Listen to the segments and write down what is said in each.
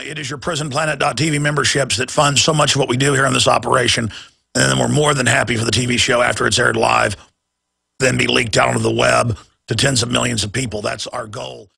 It is your PrisonPlanet.tv memberships that fund so much of what we do here in this operation. And then we're more than happy for the TV show after it's aired live, then be leaked out onto the web to tens of millions of people. That's our goal.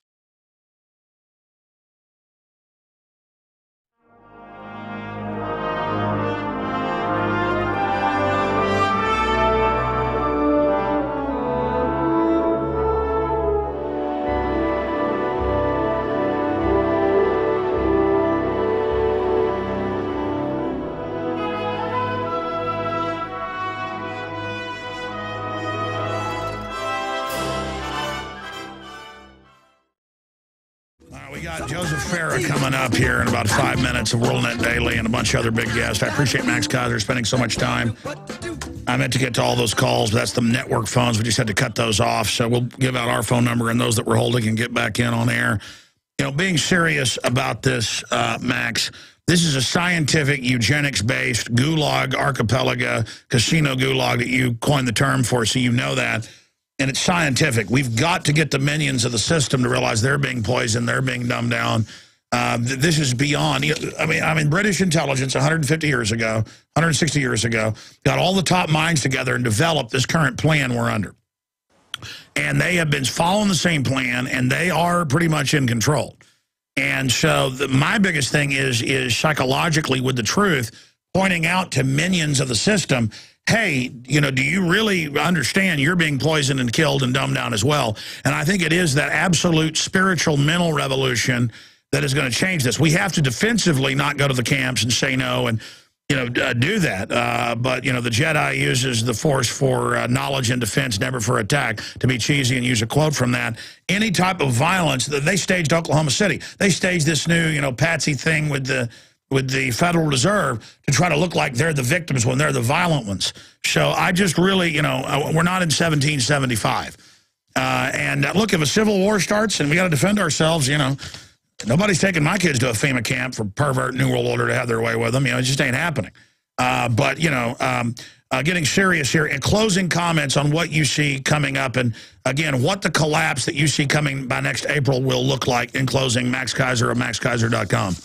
We got Joseph Farah coming up here in about 5 minutes of WorldNet Daily and a bunch of other big guests. I appreciate Max Kaiser spending so much time. I meant to get to all those calls, but that's the network phones. We just had to cut those off. So we'll give out our phone number, and those that we're holding can get back in on air. You know, being serious about this, Max, this is a scientific, eugenics-based gulag archipelago, casino gulag that you coined the term for, so you know that. And it's scientific. We've got to get the minions of the system to realize they're being poisoned, they're being dumbed down. This is beyond. I mean, British intelligence 150 years ago, 160 years ago, got all the top minds together and developed this current plan we're under. And they have been following the same plan, and they are pretty much in control. And so my biggest thing is psychologically with the truth, pointing out to minions of the system, hey, you know, do you really understand you're being poisoned and killed and dumbed down as well? And I think it is that absolute spiritual mental revolution that is going to change this. We have to defensively not go to the camps and say no and, you know, do that. But, you know, the Jedi uses the Force for knowledge and defense, never for attack, to be cheesy and use a quote from that. Any type of violence, they staged Oklahoma City. They staged this new, you know, patsy thing with the Federal Reserve to try to look like they're the victims when they're the violent ones. So I just really, you know, we're not in 1775. And look, if a civil war starts and we got to defend ourselves, you know, nobody's taking my kids to a FEMA camp for pervert New World Order to have their way with them. You know, it just ain't happening. But, you know, getting serious here and closing comments on what you see coming up. And, again, what the collapse that you see coming by next April will look like in closing. Max Kaiser of MaxKaiser.com.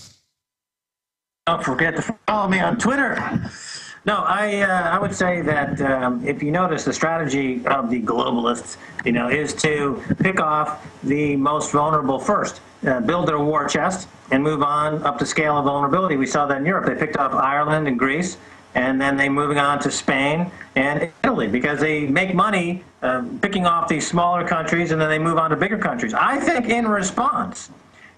Don't forget to follow me on Twitter. No, I would say that if you notice, the strategy of the globalists, you know, is to pick off the most vulnerable first, build their war chest, and move on up the scale of vulnerability. We saw that in Europe. They picked off Ireland and Greece, and then they moving on to Spain and Italy because they make money picking off these smaller countries, and then they move on to bigger countries. I think in response,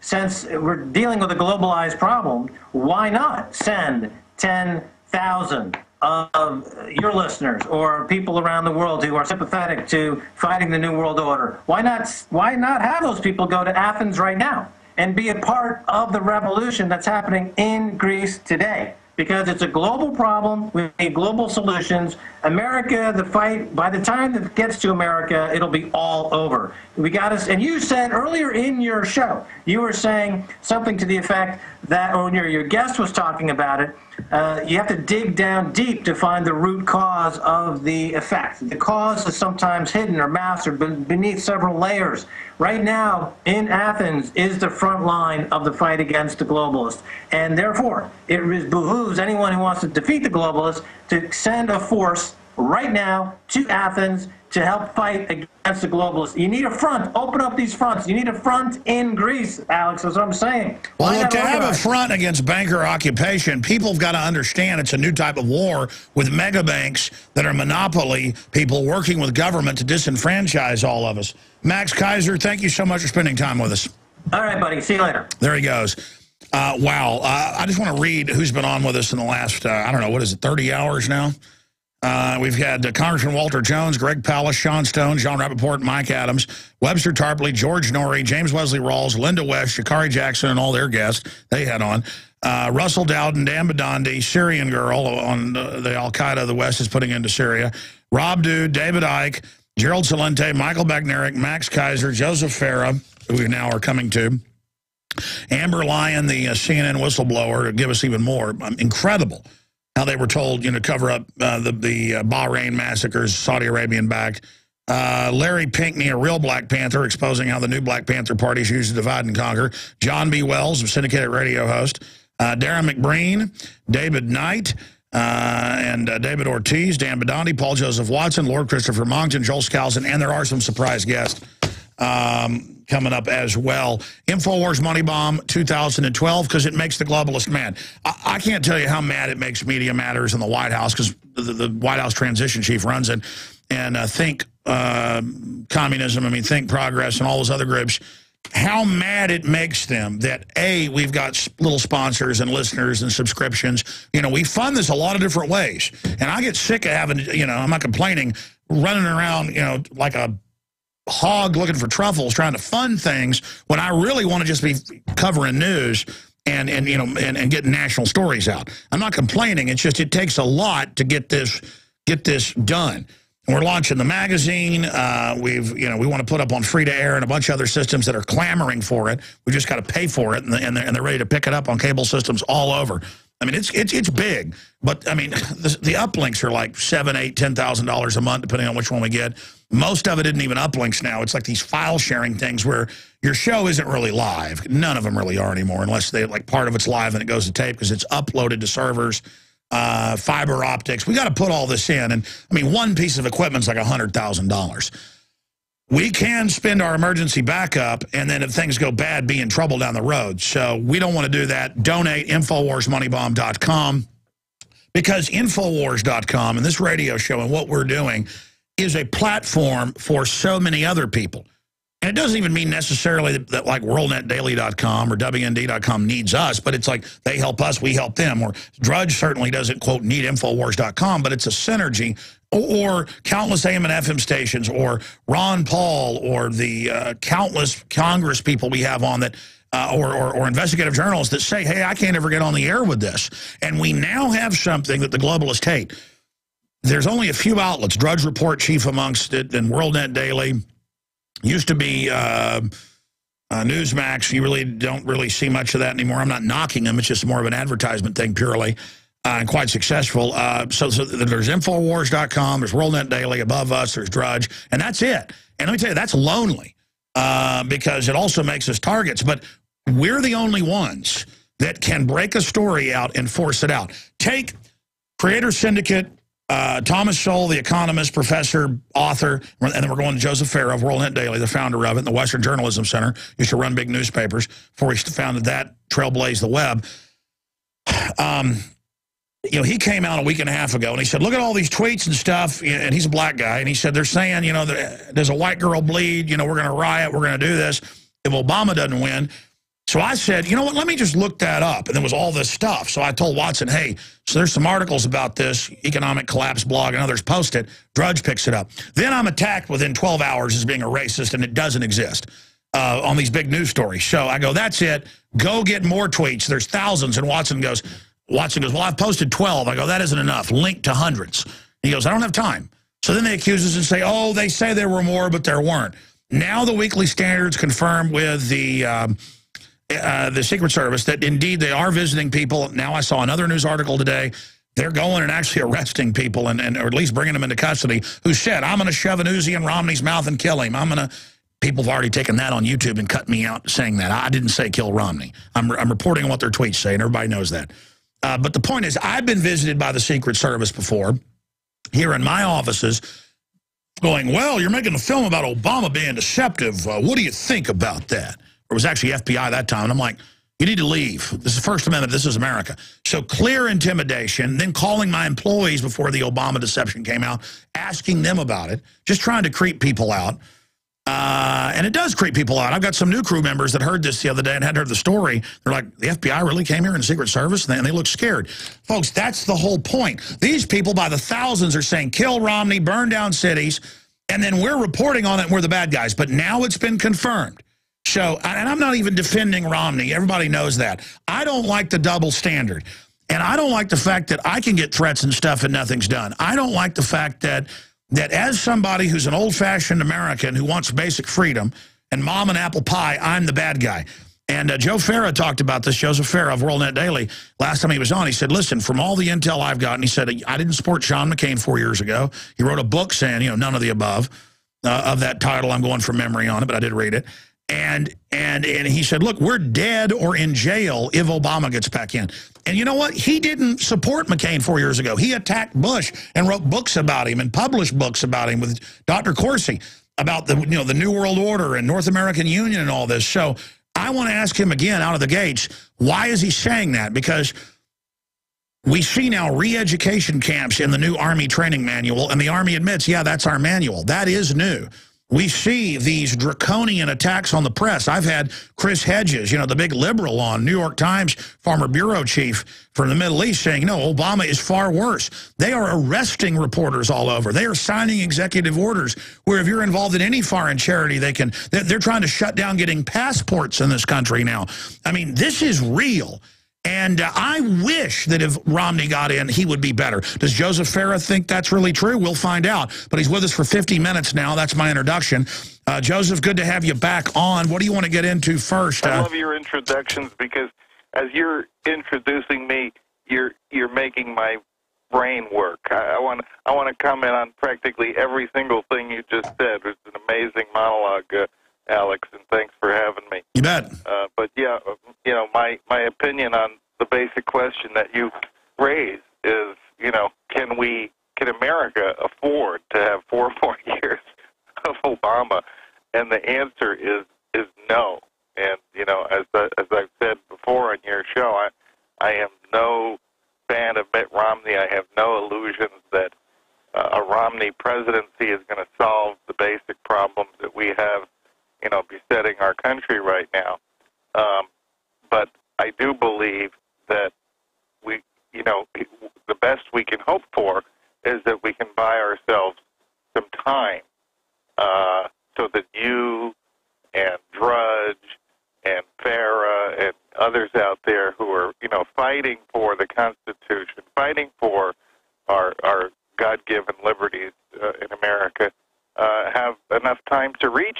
since we're dealing with a globalized problem, why not send 10,000 of your listeners or people around the world who are sympathetic to fighting the New World Order? Why not have those people go to Athens right now and be a part of the revolution that's happening in Greece today? Because it's a global problem. We need global solutions. America, the fight, by the time that it gets to America, it'll be all over. We got us, and you said earlier in your show, you were saying something to the effect that, or your guest was talking about it, you have to dig down deep to find the root cause of the effect. The cause is sometimes hidden or masked or beneath several layers. Right now, in Athens, is the front line of the fight against the globalists. And therefore, it behooves anyone who wants to defeat the globalists to send a force right now to Athens to help fight against the globalists. You need a front. Open up these fronts. You need a front in Greece, Alex, that's what I'm saying. Well, look, to have a front against banker occupation, people have got to understand it's a new type of war with mega banks that are monopoly people working with government to disenfranchise all of us. Max Kaiser, thank you so much for spending time with us. All right, buddy. See you later. There he goes. Wow. I just want to read who's been on with us in the last, I don't know, what is it, 30 hours now? We've had Congressman Walter Jones, Greg Palast, Sean Stone, John Rappaport, Mike Adams, Webster Tarpley, George Norrie, James Wesley Rawls, Linda West, Shikari Jackson, and all their guests they had on. Russell Dowden, Dan Badandi, Syrian girl on the Al-Qaeda the West is putting into Syria, Rob Dude, David Icke, Gerald Celente, Michael Bagnerick, Max Kaiser, Joseph Farah, who we now are coming to, Amber Lyon, the CNN whistleblower, to give us even more. Incredible how they were told, you know, cover up the Bahrain massacres, Saudi Arabian backed. Larry Pinkney, a real Black Panther, exposing how the new Black Panther Party is used to divide and conquer. John B. Wells, a syndicated radio host. Darren McBreen, David Knight, and David Ortiz, Dan Badani, Paul Joseph Watson, Lord Christopher Monckton, Joel Skousen, and there are some surprise guests coming up as well. InfoWars Money Bomb 2012, because it makes the globalist mad. I can't tell you how mad it makes Media Matters in the White House, because the White House transition chief runs it, and Think Communism, Think Progress, and all those other groups, how mad it makes them that, A, we've got little sponsors and listeners and subscriptions. We fund this a lot of different ways. And I get sick of having, I'm not complaining, running around, like a hog looking for truffles, trying to fund things when I really want to just be covering news and getting national stories out. I'm not complaining. It's just it takes a lot to get this done. We're launching the magazine. We want to put up on free to air and a bunch of other systems that are clamoring for it. We just got to pay for it, and they're ready to pick it up on cable systems all over. It's big, but the uplinks are like $7,000, $8,000, $10,000 a month, depending on which one we get. Most of it isn't even uplinks now. It's like these file sharing things where your show isn't really live. None of them really are anymore, unless part of it's live and it goes to tape because it's uploaded to servers. Fiber optics. We got to put all this in. And one piece of equipment's like $100,000. We can spend our emergency backup, and then if things go bad, be in trouble down the road. So we don't want to do that. Donate, InfoWarsMoneyBomb.com, because InfoWars.com and this radio show and what we're doing is a platform for so many other people. And it doesn't even mean necessarily that like WorldNetDaily.com or WND.com needs us, but it's like they help us, we help them. Or Drudge certainly doesn't, quote, need Infowars.com, but it's a synergy. Or countless AM and FM stations, or Ron Paul, or the countless Congress people we have on that, or investigative journalists that say, hey, I can't ever get on the air with this. And we now have something that the globalists hate. There's only a few outlets, Drudge Report chief amongst it, and WorldNet Daily. Used to be Newsmax. You really don't really see much of that anymore. I'm not knocking them. It's just more of an advertisement thing purely, and quite successful. So there's Infowars.com, there's WorldNet Daily, above us, there's Drudge, and that's it. And let me tell you, that's lonely because it also makes us targets. But we're the only ones that can break a story out and force it out. Take Creator Syndicate, Thomas Sowell, the economist, professor, author, and then we're going to Joseph Farah of WorldNet Daily, the founder of it, and the Western Journalism Center. Used to run big newspapers before he founded that, trailblazed the web. He came out a week and a half ago, and he said, look at all these tweets and stuff, and he's a black guy, and he said, they're saying, there's a white girl bleed, we're going to riot, we're going to do this if Obama doesn't win. So I said, you know what, let me just look that up. And there was all this stuff. So I told Watson, hey, so there's some articles about this, Economic Collapse blog, and others post it. Drudge picks it up. Then I'm attacked within 12 hours as being a racist, and it doesn't exist on these big news stories. So I go, that's it. Go get more tweets. There's thousands. And Watson goes, well, I've posted 12. I go, that isn't enough. Link to hundreds. He goes, I don't have time. So then they accuse us and say, oh, they say there were more, but there weren't. Now the Weekly Standard's confirmed with the Secret Service that indeed they are visiting people. Now I saw another news article today. They're going and actually arresting people or at least bringing them into custody who said, I'm going to shove an Uzi in Romney's mouth and kill him. People have already taken that on YouTube and cut me out saying that. I didn't say kill Romney. I'm reporting on what their tweets say, and everybody knows that. But the point is, I've been visited by the Secret Service before here in my offices going, well, you're making a film about Obama being deceptive. What do you think about that? It was actually FBI that time. And I'm like, you need to leave. This is the First Amendment. This is America. So clear intimidation, then calling my employees before the Obama deception came out, asking them about it, just trying to creep people out. And it does creep people out. I've got some new crew members that heard this the other day and hadn't heard the story. They're like, the FBI really came here in the Secret Service? And they look scared. Folks, that's the whole point. These people by the thousands are saying, kill Romney, burn down cities, and then we're reporting on it and we're the bad guys. But now it's been confirmed. So, and I'm not even defending Romney. Everybody knows that. I don't like the double standard. And I don't like the fact that I can get threats and stuff and nothing's done. I don't like the fact that as somebody who's an old-fashioned American who wants basic freedom and mom and apple pie, I'm the bad guy. And Joe Farah talked about this, Joseph Farah of WorldNet Daily, last time he was on. He said, listen, from all the intel I've gotten, he said, I didn't support Sean McCain 4 years ago. He wrote a book saying, none of the above. of that title. I'm going from memory on it, but I did read it. And he said, look, we're dead or in jail if Obama gets back in. And you know what? He didn't support McCain 4 years ago. He attacked Bush and wrote books about him and published books about him with Dr. Corsi about the New World Order and North American Union and all this. So I want to ask him again out of the gates, why is he saying that? Because we see now re-education camps in the new Army training manual, and the Army admits, yeah, that's our manual. That is new. We see these draconian attacks on the press. I've had Chris Hedges, the big liberal on New York Times, former bureau chief from the Middle East, saying, no, Obama is far worse. They are arresting reporters all over. They are signing executive orders where if you're involved in any foreign charity, they're trying to shut down getting passports in this country now. I mean, this is real. And I wish that if Romney got in, he would be better. Does Joseph Farah think that's really true? We'll find out. But he's with us for 50 minutes now. That's my introduction. Joseph, good to have you back on. What do you want to get into first? I love your introductions because as you're introducing me, you're making my brain work. I want to comment on practically every single thing you just said. It's an amazing monologue, Alex, and thanks for having me. You bet. But yeah, my opinion on the basic question that you raised is, can America afford to have 4 more years of Obama? And the answer is no. And as I've said before on your show, I am no fan of Mitt Romney. I have no illusions that a Romney presidency is going to solve the basic problems that we have besetting our country right now. But I do believe that the best we can hope for is that we can buy ourselves some time so that you and Drudge and Farah and others out there who are, fighting for the Constitution, fighting for our God-given liberties in America, have enough time to reach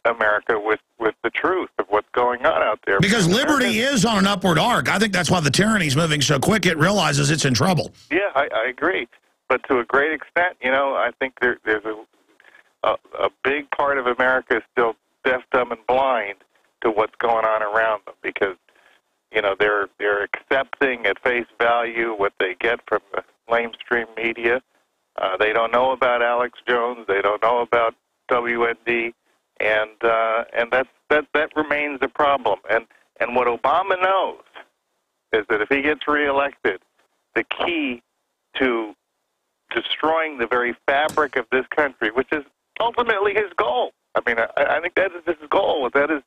America with the truth of what's going on out there. Because liberty is on an upward arc. I think that's why the tyranny's moving so quick. It realizes it's in trouble. Yeah, I agree. But to a great extent, I think there's a big part of America is still deaf, dumb, and blind to what's going on around them because, they're accepting at face value what they get from the mainstream media. They don't know about Alex Jones. They don't know about WND. And that remains a problem. And what Obama knows is that if he gets reelected, the key to destroying the very fabric of this country, which is ultimately his goal. I mean, I think that is his goal. That is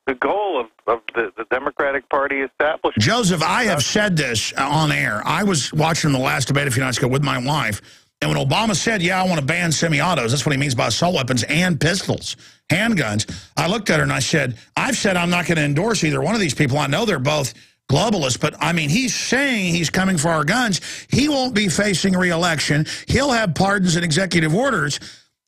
the goal of the Democratic Party establishment. Joseph, I have said this on air. I was watching the last debate a few nights ago with my wife, and when Obama said, yeah, I want to ban semi-autos, that's what he means by assault weapons and pistols, handguns, I looked at her and I said, I've said I'm not going to endorse either one of these people. I know they're both globalists, but, I mean, he's saying he's coming for our guns. He won't be facing re-election. He'll have pardons and executive orders,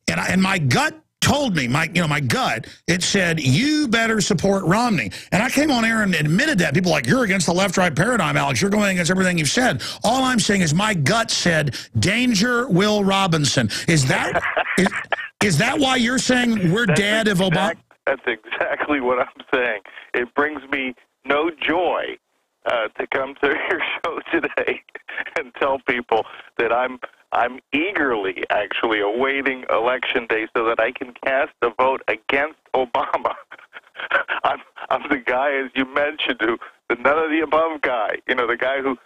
and my gut told me, my gut, it said, you better support Romney. And I came on air and admitted that. People are like, you're against the left-right paradigm, Alex. You're going against everything you've said. All I'm saying is my gut said, danger, Will Robinson. Is that why you're saying we're dead if Obama? That's exactly what I'm saying. It brings me no joy to come to your show today and tell people that I'm eagerly actually awaiting Election Day so that I can cast a vote against Obama. I'm the guy, as you mentioned, the none of the above guy. The guy who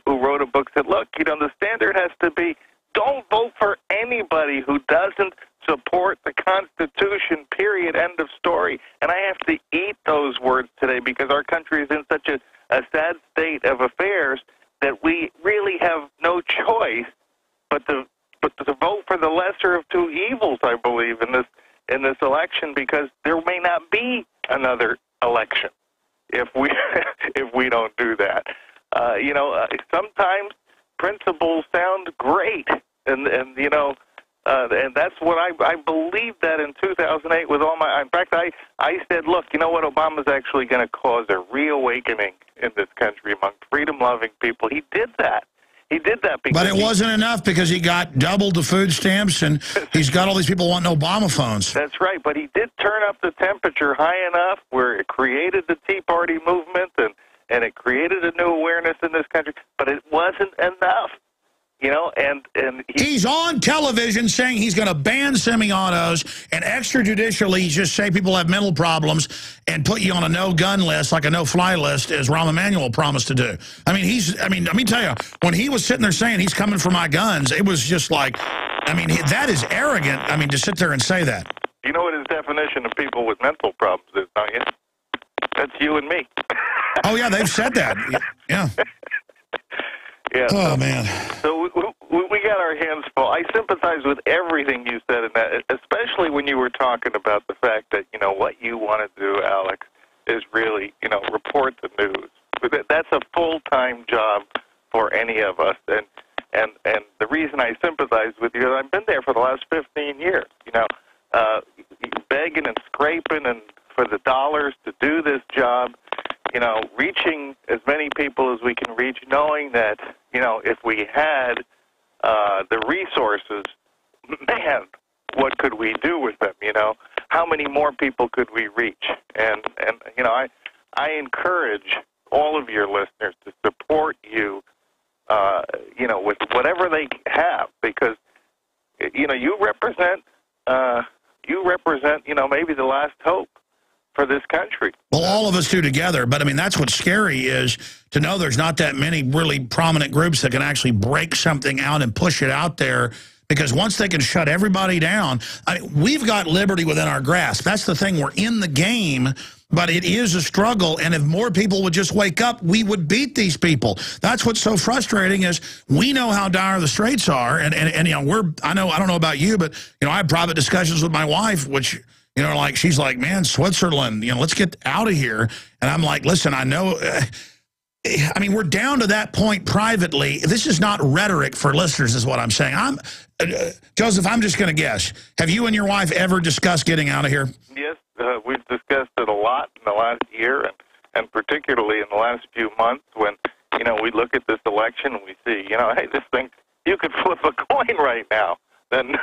wrote a book said, look, the standard has to be don't vote for anybody who doesn't support the Constitution, period, end of story. And I have to eat those words today because our country is in such a sad state of affairs that we really have no choice but to vote for the lesser of two evils, I believe, in this election, because there may not be another election if we don't do that. Sometimes principles sound great, and that's what I believed that in 2008 with all my. In fact, I said, look, you know what? Obama's actually going to cause a reawakening in this country among freedom-loving people. He did that. He did that because But it wasn't enough because he got double the food stamps and he's got all these people wanting Obama phones. That's right, but he did turn up the temperature high enough where it created the Tea Party movement and it created a new awareness in this country, but it wasn't enough. You know, and he's on television saying he's going to ban semi-autos and extrajudicially just say people have mental problems and put you on a no-gun list, like a no-fly list, as Rahm Emanuel promised to do. I mean, let me tell you, when he was sitting there saying he's coming for my guns, it was just like, I mean, that is arrogant, I mean, to sit there and say that. You know what his definition of people with mental problems is, don't you? That's you and me. Oh, yeah, they've said that. Yeah. Yeah. Oh, man. So we got our hands full. I sympathize with everything you said in that, especially when you were talking about the fact that, you know, what you want to do, Alex, is really, you know, report the news. That's a full-time job for any of us. And the reason I sympathize with you is I've been there for the last 15 years, you know, begging and scraping and for the dollars to do this job, you know, reaching as many people as we can reach, knowing that, you know, if we had the resources, man, what could we do with them, you know? How many more people could we reach? And you know, I encourage all of your listeners to support you, you know, with whatever they have, because, you know, you represent, you know, maybe the last hope for this country. Well, all of us do together, but I mean, that's what's scary is to know there's not that many really prominent groups that can actually break something out and push it out there, because once they can shut everybody down, I mean, we've got liberty within our grasp. That's the thing. We're in the game, but it is a struggle, and if more people would just wake up, we would beat these people. That's what's so frustrating is we know how dire the straits are, and you know, I don't know about you, but, you know, I have private discussions with my wife, which, you know, like, she's like, man, Switzerland, you know, let's get out of here. And I'm like, listen, I know, I mean, we're down to that point privately. This is not rhetoric for listeners is what I'm saying. Joseph, I'm just going to guess. Have you and your wife ever discussed getting out of here? Yes, we've discussed it a lot in the last year, and particularly in the last few months when, you know, we look at this election and we see, you know, hey, this thing, you could flip a coin right now. And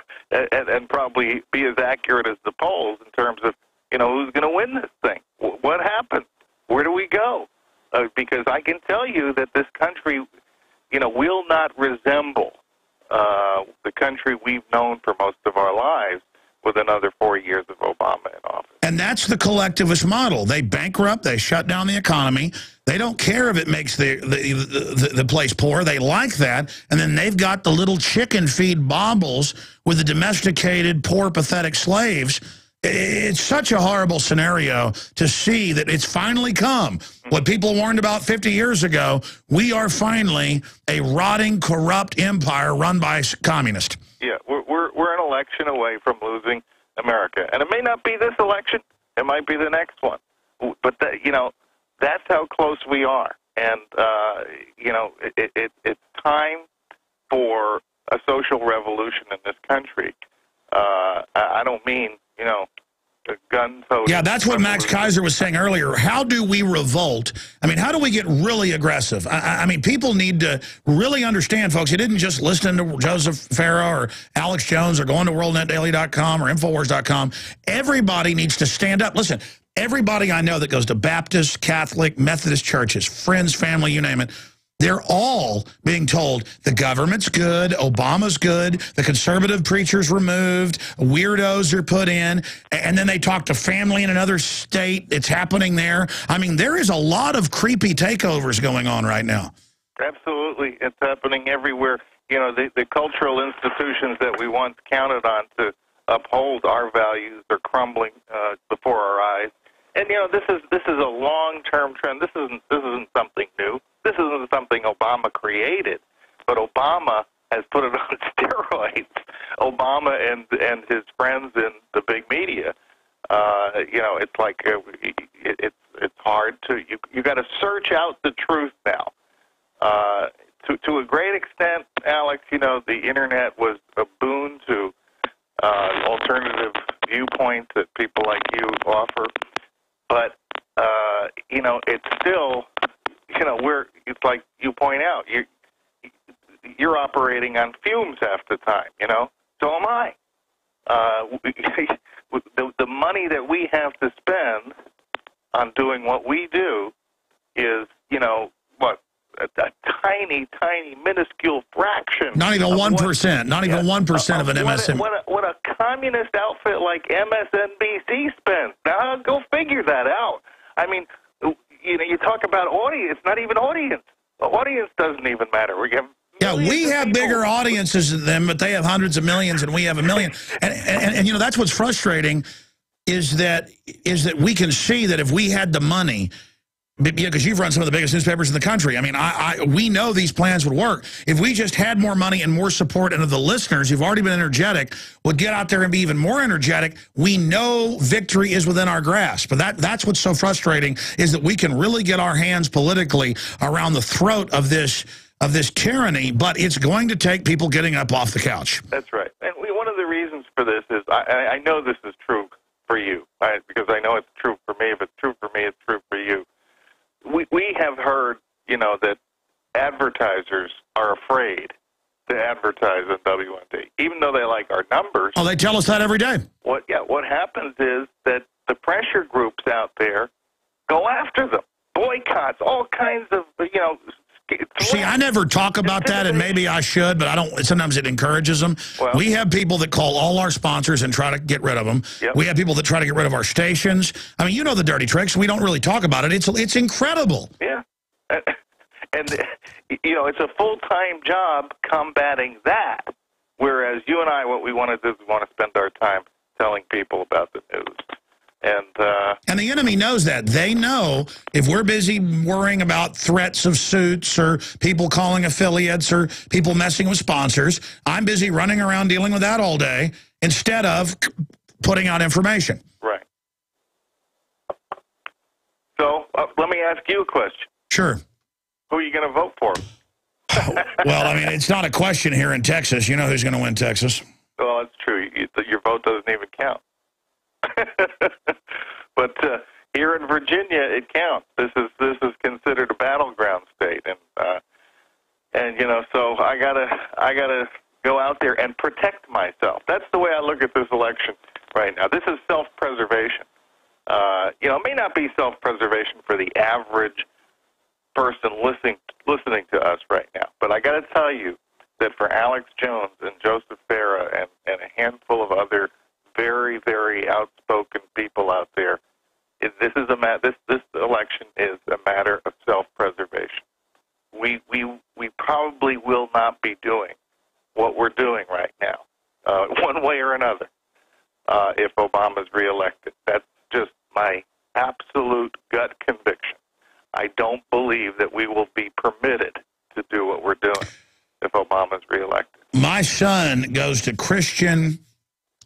probably be as accurate as the polls in terms of, you know, who's going to win this thing. What happened? Where do we go? Because I can tell you that this country, you know, will not resemble the country we've known for most of our lives with another 4 years of Obama in office. And that's the collectivist model. They bankrupt, they shut down the economy. They don't care if it makes the place poor. They like that. And then they've got the little chicken feed baubles with the domesticated, poor, pathetic slaves. It's such a horrible scenario to see that it's finally come. What people warned about 50 years ago, we are finally a rotting, corrupt empire run by communists. Yeah, we're an election away from losing America. And it may not be this election. It might be the next one. But, you know, that's how close we are. And, you know, it's time for a social revolution in this country. I don't mean, you know, gun toting. Yeah, that's what Max Kaiser was saying earlier. How do we revolt? I mean, how do we get really aggressive? I mean, people need to really understand, folks. You didn't just listen to Joseph Farah or Alex Jones or going to WorldNetDaily.com or Infowars.com. Everybody needs to stand up. Listen, everybody I know that goes to Baptist, Catholic, Methodist churches, friends, family, you name it, they're all being told the government's good, Obama's good, the conservative preachers removed, weirdos are put in, and then they talk to family in another state. It's happening there. I mean, there is a lot of creepy takeovers going on right now. Absolutely. It's happening everywhere. You know, the cultural institutions that we once counted on to uphold our values are crumbling before our eyes. And, you know, this is a long-term trend. This isn't something new. This isn't something Obama created, but Obama has put it on steroids. Obama and his friends in the big media. You know, it's like it's hard to you got to search out the truth now. To a great extent, Alex, you know, the internet was a boon to alternative viewpoints that people like you offer, but you know, it's still, you know, it's like you point out, you're operating on fumes half the time, you know? So am I. The money that we have to spend on doing what we do is, you know, what, a tiny, minuscule fraction. Not even 1%. Not even 1% of an MSM. What a communist outfit like MSNBC spends. Now, go figure that out. I mean, you know, you talk about audience. It's not even audience. The audience doesn't even matter. We have bigger audiences than them, but they have hundreds of millions and we have a million. And you know, that's what's frustrating is that we can see that if we had the money, because you've run some of the biggest newspapers in the country. I mean, we know these plans would work. If we just had more money and more support, and if the listeners who've already been energetic would get out there and be even more energetic, we know victory is within our grasp. But that's what's so frustrating, is that we can really get our hands politically around the throat of this tyranny, but it's going to take people getting up off the couch. That's right. And one of the reasons for this is, I know this is true for you, because I know it's true for me. If it's true for me, it's true for you. We have heard, you know, that advertisers are afraid to advertise on WND, even though they like our numbers. Oh, they tell us that every day. What happens is that the pressure groups out there go after them, boycotts, all kinds of, you know. See, I never talk about that, and maybe I should, but I don't. Sometimes it encourages them. Well, we have people that call all our sponsors and try to get rid of them. Yep. We have people that try to get rid of our stations. I mean, you know the dirty tricks. We don't really talk about it. It's incredible. Yeah. And, you know, it's a full-time job combating that, whereas you and I, what we want to do is we want to spend our time telling people about the news. And the enemy knows that. They know if we're busy worrying about threats of suits or people calling affiliates or people messing with sponsors, I'm busy running around dealing with that all day instead of putting out information. Right. So let me ask you a question. Sure. Who are you going to vote for? Well, I mean, it's not a question here in Texas. You know who's going to win Texas. Well, that's true. Your vote doesn't even count. But here in Virginia, it counts. This is considered a battleground state, and you know, so I gotta go out there and protect myself. That's the way I look at this election right now. This is self-preservation. You know, it may not be self-preservation for the average person listening to us right now, but I got to tell you that for Alex Jones and Joseph Farah and a handful of other very, very outspoken people out there, this election is a matter of self-preservation. We probably will not be doing what we're doing right now, one way or another, if Obama's reelected. That's just my absolute gut conviction. I don't believe that we will be permitted to do what we're doing if Obama's reelected. My son goes to Christian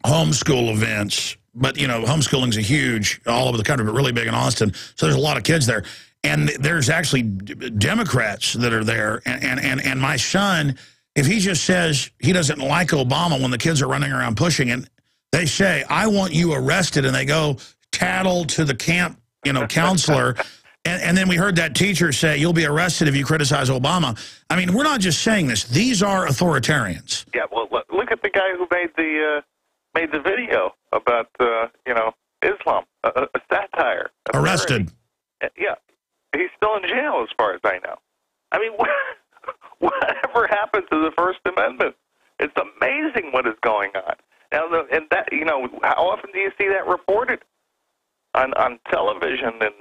homeschool events, but, you know, homeschooling's a huge all over the country, but really big in Austin. So there's a lot of kids there. And there's actually Democrats that are there. And my son, if he just says he doesn't like Obama when the kids are running around pushing, and they say, I want you arrested, and they go tattle to the camp, you know, counselor. And then we heard that teacher say, you'll be arrested if you criticize Obama. I mean, we're not just saying this. These are authoritarians. Yeah, well, look at the guy who made the video about, you know, Islam, a satire. Arrested. Yeah. He's still in jail as far as I know. I mean, whatever happened to the First Amendment? It's amazing what is going on. Now, and that, you know, how often do you see that reported on television in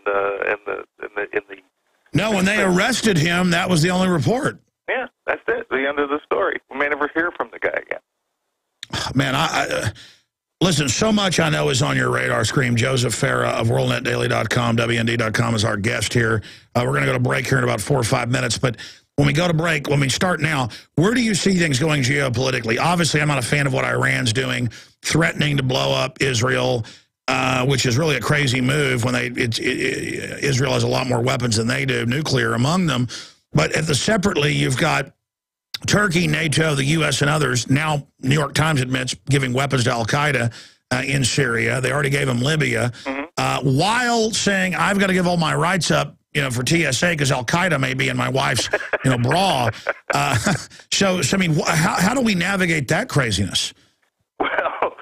the No, when they arrested him, that was the only report. Yeah, that's it. The end of the story. We may never hear from the guy again. Man, listen, so much I know is on your radar screen. Joseph Farah of WorldNetDaily.com, WND.com is our guest here. We're going to go to break here in about 4 or 5 minutes. But when we go to break, when we start now, where do you see things going geopolitically? Obviously, I'm not a fan of what Iran's doing, threatening to blow up Israel, which is really a crazy move when Israel has a lot more weapons than they do, nuclear among them. But separately, you've got Turkey, NATO, the U.S., and others, now New York Times admits, giving weapons to al-Qaeda in Syria. They already gave them Libya. Mm-hmm. While saying, I've got to give all my rights up, for TSA because Al-Qaeda may be in my wife's, bra. So, I mean, how do we navigate that craziness? Well,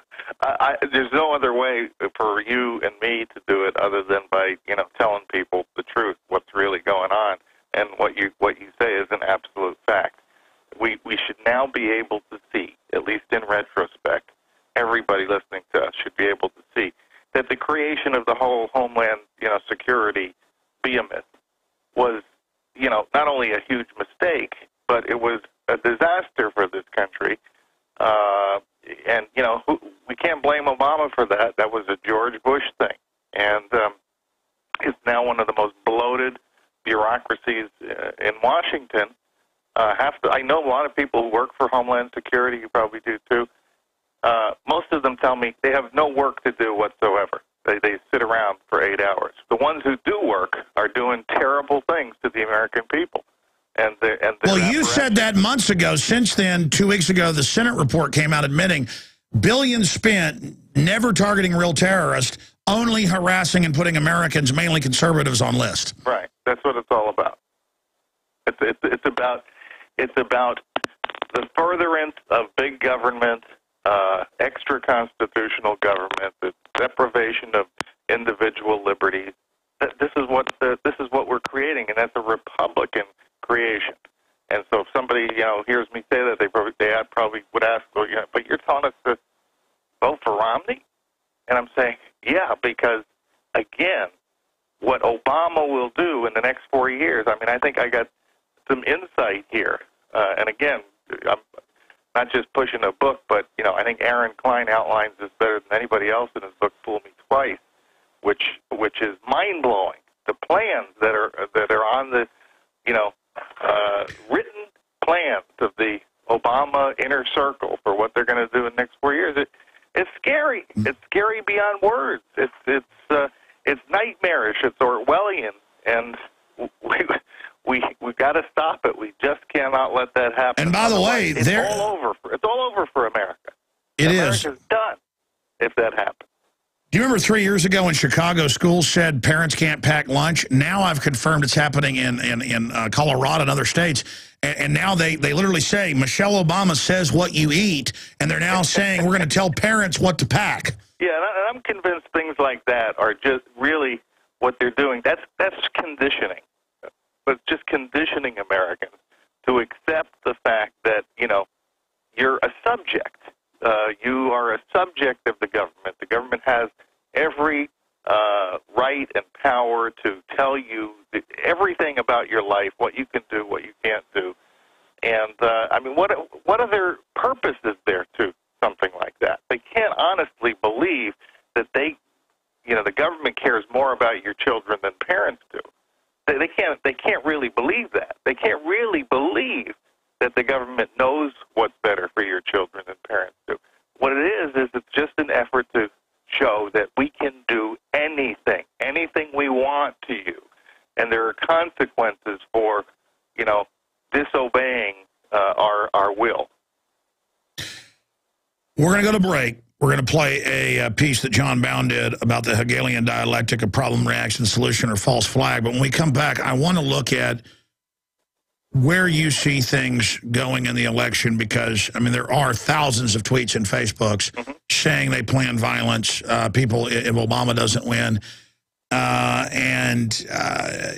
there's no other way for you and me to do it other than by, telling people the truth, what's really going on, and what you say is an absolute fact. We should now be able to see, at least in retrospect, everybody listening to us should be able to see that the creation of the whole Homeland, Security behemoth was, not only a huge mistake, but it was a disaster for this country. And, we can't blame Obama for that. That was a George Bush thing. And it's now one of the most bloated bureaucracies in Washington. I know a lot of people who work for Homeland Security. You probably do, too. Most of them tell me they have no work to do whatsoever. They sit around for 8 hours. The ones who do work are doing terrible things to the American people. Well, you said that months ago. Since then, 2 weeks ago, the Senate report came out admitting billions spent never targeting real terrorists, only harassing and putting Americans, mainly conservatives, on lists. Right. That's what it's all about. It's about the furtherance of big government, extra constitutional government, the deprivation of individual liberties. This is what we're creating, and that's a Republican creation. And so if somebody hears me say that, they probably would ask, well, but you're telling us to vote for Romney? And I'm saying, yeah, because again, what Obama will do in the next 4 years. I mean, I think I got some insight here. And again, I'm not just pushing a book, but I think Aaron Klein outlines this better than anybody else in his book, Fool Me Twice, which is mind blowing. The plans that are on the written plans of the Obama inner circle for what they're going to do in the next 4 years. It's scary. It's scary beyond words. It's nightmarish. It's Orwellian, and we got to stop it. We just cannot let that happen. And by the way, it's all over for America. America's done if that happens. Do you remember 3 years ago when Chicago schools said parents can't pack lunch? Now I've confirmed it's happening in Colorado and other states. And now they literally say, Michelle Obama says what you eat. And they're now saying we're going to tell parents what to pack. Yeah, and I'm convinced things like that are just really what they're doing. That's conditioning. But just conditioning Americans to accept the fact that, you're a subject. You are a subject of the government. The government has every right and power to tell you everything about your life, what you can do, what you can't do. And, what other purpose is there to something like that? They can't honestly believe that the government cares more about your children than parents do. They can't really believe that. They can't really believe that the government knows what's better for your children than parents do. What it is it's just an effort to show that we can do anything we want to you. And there are consequences for, disobeying our will. We're going to go to break. We're going to play a piece that John Bound did about the Hegelian dialectic of problem, reaction, solution, or false flag. But when we come back, I want to look at where you see things going in the election, because, there are thousands of tweets and Facebooks saying they plan violence, people, if Obama doesn't win. And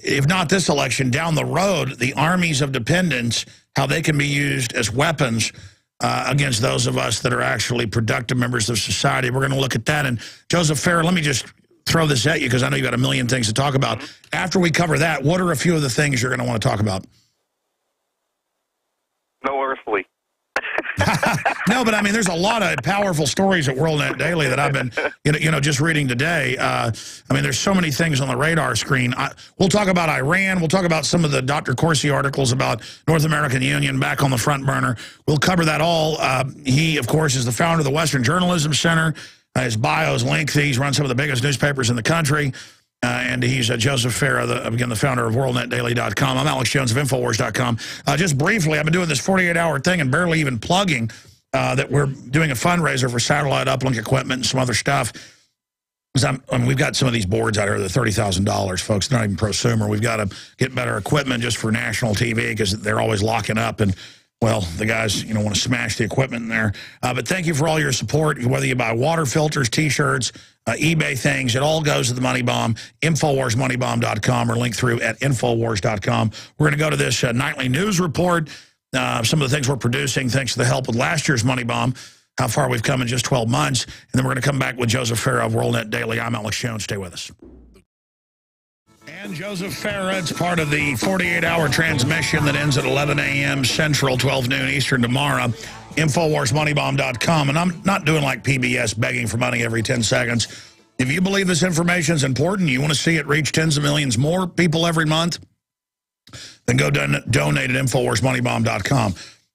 if not this election, down the road, the armies of dependents, how they can be used as weapons against those of us that are actually productive members of society. We're going to look at that. And Joseph Farah, let me just throw this at you, because I know you got a million things to talk about. After we cover that, what are a few of the things you're going to want to talk about? No earthly. No, but there's a lot of powerful stories at WorldNet Daily that I've been, just reading today. There's so many things on the radar screen. We'll talk about Iran. We'll talk about some of the Dr. Corsi articles about North American Union back on the front burner. We'll cover that all. He, of course, is the founder of the Western Journalism Center. His bio is lengthy. He's run some of the biggest newspapers in the country. And he's Joseph Farah, the founder of WorldNetDaily.com. I'm Alex Jones of Infowars.com. Just briefly, I've been doing this 48-hour thing and barely even plugging that we're doing a fundraiser for satellite uplink equipment and some other stuff. Because we've got some of these boards out here that are $30,000, folks. They're not even prosumer. We've got to get better equipment just for national TV because they're always locking up. And, well, the guys, want to smash the equipment in there. But thank you for all your support. Whether you buy water filters, T-shirts, eBay things, it all goes to the Money Bomb, InfoWarsMoneyBomb.com, or link through at Infowars.com. We're going to go to this nightly news report, some of the things we're producing thanks to the help with last year's Money Bomb, how far we've come in just 12 months. And then we're going to come back with Joseph Farah of WorldNet Daily. I'm Alex Jones. Stay with us. And Joseph Farah, it's part of the 48-hour transmission that ends at 11 a.m. Central, 12 noon Eastern tomorrow. InfoWarsMoneyBomb.com. And I'm not doing like PBS begging for money every 10 seconds. If you believe this information is important, you want to see it reach tens of millions more people every month, then go donate at InfoWarsMoneyBomb.com.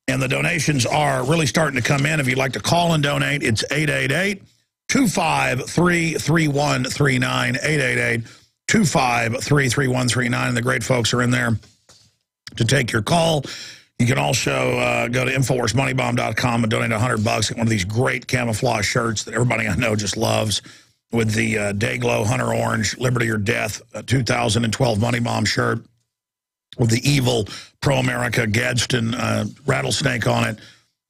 And the donations are really starting to come in. If you'd like to call and donate, it's 888-253-3139, 888-253-3139. And the great folks are in there to take your call. You can also go to InfoWarsMoneyBomb.com and donate $100. Get one of these great camouflage shirts that everybody I know just loves with the Dayglow Hunter Orange, Liberty or Death 2012 Money Bomb shirt with the evil pro-America Gadsden rattlesnake on it,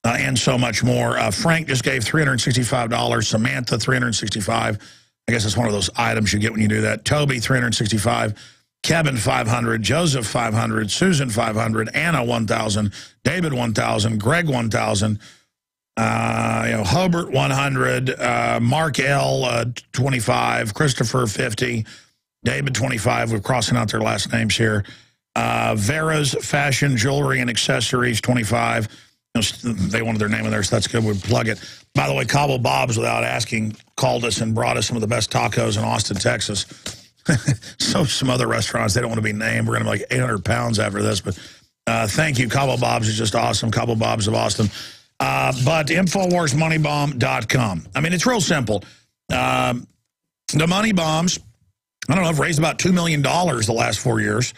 and so much more. Frank just gave $365. Samantha, $365. I guess it's one of those items you get when you do that. Toby, $365. Kevin, $500. Joseph, $500. Susan, $500. Anna, $1,000. David, $1,000. Greg, $1,000. Hobart, $100. Mark L, $25. Christopher, $50. David, $25. We're crossing out their last names here. Vera's Fashion, Jewelry, and Accessories, $25. They wanted their name in there, so that's good. We'd plug it. By the way, Cabo Bob's, without asking, called us and brought us some of the best tacos in Austin, Texas. So some other restaurants, they don't want to be named. We're going to be like 800 pounds after this. But thank you. Cabo Bob's is just awesome. Cabo Bob's of Austin. But InfoWarsMoneyBomb.com. I mean, it's real simple. The Money Bombs, I don't know, I've raised about $2 million the last 4 years.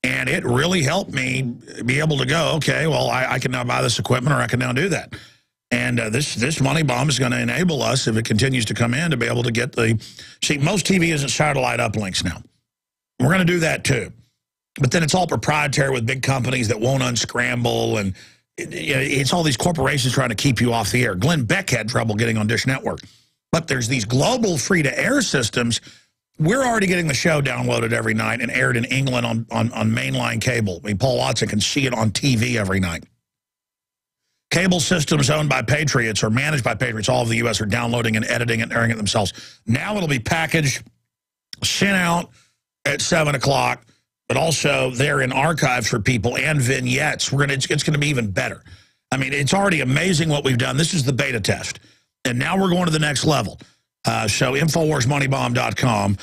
And it really helped me be able to go, okay, well, I can now buy this equipment or I can now do that. And this Money Bomb is going to enable us, if it continues to come in, to be able to get the... See, most TV isn't satellite uplinks now. We're going to do that too. But then it's all proprietary with big companies that won't unscramble. And it's all these corporations trying to keep you off the air. Glenn Beck had trouble getting on Dish Network. But there's these global free-to-air systems. We're already getting the show downloaded every night and aired in England on mainline cable. I mean, Paul Watson can see it on TV every night. Cable systems owned by Patriots or managed by Patriots, all of the U.S. are downloading and editing and airing it themselves. Now it'll be packaged, sent out at 7 o'clock, but also they're in archives for people and vignettes. It's going to be even better. I mean, it's already amazing what we've done. This is the beta test. And now we're going to the next level. So InfoWarsMoneyBomb.com.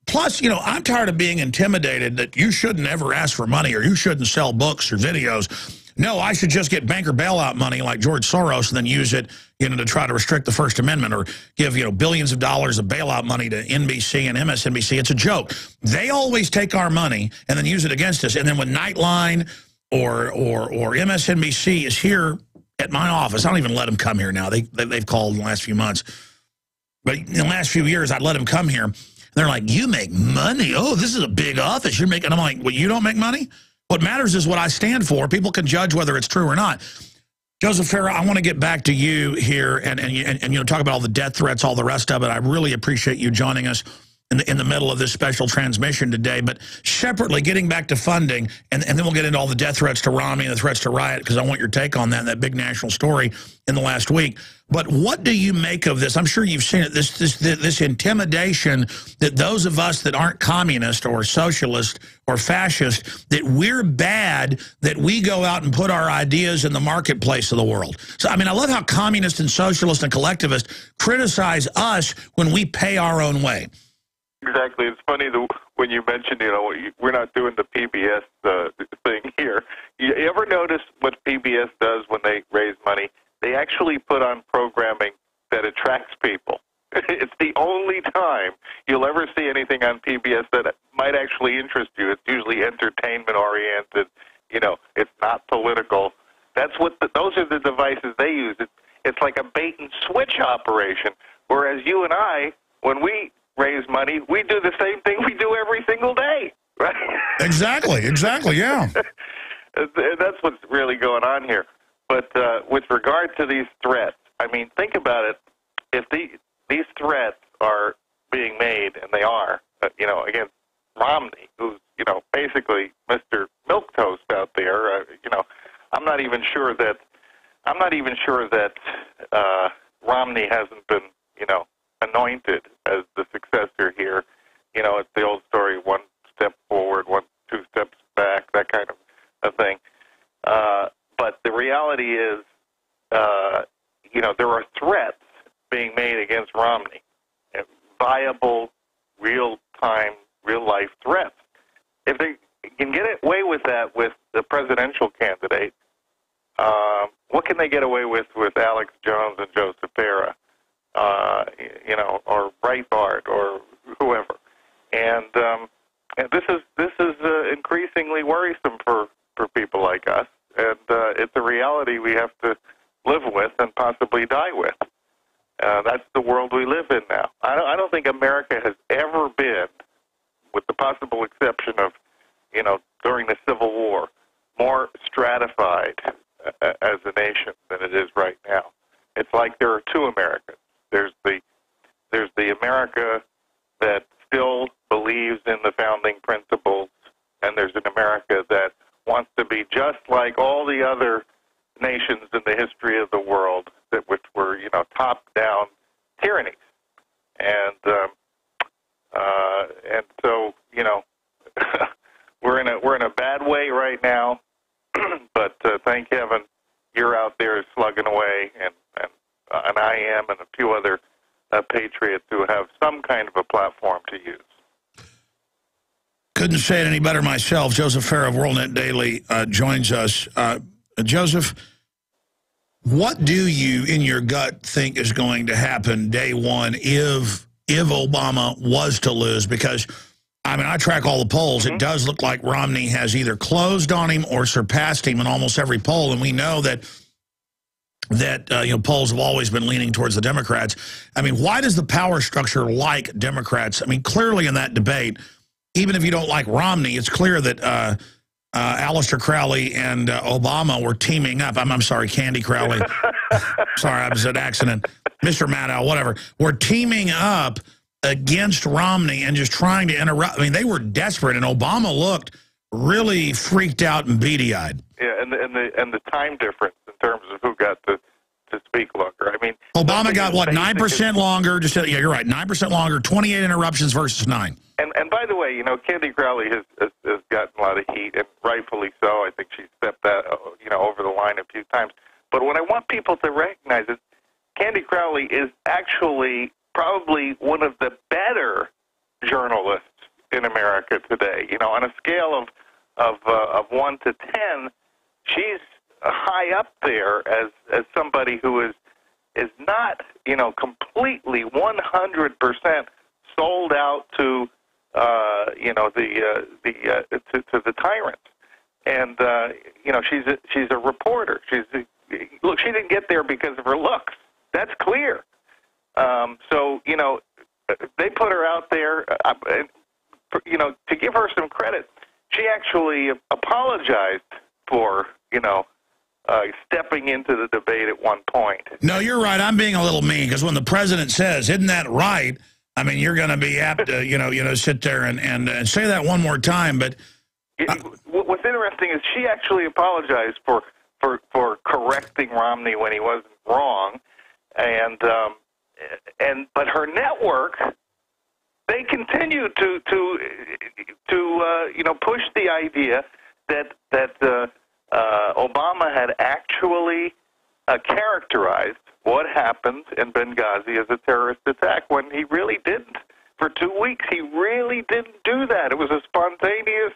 Plus, I'm tired of being intimidated that you shouldn't ever ask for money or you shouldn't sell books or videos. No, I should just get banker bailout money like George Soros and then use it, to try to restrict the First Amendment or give, billions of dollars of bailout money to NBC and MSNBC. It's a joke. They always take our money and then use it against us. And then when Nightline or MSNBC is here at my office, I don't even let them come here now. They've called in the last few months. But in the last few years, I'd let them come here. They're like, you make money. Oh, this is a big office. You're making. I'm like, well, you don't make money? What matters is what I stand for. People can judge whether it's true or not. Joseph Farah, I want to get back to you here and talk about all the death threats, all the rest of it. I really appreciate you joining us in the middle of this special transmission today. But separately, getting back to funding, and then we'll get into all the death threats to Romney and the threats to Riot, because I want your take on that big national story in the last week. But what do you make of this? I'm sure you've seen it, this intimidation that those of us that aren't communist or socialist or fascist, that we're bad, that we go out and put our ideas in the marketplace of the world. So, I mean, I love how communists and socialists and collectivists criticize us when we pay our own way. Exactly. It's funny when you mentioned, we're not doing the PBS thing here. You ever notice what PBS does when they raise money? They actually put on programming that attracts people. It's the only time you'll ever see anything on PBS that might actually interest you. It's usually entertainment-oriented. It's not political. That's what those are the devices they use. It's like a bait-and-switch operation, whereas you and I, when we raise money, we do the same thing we do every single day, right? Exactly, yeah. That's what's really going on here. But with regard to these threats, I mean, think about it. If these threats are being made, and they are, against Romney, who's, basically Mr. Milquetoast out there, I'm not even sure that Romney hasn't been, anointed as the successor here. It's the old story: one step forward, two steps back, that kind of thing. But the reality is, there are threats being made against Romney, viable, real-time, real-life threats. If they can get away with that with the presidential candidate, what can they get away with Alex Jones and Joseph Farah, or Breitbart or whoever? And this is increasingly worrisome for people like us, and it's a reality we have to live with and possibly die with. That's the world we live in now. I don't think America has ever been, with the possible exception of, during the Civil War, more stratified as a nation than it is right now. It's like there are two Americas. There's the America that still believes in the founding principles, and there's an America that wants to be just like all the other nations in the history of the world which were, top-down tyrannies. And so, we're in a bad way right now, but thank heaven you're out there slugging away, and I am, and a few other patriots who have some kind of a platform to use. Couldn't say it any better myself. Joseph Farah of WorldNet Daily joins us. Joseph, what do you, in your gut, think is going to happen day one if Obama was to lose? Because, I track all the polls. It does look like Romney has either closed on him or surpassed him in almost every poll, and we know that polls have always been leaning towards the Democrats. Why does the power structure like Democrats? Clearly in that debate, even if you don't like Romney, it's clear that Aleister Crowley and Obama were teaming up. I'm sorry, Candy Crowley. Sorry, I was an accident. Mr. Maddow, whatever. Were teaming up against Romney and just trying to interrupt. They were desperate, and Obama looked really freaked out and beady-eyed. Yeah, and the time difference in terms of who got to speak longer. Obama got, what, 9% longer? Yeah, you're right, 9% longer, 28 interruptions versus 9. And by the way, Candy Crowley has gotten a lot of heat, and rightfully so. I think she stepped that, over the line a few times. But what I want people to recognize is Candy Crowley is actually probably one of the better journalists in America today. On a scale of 1 to 10, she's high up there as somebody who is not, completely 100% sold out to to the tyrants. And she's a reporter. Look, she didn't get there because of her looks. That's clear. So they put her out there. To give her some credit, she actually apologized for stepping into the debate at one point. No, you're right. I'm being a little mean, because when the president says, "Isn't that right?" You're going to be apt to, sit there and say that one more time. But what's interesting is she actually apologized for correcting Romney when he wasn't wrong, but her network, they continue to push the idea that Obama had actually characterized what happened in Benghazi as a terrorist attack, when he really didn't. For 2 weeks, he really didn't do that. It was a spontaneous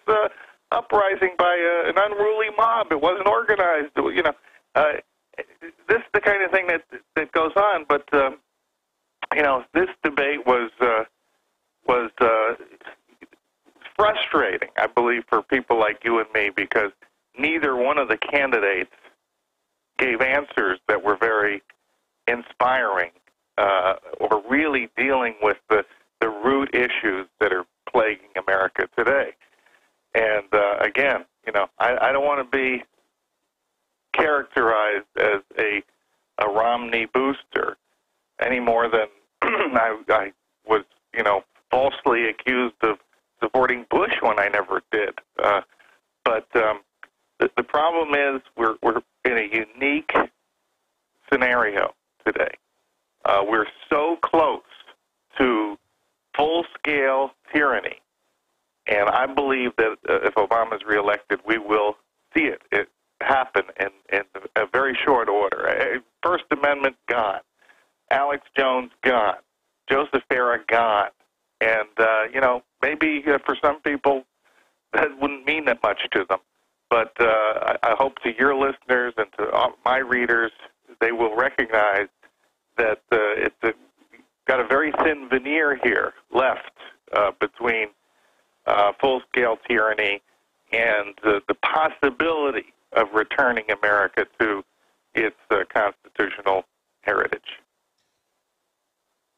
uprising by an unruly mob. It wasn't organized. This is the kind of thing that goes on. But this debate was frustrating, I believe, for people like you and me, because neither one of the candidates gave answers that were very inspiring or really dealing with the root know, I don't want to be characterized as a Romney booster any more than I was, you know, falsely accused of supporting Bush when I never did. But the problem is we're in a unique scenario today. We're so close to full-scale tyranny, and I believe that if Obama is reelected, we will see it happen in a very short order. First Amendment gone, Alex Jones gone, Joseph Farah gone, and you know, maybe for some people that wouldn't mean that much to them, but I hope to your listeners and to my readers, they will recognize that it's got a very thin veneer here left between full-scale tyranny and the possibility of returning America to its constitutional heritage.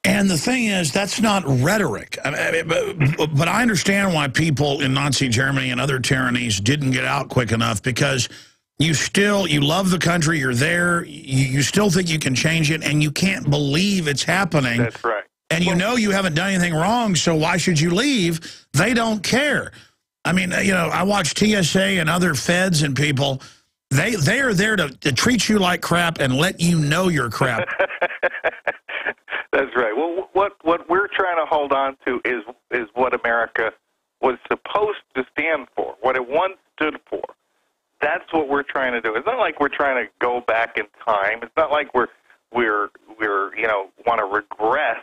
And the thing is, that's not rhetoric. But I understand why people in Nazi Germany and other tyrannies didn't get out quick enough, because you love the country, you're there, you still think you can change it, and you can't believe it's happening. That's right. And you know you haven't done anything wrong, so why should you leave? They don't care. I mean, you know, I watch TSA and other feds and people. They are there to treat you like crap and let you know you're crap. That's right. Well, what we're trying to hold on to is what America was supposed to stand for, what it once stood for. That's what we're trying to do. It's not like we're trying to go back in time. It's not like we're you know, want to regress.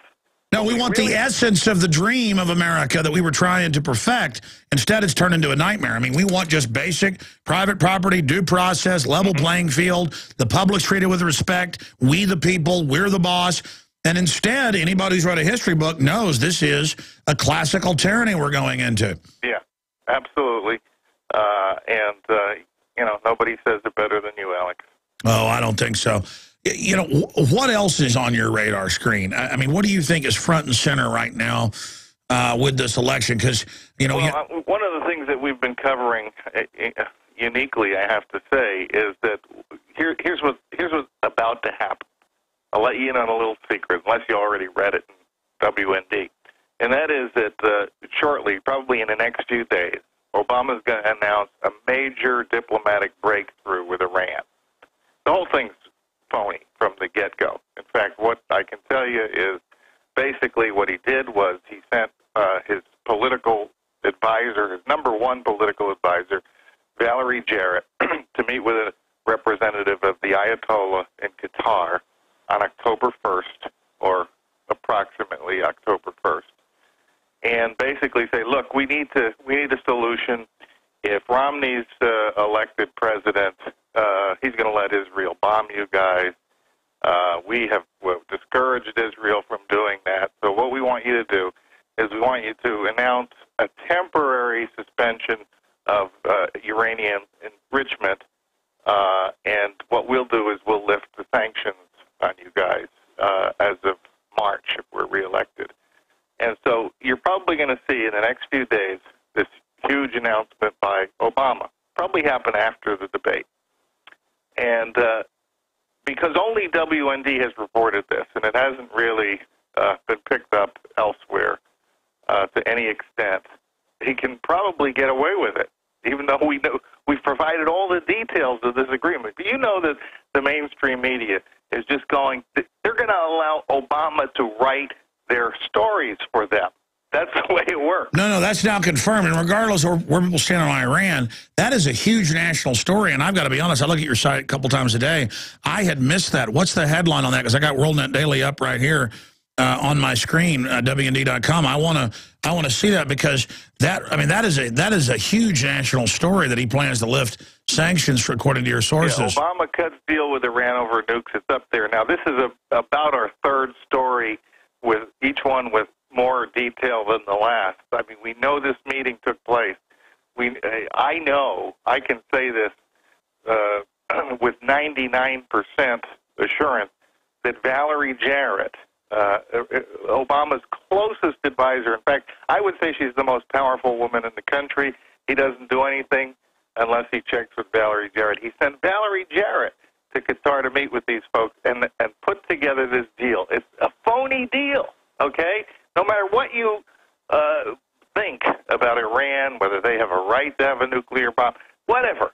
No, we want the essence of the dream of America that we were trying to perfect. Instead, it's turned into a nightmare. I mean, we want just basic private property, due process, level playing field, the public's treated with respect, we the people, we're the boss. And instead, anybody who's read a history book knows this is a classical tyranny we're going into. Yeah, absolutely. You know, nobody says it better than you, Alex. Oh, I don't think so. You know, what else is on your radar screen? I mean, what do you think is front and center right now with this election? Because, you know... Well, one of the things that we've been covering uniquely, I have to say, is that here's what's about to happen. I'll let you in on a little secret, unless you already read it in WND. And that is that shortly, probably in the next few days, Obama's going to announce a major diplomatic breakthrough with Iran. The whole thing's phony from the get-go. In fact, what I can tell you is basically what he did was he sent his political advisor, his number one political advisor, Valerie Jarrett, to meet with a representative of the Ayatollah in Qatar on October 1st, or approximately October 1st, and basically say, look, we need a solution. If Romney's elected president, he's going to let Israel bomb you guys. We've discouraged Israel from doing that. So what we want you to do is we want you to announce a temporary suspension of uranium enrichment, and what we'll do is we'll lift the sanctions on you guys as of March if we're reelected. And so you're probably going to see in the next few days this huge announcement by Obama, probably happen after the debate. And because only WND has reported this, and it hasn't really been picked up elsewhere to any extent, he can probably get away with it, even though we've provided all the details of this agreement. But you know that the mainstream media is just they're going to allow Obama to write their stories for them. That's the way it works. No, that's now confirmed. And regardless of where people stand on Iran, that is a huge national story. And I've got to be honest, I look at your site a couple times a day. I had missed that. What's the headline on that? Because I got WorldNet Daily up right here on my screen, WND.com. I want to see that, because that is a huge national story that he plans to lift sanctions for, according to your sources. Yeah, Obama cuts deal with Iran over nukes. It's up there. Now, this is about our third story, with each one with more detail than the last. I mean, we know this meeting took place. I know, I can say this with 99% assurance, that Valerie Jarrett, Obama's closest advisor, in fact, I would say she's the most powerful woman in the country. He doesn't do anything unless he checks with Valerie Jarrett. He sent Valerie Jarrett to Qatar to meet with these folks and put together this deal. It's a phony deal, okay? No matter what you think about Iran, whether they have a right to have a nuclear bomb, whatever.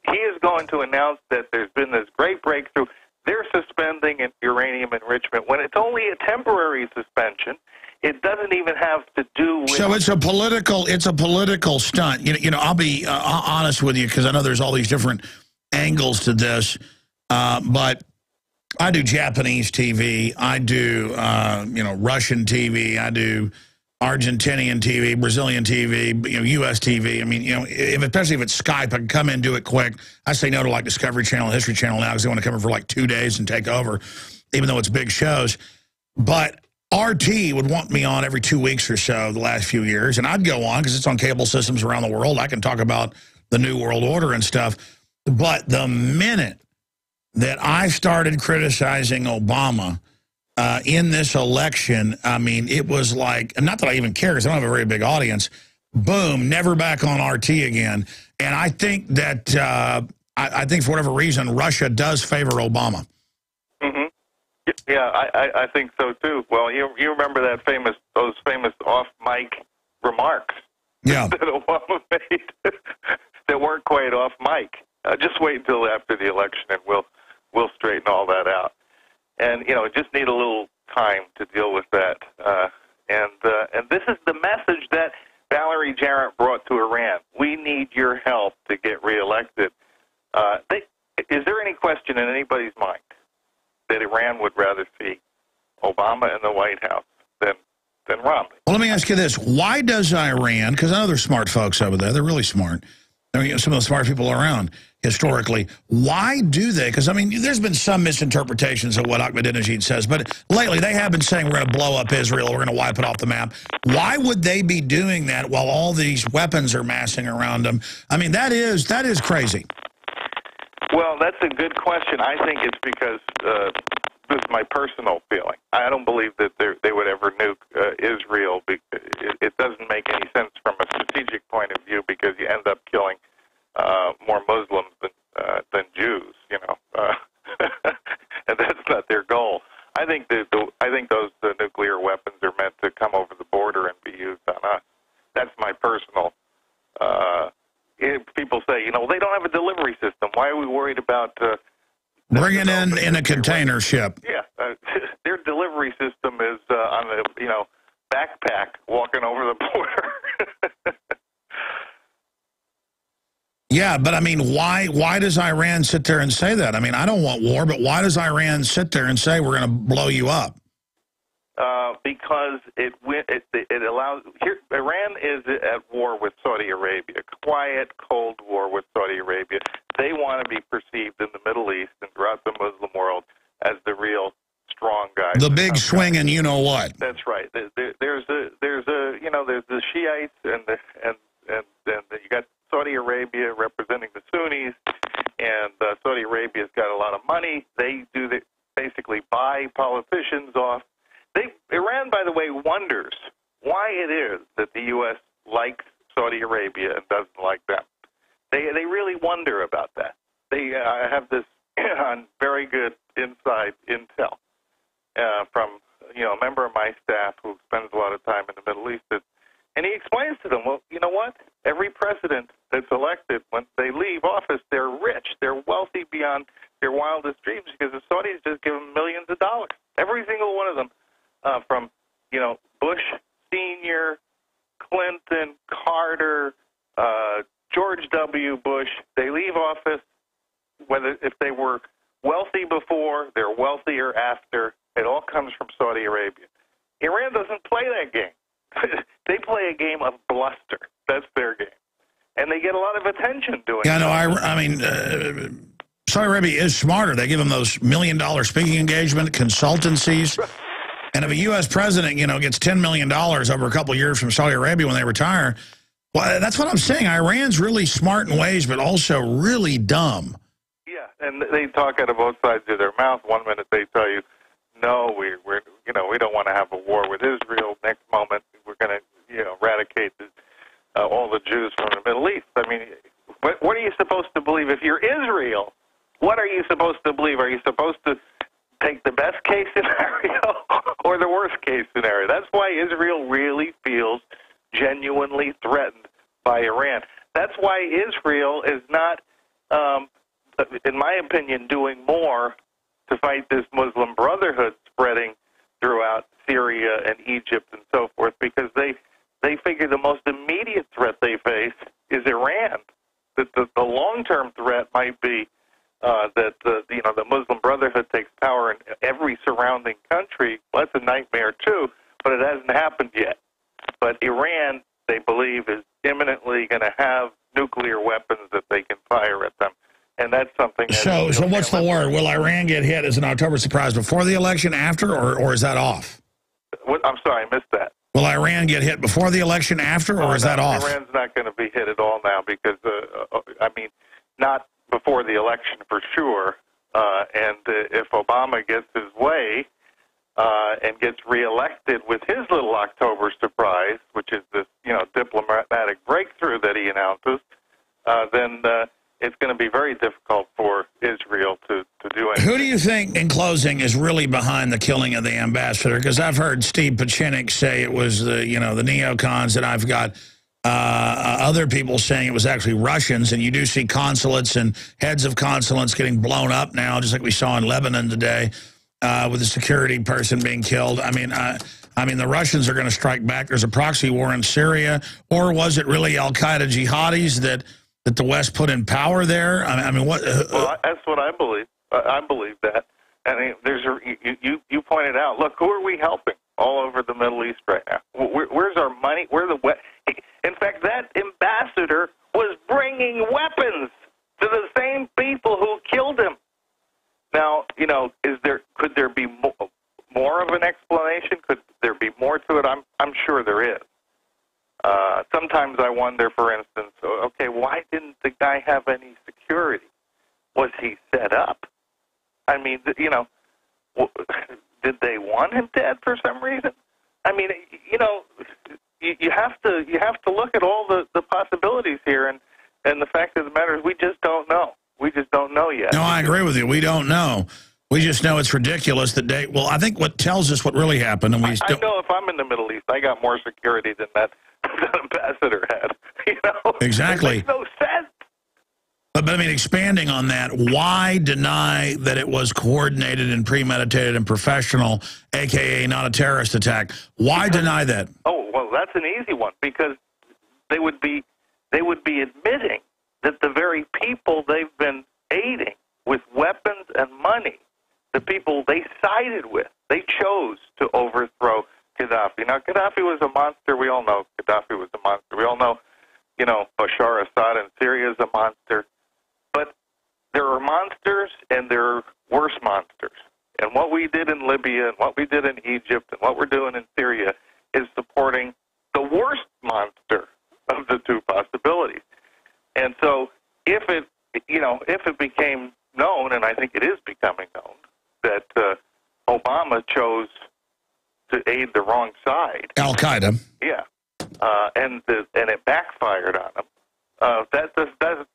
He is going to announce that there's been this great breakthrough. They're suspending uranium enrichment when it's only a temporary suspension. It doesn't even have to do with... So it's a political stunt. You know, I'll be honest with you, because I know there's all these different angles to this, but I do Japanese TV, I do, Russian TV, I do Argentinian TV, Brazilian TV, U.S. TV. I mean, especially if it's Skype, I can come in and do it quick. I say no to like Discovery Channel, History Channel now because they want to come in for like 2 days and take over, even though it's big shows. But RT would want me on every 2 weeks or so the last few years, and I'd go on because it's on cable systems around the world. I can talk about the New World Order and stuff. But the minute that I started criticizing Obama in this election, I mean, it was like, and not that I even care because I don't have a very big audience, boom, never back on RT again. And I think that, I think for whatever reason, Russia does favor Obama. Mm-hmm. Yeah, I think so too. Well, you remember those famous off-mic remarks that Obama made that weren't quite off-mic. Just wait until after the election and we'll straighten all that out. And, just need a little time to deal with that. And this is the message that Valerie Jarrett brought to Iran. We need your help to get reelected. Is there any question in anybody's mind that Iran would rather see Obama in the White House than Romney? Well, let me ask you this. Why does Iran, because I know they're smart folks over there, they're really smart. I mean, some of the smart people around historically. Why do they? Because, I mean, there's been some misinterpretations of what Ahmadinejad says, but lately they have been saying we're going to blow up Israel, we're going to wipe it off the map. Why would they be doing that while all these weapons are massing around them? I mean, that is crazy. Well, that's a good question. I think it's because this is my personal feeling. I don't believe that they would ever nuke Israel. It doesn't make any sense from a strategic point of view because you end up killing more Muslims than Jews, and that's not their goal. I think those nuclear weapons are meant to come over the border and be used on us. That's my personal. People say, they don't have a delivery system. Why are we worried about bringing in a container ship? Yeah, their delivery system is on a backpack walking over the border. Yeah, but I mean, why does Iran sit there and say that? I mean, I don't want war, but why does Iran sit there and say we're going to blow you up? Because it allows. Iran is at war with Saudi Arabia, quiet, cold war with Saudi Arabia. They want to be perceived in the Middle East and throughout the Muslim world as the real strong guys. The big swinging, you know what? That's right. There's the Shiites and you got Saudi Arabia representing the Sunnis, and Saudi Arabia's got a lot of money. They basically buy politicians off. Iran, by the way, wonders why it is that the U.S. likes Saudi Arabia and doesn't like them. They really wonder about that. They have this on very good inside intel from a member of my staff who spends a lot of time in the Middle East, and he explains to them, well, you know what? Every president that's elected, when they leave office, they're rich, they're wealthy beyond their wildest dreams because the Saudis just give them millions of dollars. Every single one of them. From, Bush Sr., Clinton, Carter, George W. Bush, they leave office, if they were wealthy before, they're wealthier after. It all comes from Saudi Arabia. Iran doesn't play that game. They play a game of bluster. That's their game. And they get a lot of attention doing it. Yeah, no, I mean, Saudi Arabia is smarter. They give them those $1 million speaking engagement consultancies. And if a U.S. president, gets $10 million over a couple of years from Saudi Arabia when they retire, well, that's what I'm saying. Iran's really smart in ways, but also really dumb. Yeah, and they talk out of both sides of their mouth. 1 minute they tell you, no, we don't want to have a war with Israel. Next moment, we're going to, eradicate all the Jews from the Middle East. I mean, what are you supposed to believe? If you're Israel, what are you supposed to believe? Are you supposed to take the best case scenario or the worst case scenario? That's why Israel really feels genuinely threatened by Iran. That's why Israel is not, in my opinion, doing more to fight this Muslim Brotherhood spreading throughout Syria and Egypt and so forth, because they figure the most immediate threat they face is Iran. That the long-term threat might be that the Muslim Brotherhood takes power in every surrounding country. Well, that's a nightmare too, but it hasn't happened yet. But Iran, they believe, is imminently going to have nuclear weapons that they can fire at them, and that's something. So what's the word? Will Iran get hit as an October surprise before the election, after, or is that off? I'm sorry, I missed that. Will Iran get hit before the election, after, or is that off? Iran's not going to be hit at all now because, not before the election for sure. And if Obama gets his way and gets reelected with his little October surprise, which is this, diplomatic breakthrough that he announces, then it's going to be very difficult for Israel to do anything. Who do you think, in closing, is really behind the killing of the ambassador? Because I've heard Steve Pachinik say it was the neocons, and I've got other people saying it was actually Russians, and you do see consulates and heads of consulates getting blown up now, just like we saw in Lebanon today, with a security person being killed. I mean, the Russians are going to strike back. There's a proxy war in Syria, or was it really al-Qaeda jihadis that the West put in power there? I mean, what? Well, that's what I believe. I believe that. I mean, you pointed out. Look, who are we helping all over the Middle East right now? Where's our money? In fact, that ambassador was bringing weapons to the same people who killed him. Now, could there be more of an explanation? Could there be more to it? I'm sure there is. Sometimes I wonder, for instance, okay, why didn't the guy have any security? Was he set up? I mean, did they want him dead for some reason? I mean, you have to look at all the possibilities here, and the fact of the matter is we just don't know. We just don't know yet. No, I agree with you. We don't know. We just know it's ridiculous that well, I think what tells us what really happened, and I know if I'm in the Middle East, I got more security than that ambassador had. Exactly. It makes no sense. But I mean, expanding on that, why deny that it was coordinated and premeditated and professional, a.k.a. not a terrorist attack? Why deny that? Oh, well, that's an easy one, because they would be admitting that the very people they've been aiding with weapons and money, the people they sided with, they chose to overthrow Gaddafi. Now, Gaddafi was a monster. We all know Gaddafi was a monster. We all know, Bashar Assad in Syria is a monster. But there are monsters and there are worse monsters. And what we did in Libya and what we did in Egypt and what we're doing in Syria is supporting the worst monster of the two possibilities. And so if it became known, and I think it is becoming known, that Obama chose to aid the wrong side, al-Qaeda, and it backfired on him, that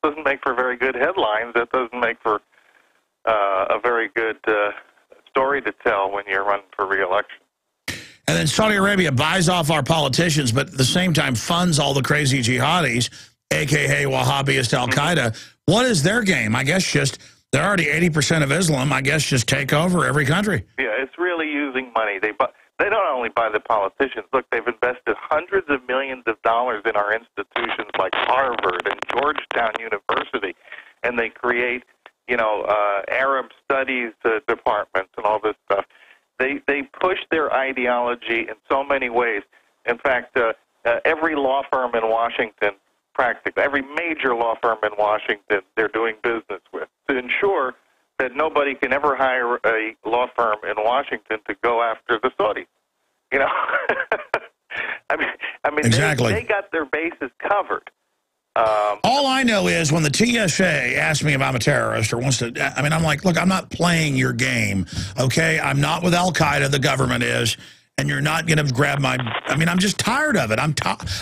doesn't make for very good headlines. That doesn't make for a very good story to tell when you're running for re-election. And then Saudi Arabia buys off our politicians, but at the same time funds all the crazy jihadis, a.k.a. Wahhabist al-Qaeda. What is their game? I guess they're already 80% of Islam. I guess just take over every country. Yeah, it's really using money. They don't only buy the politicians. Look, they've invested hundreds of millions of dollars in our institutions like Harvard and Georgetown University, and they create, Arab studies departments and all this stuff. They push their ideology in so many ways. In fact, every law firm in Washington, practically every major law firm in Washington, they're doing business with to ensure that nobody can ever hire a law firm in Washington to go after the Saudis. I mean, exactly. They got their bases covered. All I know is when the TSA asks me if I'm a terrorist or wants to, I'm like, look, I'm not playing your game, okay? I'm not with al-Qaeda, the government is, and you're not going to grab my, I'm just tired. tired of it.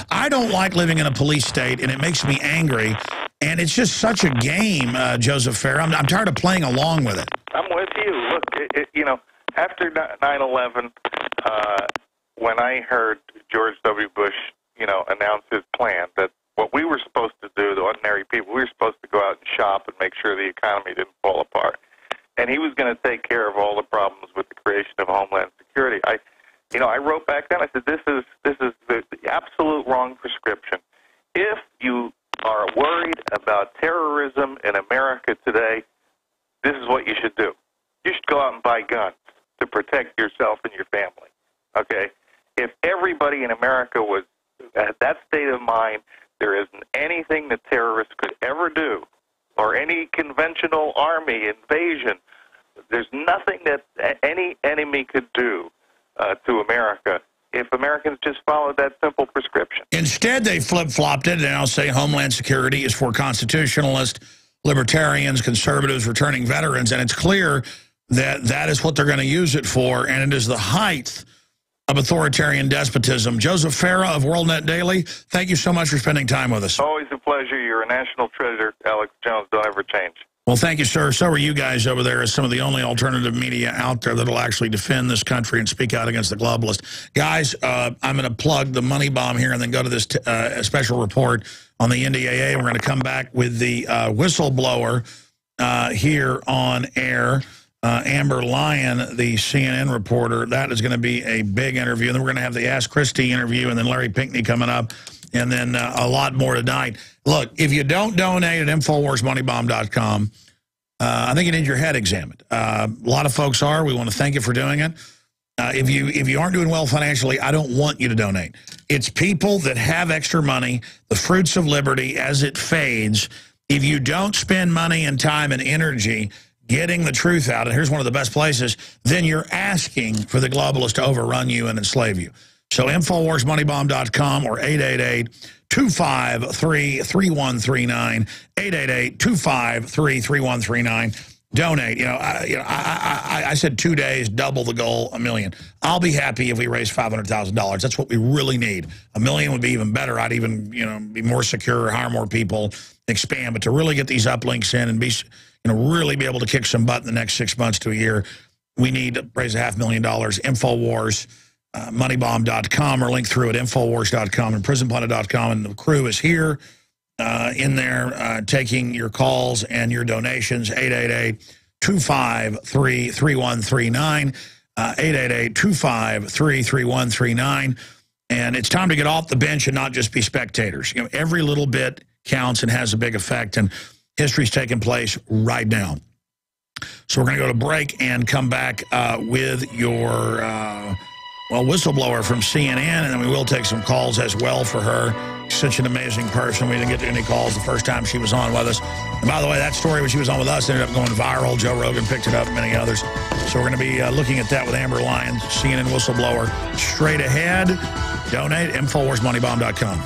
I don't like living in a police state, and it makes me angry. And it's just such a game, Joseph Farah. I'm tired of playing along with it. I'm with you. Look, you know, after 9/11, when I heard George W. Bush, you know, announce his plan that what we were supposed to do, the ordinary people, we were supposed to go out and shop and make sure the economy didn't fall apart. And he was going to take care of all the problems with the creation of Homeland Security. I wrote back then, I said, this is the absolute wrong prescription. If you are worried about terrorism in America today, this is what you should do. You should go out and buy guns to protect yourself and your family. Okay? If everybody in America was at that state of mind, there isn't anything that terrorists could ever do, or any conventional army invasion. There's nothing that any enemy could do to America if Americans just followed that simple prescription. Instead, they flip-flopped it and now say Homeland Security is for constitutionalists, libertarians, conservatives, returning veterans, and it's clear that that is what they're going to use it for, and it is the height of authoritarian despotism. Joseph Farah of WorldNet Daily, thank you so much for spending time with us. Always a pleasure. You're a national treasure, Alex Jones. Don't ever change. Well, thank you, sir. So are you guys over there as some of the only alternative media out there that will actually defend this country and speak out against the globalists. Guys, I'm going to plug the Money Bomb here and then go to this special report on the NDAA. We're going to come back with the whistleblower here on air. Amber Lyon, the CNN reporter, that is going to be a big interview. And then we're going to have the Ask Christie interview and then Larry Pinkney coming up. And then a lot more tonight. Look, if you don't donate at InfoWarsMoneyBomb.com, I think you need your head examined. A lot of folks are. We want to thank you for doing it. If you aren't doing well financially, I don't want you to donate. It's people that have extra money, the fruits of liberty as it fades. If you don't spend money and time and energy getting the truth out, and here's one of the best places, then you're asking for the globalists to overrun you and enslave you. So InfoWarsMoneyBomb.com or 888-253-3139, 888-253-3139. Donate. I said 2 days, double the goal, $1 million. I'll be happy if we raise $500,000. That's what we really need. $1 million would be even better. I'd even, be more secure, hire more people, expand. But to really get these uplinks in and be, really be able to kick some butt in the next 6 months to a year, we need to raise $500,000. InfoWars. MoneyBomb.com or link through at Infowars.com and PrisonPlanet.com. And the crew is here in there taking your calls and your donations. 888-253-3139. 888-253-3139. And it's time to get off the bench and not just be spectators. Every little bit counts and has a big effect. And history's taking place right now. So we're going to go to break and come back with your... whistleblower from CNN, and then we will take some calls as well for her. Such an amazing person. We didn't get any calls the first time she was on with us. And by the way, that story when she was on with us ended up going viral. Joe Rogan picked it up, and many others. So we're going to be looking at that with Amber Lyon, CNN whistleblower. Straight ahead, donate, InfoWarsMoneyBomb.com.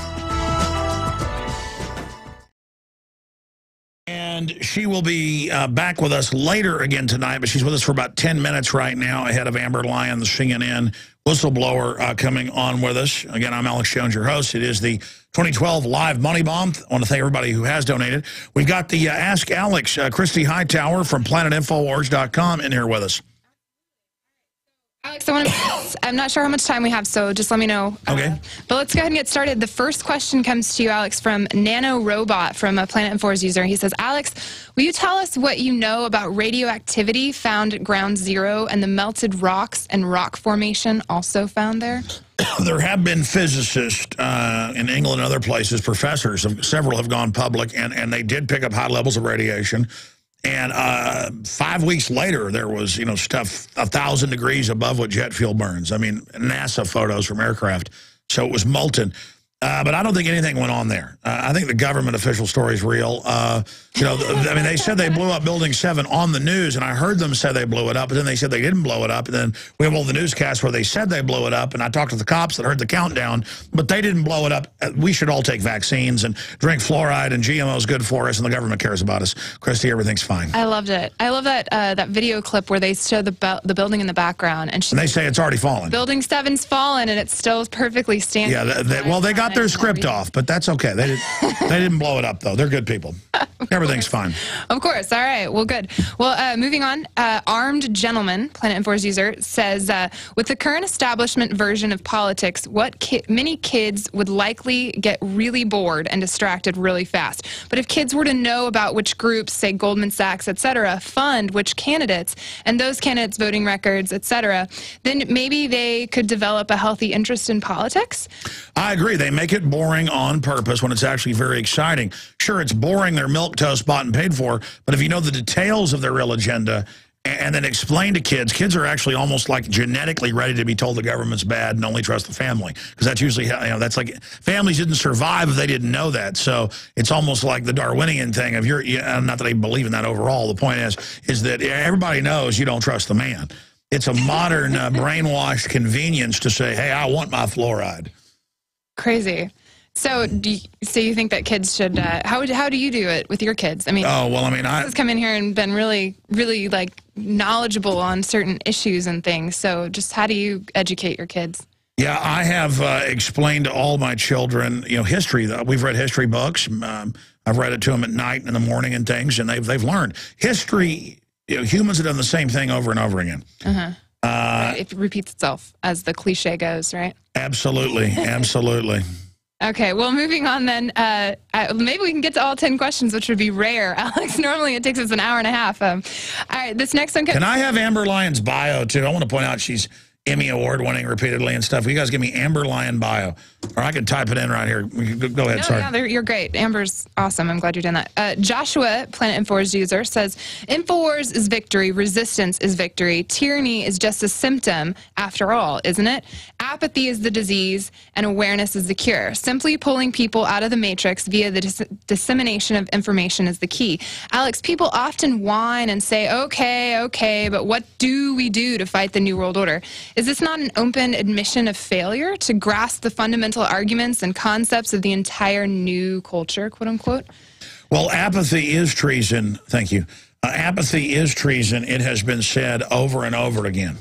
And she will be back with us later again tonight, but she's with us for about 10 minutes right now ahead of Amber Lyon, the CNN whistleblower, coming on with us. Again, I'm Alex Jones, your host. It is the 2012 Live Money Bomb. I want to thank everybody who has donated. We've got the Ask Alex, Christy Hightower from PlanetInfoWars.com in here with us. Alex, I'm not sure how much time we have, so just let me know. Okay. But let's go ahead and get started. The first question comes to you, Alex, from Nano Robot from a Planet Informs user. He says, Alex, will you tell us what you know about radioactivity found at Ground Zero and the melted rocks and rock formation also found there? There have been physicists in England and other places, professors, several have gone public, and they did pick up high levels of radiation. And 5 weeks later, there was, stuff 1,000 degrees above what jet fuel burns. I mean, NASA photos from aircraft. So it was molten. But I don't think anything went on there. I think the government official story is real. You know, I mean, they said they blew up Building 7 on the news, and I heard them say they blew it up, but then they said they didn't blow it up. And then we have all the newscasts where they said they blew it up, and I talked to the cops that heard the countdown, but they didn't blow it up. We should all take vaccines and drink fluoride, and GMO is good for us, and the government cares about us. Christy, everything's fine. I loved it. I love that that video clip where they show the building in the background, and they say it's already fallen. Building 7's fallen, and it's still perfectly standing. Yeah, well, they got their script off, but that's okay. They didn't blow it up, though. They're good people. Everything's fine. Of course. All right. Well, good. Well, moving on. Armed Gentleman, Planet Inforce user, says, with the current establishment version of politics, many kids would likely get really bored and distracted really fast. But if kids were to know about which groups, say Goldman Sachs, etc., fund which candidates, and those candidates' voting records, etc., then maybe they could develop a healthy interest in politics? I agree. They make it boring on purpose when it's actually very exciting. Sure, it's boring, their milquetoast bought and paid for, but if you know the details of their real agenda and then explain to kids are actually almost like genetically ready to be told the government's bad and only trust the family. Because that's usually how, you know, that's like families didn't survive if they didn't know that. So it's almost like the Darwinian thing of not that I believe in that overall. The point is that everybody knows you don't trust the man. It's a modern brainwashed convenience to say, hey, I want my fluoride. Crazy. So you think that kids should, how do you do it with your kids? I mean, I've come in here and been really, really like knowledgeable on certain issues and things. So just how do you educate your kids? Yeah, I have explained to all my children, you know, history. We've read history books. I've read it to them at night and in the morning and things, and they've learned. History, you know, humans have done the same thing over and over again. Right, it repeats itself, as the cliche goes, right? Absolutely, absolutely. Okay, well, moving on then, maybe we can get to all 10 questions, which would be rare. Alex, normally it takes us an hour and a half. All right, this next one. Can I have Amber Lyon's bio, too? I want to point out she's Emmy Award winning repeatedly and stuff. Will you guys give me Amber Lyon bio? Or I can type it in right here. Go ahead, sorry. Yeah, you're great. Amber's awesome. I'm glad you're doing that. Joshua, Planet Inforce user, says, InfoWars is victory, resistance is victory, tyranny is just a symptom after all, isn't it? Apathy is the disease, and awareness is the cure. Simply pulling people out of the matrix via the dissemination of information is the key. Alex, people often whine and say, okay, but what do we do to fight the New World Order? Is this not an open admission of failure to grasp the fundamental arguments and concepts of the entire new culture, quote unquote? Well, apathy is treason. Thank you. Apathy is treason. It has been said over and over again.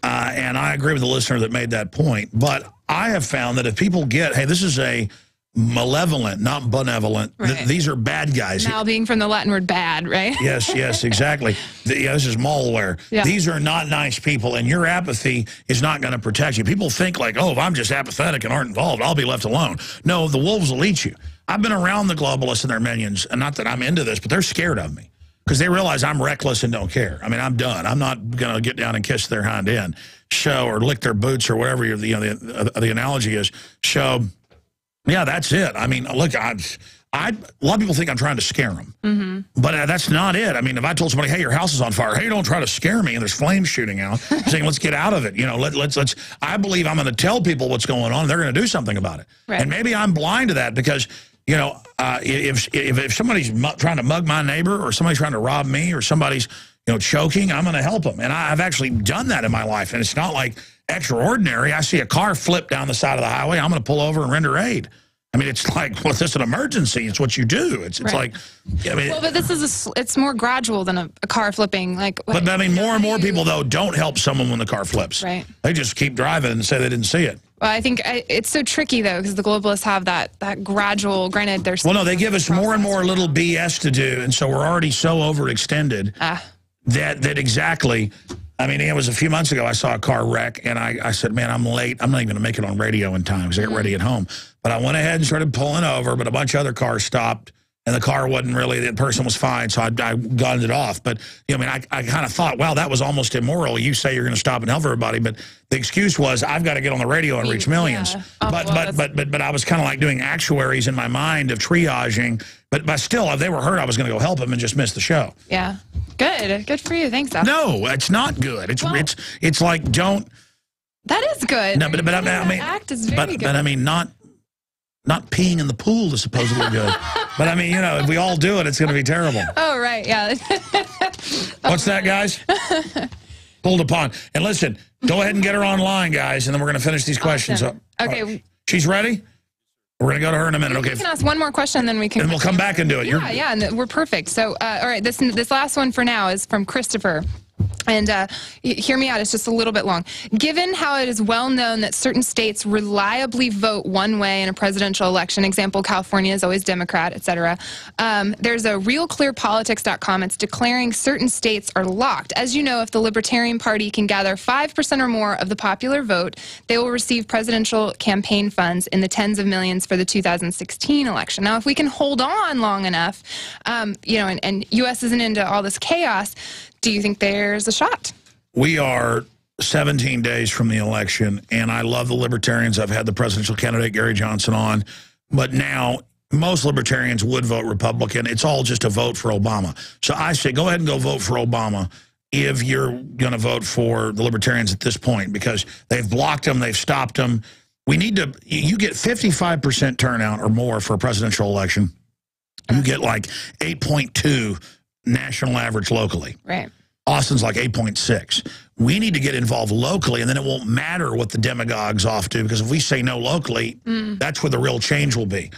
And I agree with the listener that made that point. But I have found that if people get, hey, this is a malevolent, not benevolent. Right. These are bad guys. Mal being from the Latin word bad, right? Yes, exactly. This is malware. Yeah. These are not nice people, and your apathy is not going to protect you. People think like, oh, if I'm just apathetic and aren't involved, I'll be left alone. No, the wolves will eat you. I've been around the globalists and their minions, and not that I'm into this, but they're scared of me because they realize I'm reckless and don't care. I mean, I'm done. I'm not going to get down and kiss their hind end, or lick their boots or whatever the analogy is. So, yeah, that's it. I mean, look, a lot of people think I'm trying to scare them, but that's not it. I mean, if I told somebody, hey, your house is on fire, hey, don't try to scare me, and there's flames shooting out, saying, let's get out of it. You know, let's. I believe I'm going to tell people what's going on, and they're going to do something about it. Right. And maybe I'm blind to that because, you know, if somebody's trying to mug my neighbor or somebody's trying to rob me or somebody's, you know, choking, I'm going to help them. And I've actually done that in my life, and it's not like extraordinary. I see a car flip down the side of the highway, I'm going to pull over and render aid. I mean, it's like, well, this is an emergency. It's what you do. It's right. Like, I mean, well, but this is it's more gradual than a car flipping. Like, but I mean, more and more people though don't help someone when the car flips. Right. They just keep driving and say they didn't see it. Well, I think it's so tricky though because the globalists have that gradual. Granted, there's well, no, they give us more and more little BS to do, and so we're already so overextended that exactly. I mean, it was a few months ago I saw a car wreck, and I said, man, I'm late. I'm not even going to make it on radio in time because I get ready at home. But I went ahead and started pulling over, but a bunch of other cars stopped, and the car wasn't really, the person was fine, so I gunned it off. But, you know, I mean, I kind of thought, wow, that was almost immoral. You say you're going to stop and help everybody, but the excuse was I've got to get on the radio and reach millions. Yeah. Oh, but I was kind of like doing actuaries in my mind of triaging, but still, if they were hurt, I was going to go help them and just miss the show. Yeah. Good for you. Thanks, Alex. No, it's not good. It's like don't. That is good. No, but I mean, act is very good. But I mean, not. Not peeing in the pool is supposedly good. But, I mean, you know, if we all do it, it's going to be terrible. Oh, right, yeah. What's that, guys? Pulled upon. And listen, go ahead and get her online, guys, and then we're going to finish these questions up. Okay. She's ready? We're going to go to her in a minute. Okay. You can ask one more question, then we can... And we'll come back and do it. Yeah, and we're perfect. So, all right, this last one for now is from Christopher. And hear me out, it's just a little bit long. Given how it is well known that certain states reliably vote one way in a presidential election, example, California is always Democrat, etc., there's a realclearpolitics.com. It's declaring certain states are locked. As you know, if the Libertarian Party can gather 5% or more of the popular vote, they will receive presidential campaign funds in the tens of millions for the 2016 election. Now, if we can hold on long enough, you know, and U.S. isn't into all this chaos, do you think there's a shot? We are 17 days from the election, and I love the Libertarians. I've had the presidential candidate, Gary Johnson, on. But now, most Libertarians would vote Republican. It's all just a vote for Obama. So I say go ahead and go vote for Obama if you're going to vote for the Libertarians at this point, because they've blocked them, they've stopped them. We need to, you get 55% turnout or more for a presidential election. You get like 8.2 national average locally. Right. Austin's like 8.6. We need to get involved locally, and then it won't matter what the demagogues off do, because if we say no locally, that's where the real change will be.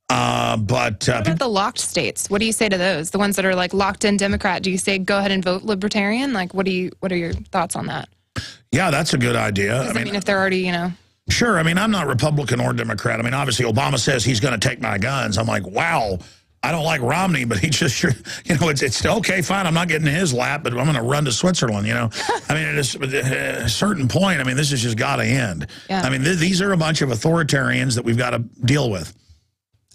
What about the locked states? What do you say to those? The ones that are like locked in Democrat, do you say go ahead and vote Libertarian? Like, what are your thoughts on that? Yeah, that's a good idea. I mean, if they're already, you know. Sure. I mean, I'm not Republican or Democrat. I mean, obviously, Obama says he's going to take my guns. I'm like, wow. I don't like Romney, but he just, you know, it's okay, fine. I'm not getting in his lap, but I'm going to run to Switzerland, you know. I mean, at a certain point, I mean, this has just got to end. Yeah. I mean, these are a bunch of authoritarians that we've got to deal with.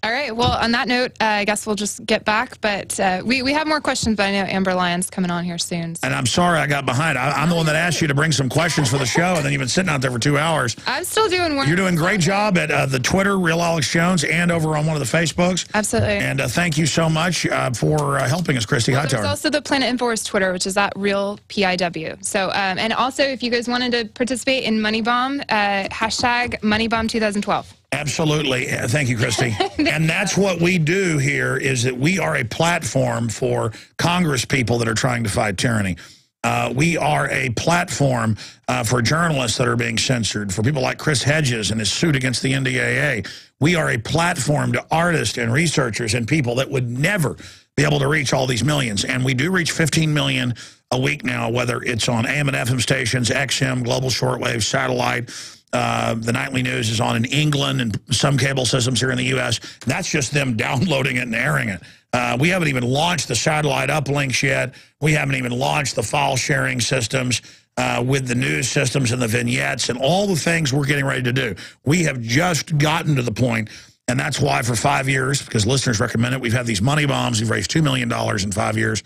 All right. Well, on that note, I guess we'll just get back. But we have more questions, but I know Amber Lyon's coming on here soon. So. And I'm sorry I got behind. I'm the one that asked you to bring some questions for the show, and then you've been sitting out there for 2 hours. I'm still doing work. You're doing a great job at the Twitter, Real Alex Jones, and over on one of the Facebooks. Absolutely. And thank you so much for helping us, Christy Hightower. There's also the Planet Infowars Twitter, which is at Real PIW. So, and also, if you guys wanted to participate in MoneyBomb, hashtag MoneyBomb 2012. Absolutely. Thank you, Christy. And that's what we do here, is that we are a platform for Congress people that are trying to fight tyranny. We are a platform for journalists that are being censored, for people like Chris Hedges and his suit against the NDAA. We are a platform to artists and researchers and people that would never be able to reach all these millions. And we do reach 15 million a week now, whether it's on AM and FM stations, XM, global shortwave, satellite. The nightly news is on in England and some cable systems here in the U.S. That's just them downloading it and airing it. We haven't even launched the satellite uplinks yet. We haven't even launched the file sharing systems with the news systems and the vignettes and all the things we're getting ready to do. We have just gotten to the point, and that's why for 5 years, because listeners recommend it, we've had these money bombs. We've raised $2 million in 5 years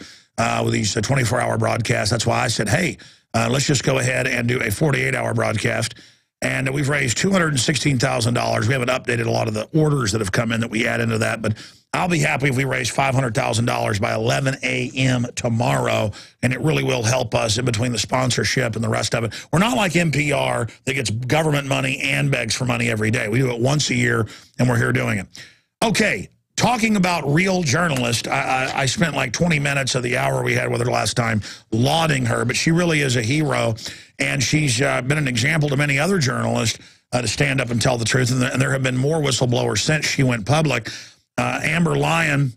with these 24-hour broadcasts. That's why I said, hey, let's just go ahead and do a 48-hour broadcast. And we've raised $216,000. We haven't updated a lot of the orders that have come in that we add into that, but I'll be happy if we raise $500,000 by 11 a.m. tomorrow, and it really will help us in between the sponsorship and the rest of it. We're not like NPR that gets government money and begs for money every day. We do it once a year, and we're here doing it. Okay, talking about real journalists, I spent like 20 minutes of the hour we had with her last time lauding her, but she really is a hero. And she's been an example to many other journalists to stand up and tell the truth. And there have been more whistleblowers since she went public. Amber Lyon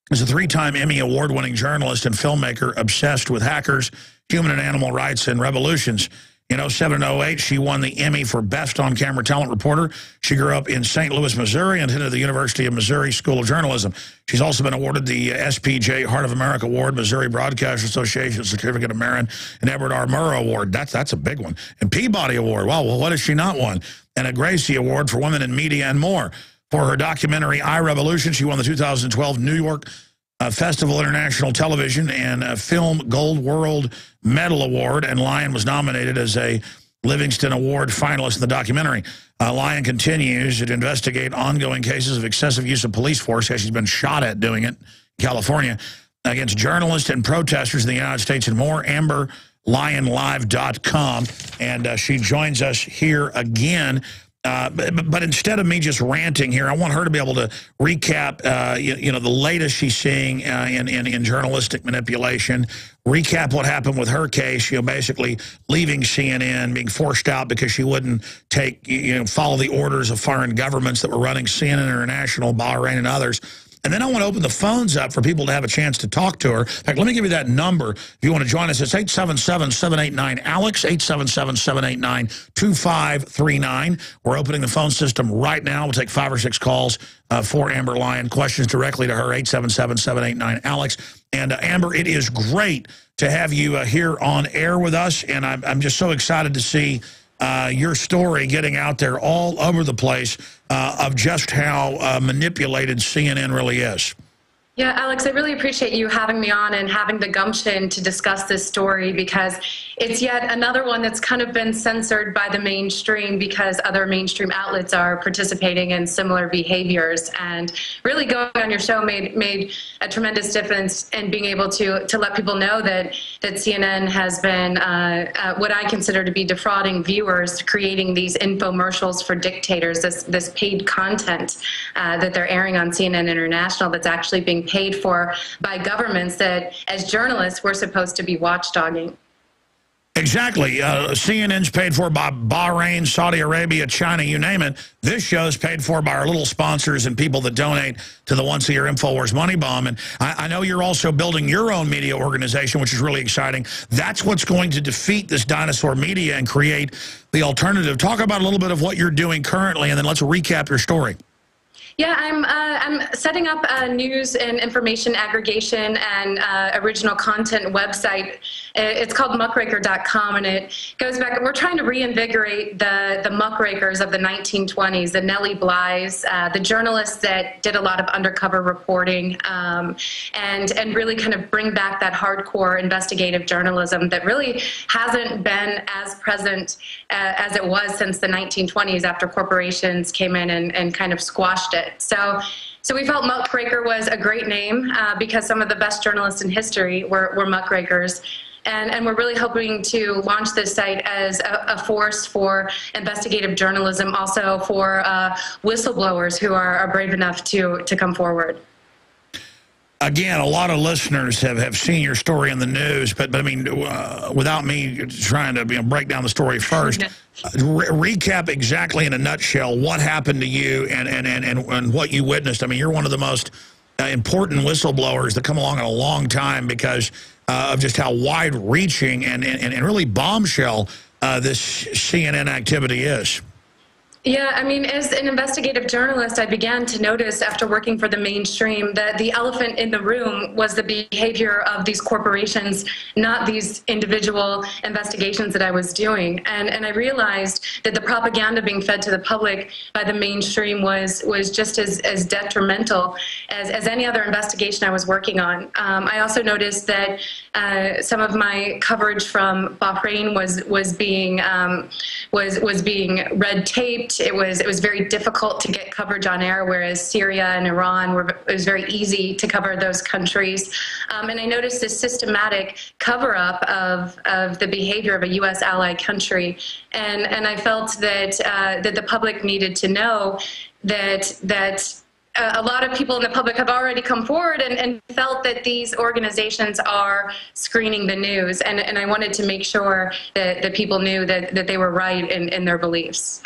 is a 3-time Emmy Award-winning journalist and filmmaker obsessed with hackers, human and animal rights, and revolutions. In 07 and 08, she won the Emmy for Best On-Camera Talent Reporter. She grew up in St. Louis, Missouri, and attended the University of Missouri School of Journalism. She's also been awarded the SPJ Heart of America Award, Missouri Broadcasters Association Certificate of Merit, and Edward R. Murrow Award. That's a big one. And Peabody Award. Wow, well, what has she not won? And a Gracie Award for Women in Media and more. For her documentary, I, Revolution, she won the 2012 New York Festival International Television and Film Gold World Medal Award, and Lyon was nominated as a Livingston Award finalist in the documentary. Lyon continues to investigate ongoing cases of excessive use of police force, as she's been shot at doing it in California, against journalists and protesters in the United States and more. AmberLyonLive.com, and she joins us here again. But instead of me just ranting here, I want her to be able to recap, you know, the latest she's seeing in journalistic manipulation, recap what happened with her case, you know, basically leaving CNN, being forced out because she wouldn't take, you know, follow the orders of foreign governments that were running CNN International, Bahrain, and others. And then I want to open the phones up for people to have a chance to talk to her. In fact, let me give you that number. If you want to join us, it's 877-789-ALEX, 877-789-2539. We're opening the phone system right now. We'll take 5 or 6 calls for Amber Lyon. Questions directly to her, 877-789-ALEX. And Amber, it is great to have you here on air with us. And I'm just so excited to see your story getting out there all over the place of just how manipulated CNN really is. Yeah, Alex, I really appreciate you having me on and having the gumption to discuss this story, because it's yet another one that's kind of been censored by the mainstream because other mainstream outlets are participating in similar behaviors. And really going on your show made a tremendous difference in being able to let people know that CNN has been what I consider to be defrauding viewers, creating these infomercials for dictators, this paid content that they're airing on CNN International that's actually being paid for by governments that, as journalists, we're supposed to be watchdogging. Exactly. CNN's paid for by Bahrain, Saudi Arabia, China, you name it. This show's paid for by our little sponsors and people that donate to the once-a-year InfoWars MoneyBomb. And I know you're also building your own media organization, which is really exciting. That's what's going to defeat this dinosaur media and create the alternative. Talk about a little bit of what you're doing currently, and then let's recap your story. Yeah, I'm setting up a news and information aggregation and original content website. It's called muckraker.com, and it goes back. We're trying to reinvigorate the muckrakers of the 1920s, the Nellie Blys, the journalists that did a lot of undercover reporting, and really kind of bring back that hardcore investigative journalism that really hasn't been as present as it was since the 1920s after corporations came in and kind of squashed it. So we felt Muckraker was a great name because some of the best journalists in history were muckrakers. And we're really hoping to launch this site as a force for investigative journalism, also for whistleblowers who are brave enough to come forward. Again, a lot of listeners have seen your story in the news, but I mean, without me trying to break down the story first, recap exactly in a nutshell what happened to you and what you witnessed. I mean, you're one of the most important whistleblowers that come along in a long time because of just how wide-reaching and really bombshell this CNN activity is. Yeah, I mean, as an investigative journalist, I began to notice after working for the mainstream that the elephant in the room was the behavior of these corporations, not these individual investigations that I was doing. And I realized that the propaganda being fed to the public by the mainstream was just as detrimental as any other investigation I was working on. I also noticed that some of my coverage from Bahrain was being red taped. It was very difficult to get coverage on air, whereas Syria and Iran it was very easy to cover those countries. And I noticed this systematic cover-up of the behavior of a U.S. ally country, and I felt that that the public needed to know that a lot of people in the public have already come forward and felt that these organizations are screening the news, and I wanted to make sure that people knew that they were right in their beliefs.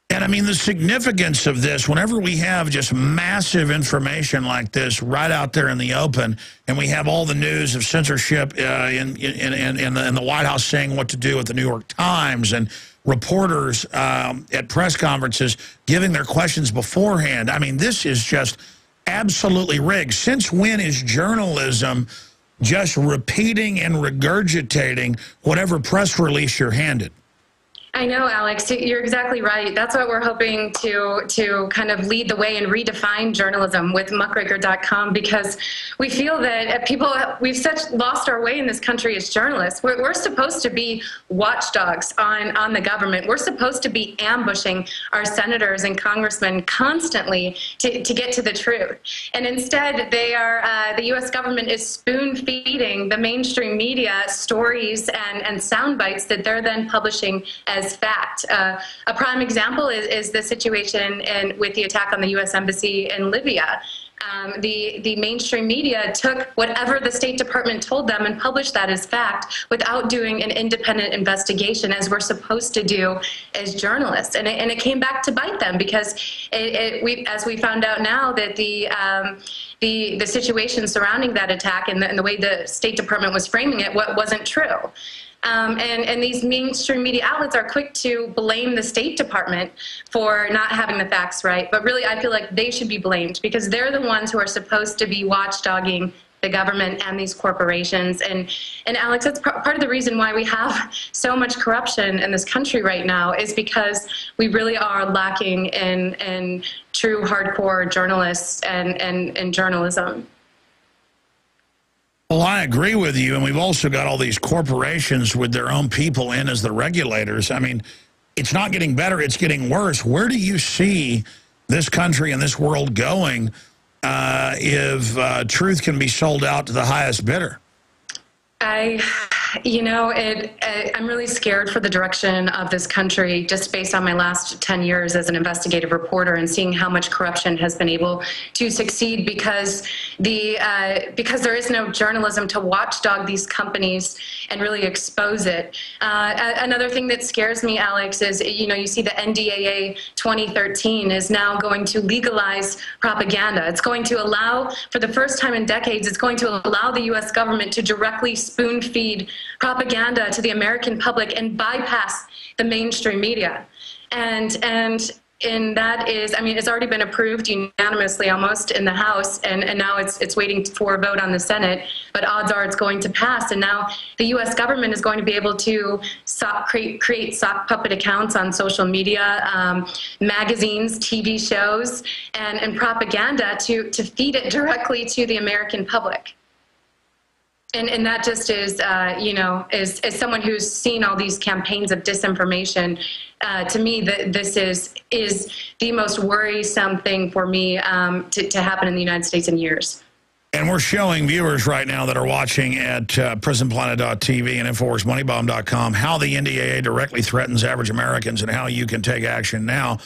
And I mean, the significance of this, whenever we have just massive information like this right out there in the open, and we have all the news of censorship in the White House saying what to do with the New York Times, and reporters at press conferences giving their questions beforehand. I mean, this is just absolutely rigged. Since when is journalism just repeating and regurgitating whatever press release you're handed? I know, Alex, you're exactly right. That's what we're hoping to kind of lead the way and redefine journalism with muckraker.com, because we feel that we've lost our way in this country as journalists. We're supposed to be watchdogs on the government. We're supposed to be ambushing our senators and congressmen constantly to get to the truth. And instead, the U.S. government is spoon-feeding the mainstream media stories and sound bites that they're then publishing as as fact. A prime example is the situation with the attack on the U.S. Embassy in Libya. The mainstream media took whatever the State Department told them and published that as fact without doing an independent investigation, as we're supposed to do as journalists. And it came back to bite them, because as we found out now, that the situation surrounding that attack and the way the State Department was framing it wasn't true. And these mainstream media outlets are quick to blame the State Department for not having the facts right. But really, I feel like they should be blamed, because they're the ones who are supposed to be watchdogging the government and these corporations. And Alex, that's part of the reason why we have so much corruption in this country right now, is because we really are lacking in true hardcore journalists and journalism. Well, I agree with you, and we've also got all these corporations with their own people in as the regulators. I mean, it's not getting better, it's getting worse. Where do you see this country and this world going if truth can be sold out to the highest bidder? I'm really scared for the direction of this country, just based on my last 10 years as an investigative reporter and seeing how much corruption has been able to succeed, because there is no journalism to watchdog these companies and really expose it. Another thing that scares me, Alex, is, you see the NDAA 2013 is now going to legalize propaganda. It's going to allow, for the first time in decades, it's going to allow the U.S. government to directly spoon-feed propaganda to the American public and bypass the mainstream media. And that is, it's already been approved unanimously almost in the House, and now it's waiting for a vote on the Senate, but odds are it's going to pass. And now the U.S. government is going to be able to create sock puppet accounts on social media, magazines, TV shows, and propaganda to feed it directly to the American public. And that just is, as someone who's seen all these campaigns of disinformation, to me, this is the most worrisome thing for me to happen in the United States in years. And we're showing viewers right now that are watching at prisonplanet.tv and InfoWarsMoneyBomb.com how the NDAA directly threatens average Americans and how you can take action now.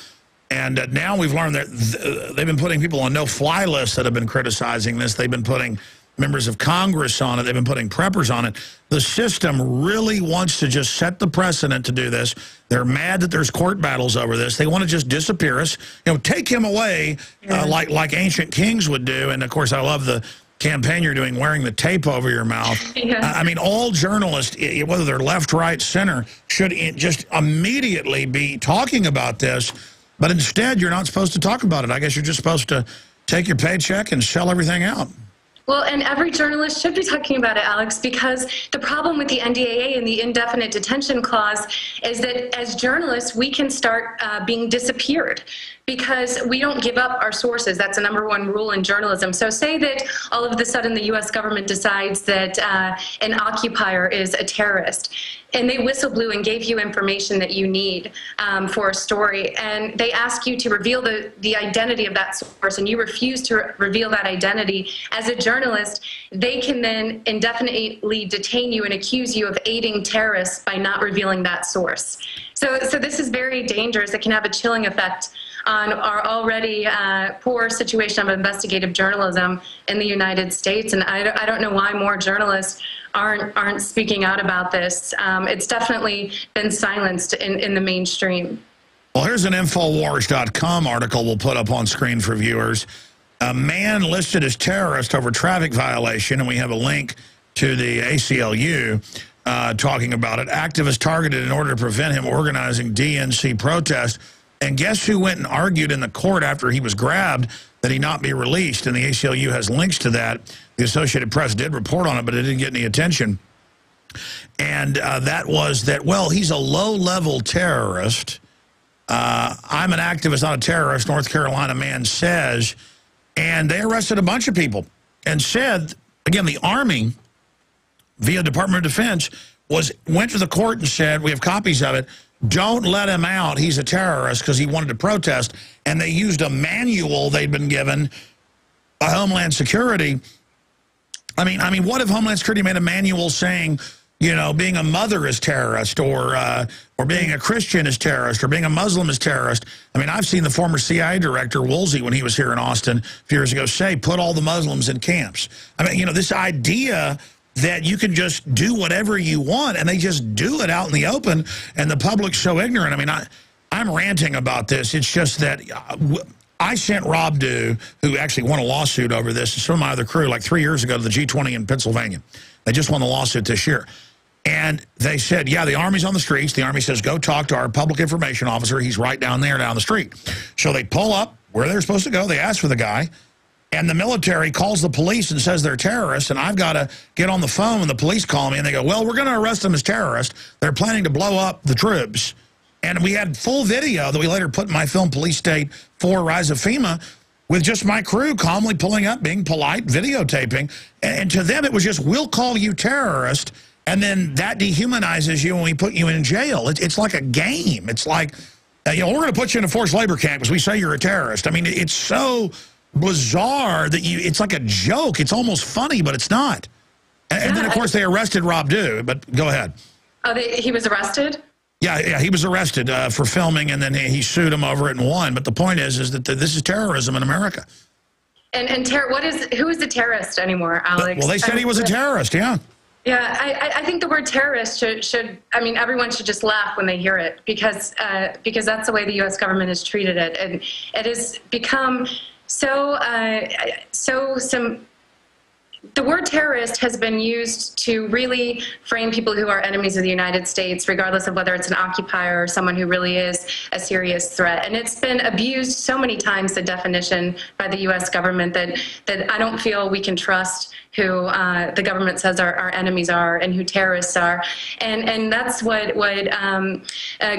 And now we've learned that they've been putting people on no-fly lists that have been criticizing this. They've been putting members of Congress on it. They've been putting preppers on it. The system really wants to just set the precedent to do this. They're mad that there's court battles over this. They want to just disappear us. Take him away like ancient kings would do. And, of course, I love the campaign you're doing, wearing the tape over your mouth. Yeah. All journalists, whether they're left, right, center, should just immediately be talking about this. But instead, you're not supposed to talk about it. I guess you're just supposed to take your paycheck and sell everything out. Well, and every journalist should be talking about it, Alex, because the problem with the NDAA and the indefinite detention clause is that as journalists, we can start being disappeared because we don't give up our sources. That's the #1 rule in journalism. So say that all of a sudden the U.S. government decides that an occupier is a terrorist, and they whistle blew and gave you information that you need for a story, and they ask you to reveal the identity of that source, and you refuse to reveal that identity. As a journalist, they can then indefinitely detain you and accuse you of aiding terrorists by not revealing that source. So this is very dangerous. It can have a chilling effect on our already poor situation of investigative journalism in the United States, and I don't know why more journalists aren't speaking out about this. It's definitely been silenced in the mainstream. Well, here's an Infowars.com article we'll put up on screen for viewers. A man listed as terrorist over traffic violation, and we have a link to the ACLU talking about it. Activists targeted in order to prevent him organizing DNC protest. And guess who went and argued in the court after he was grabbed that he not be released? And the ACLU has links to that. The Associated Press did report on it, but it didn't get any attention. And that was that, well, he's a low-level terrorist. I'm an activist, not a terrorist, North Carolina man says. And they arrested a bunch of people and said, again, the Army, via Department of Defense, went to the court and said, we have copies of it, don't let him out, he's a terrorist, because he wanted to protest. And they used a manual they'd been given by Homeland Security. I mean, what if Homeland Security made a manual saying, you know, being a mother is terrorist, or being a Christian is terrorist, or being a Muslim is terrorist. I mean, I've seen the former CIA director, Woolsey, when he was here in Austin a few years ago, say, put all the Muslims in camps. I mean, you know, this idea that you can just do whatever you want, and they just do it out in the open, and the public's so ignorant. I mean, I'm ranting about this. It's just that I sent Rob Dew, who actually won a lawsuit over this, and some of my other crew, like 3 years ago, to the G20 in Pennsylvania. They just won the lawsuit this year. And they said, yeah, the Army's on the streets. The Army says, go talk to our public information officer. He's right down there, down the street. So they pull up where they're supposed to go. They ask for the guy. And the military calls the police and says they're terrorists. And I've got to get on the phone when the police call me. And they go, well, we're going to arrest them as terrorists. They're planning to blow up the troops. And we had full video that we later put in my film, Police State 4, Rise of FEMA, with just my crew calmly pulling up, being polite, videotaping. And to them, it was just, we'll call you terrorist. And then that dehumanizes you when we put you in jail. It's like a game. It's like, you know, we're going to put you in a forced labor camp because we say you're a terrorist. I mean, it's so bizarre that it's like a joke. It's almost funny, but it's not. And then, of course, they arrested Rob Dew. But go ahead. Oh, he was arrested? Yeah, he was arrested for filming, and then he sued him over it and won. But the point is that this is terrorism in America. And who is the terrorist anymore, Alex? Well, they said he was a terrorist, yeah. Yeah, I think the word terrorist should, I mean, everyone should just laugh when they hear it, because that's the way the U.S. government has treated it. And it has become the word terrorist has been used to really frame people who are enemies of the United States, regardless of whether it's an occupier or someone who really is a serious threat. And it's been abused so many times, the definition by the U.S. government, that I don't feel we can trust who the government says our enemies are and who terrorists are. And that's what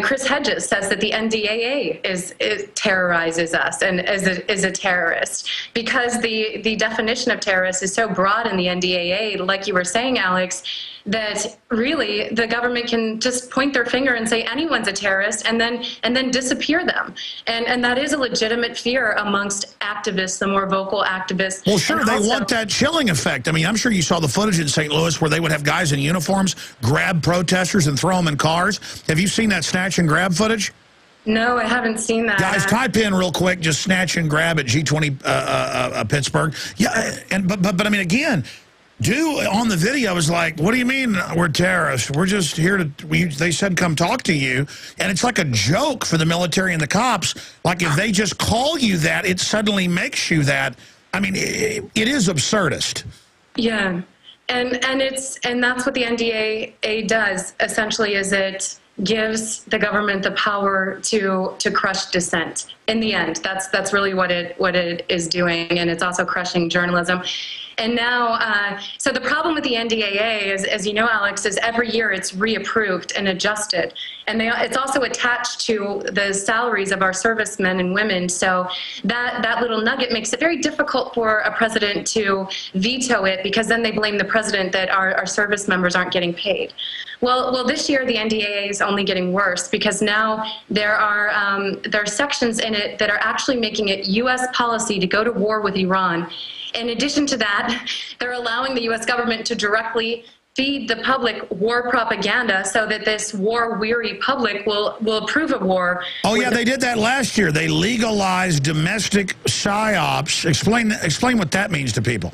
Chris Hedges says, that the NDAA terrorizes us and is a terrorist, because the definition of terrorist is so broad in the NDAA, like you were saying, Alex, that really the government can just point their finger and say anyone's a terrorist, and then disappear them. And that is a legitimate fear amongst activists, the more vocal activists. Well, sure, they want that chilling effect. I mean, I'm sure you saw the footage in St. Louis where they would have guys in uniforms grab protesters and throw them in cars. Have you seen that snatch and grab footage? No, I haven't seen that. Guys, type in real quick, just snatch and grab at G20 Pittsburgh. Yeah, but I mean, again, Dew on the video is like, what do you mean we're terrorists? We're just here to, they said come talk to you. And it's like a joke for the military and the cops. Like if they just call you that, it suddenly makes you that. I mean, it is absurdist. Yeah, and that's what the NDAA does, essentially, is it gives the government the power to crush dissent. In the end, that's really what it is doing, and it's also crushing journalism. And now, so the problem with the NDAA is, as you know, Alex, is every year it's reapproved and adjusted. And it's also attached to the salaries of our servicemen and women. So that little nugget makes it very difficult for a president to veto it, because then they blame the president that our service members aren't getting paid. Well, this year the NDAA is only getting worse, because now there are sections in it that are actually making it U.S. policy to go to war with Iran. In addition to that, they're allowing the U.S. government to directly feed the public war propaganda, so that this war-weary public will approve of war. Oh, yeah, they did that last year. They legalized domestic psyops. Explain what that means to people.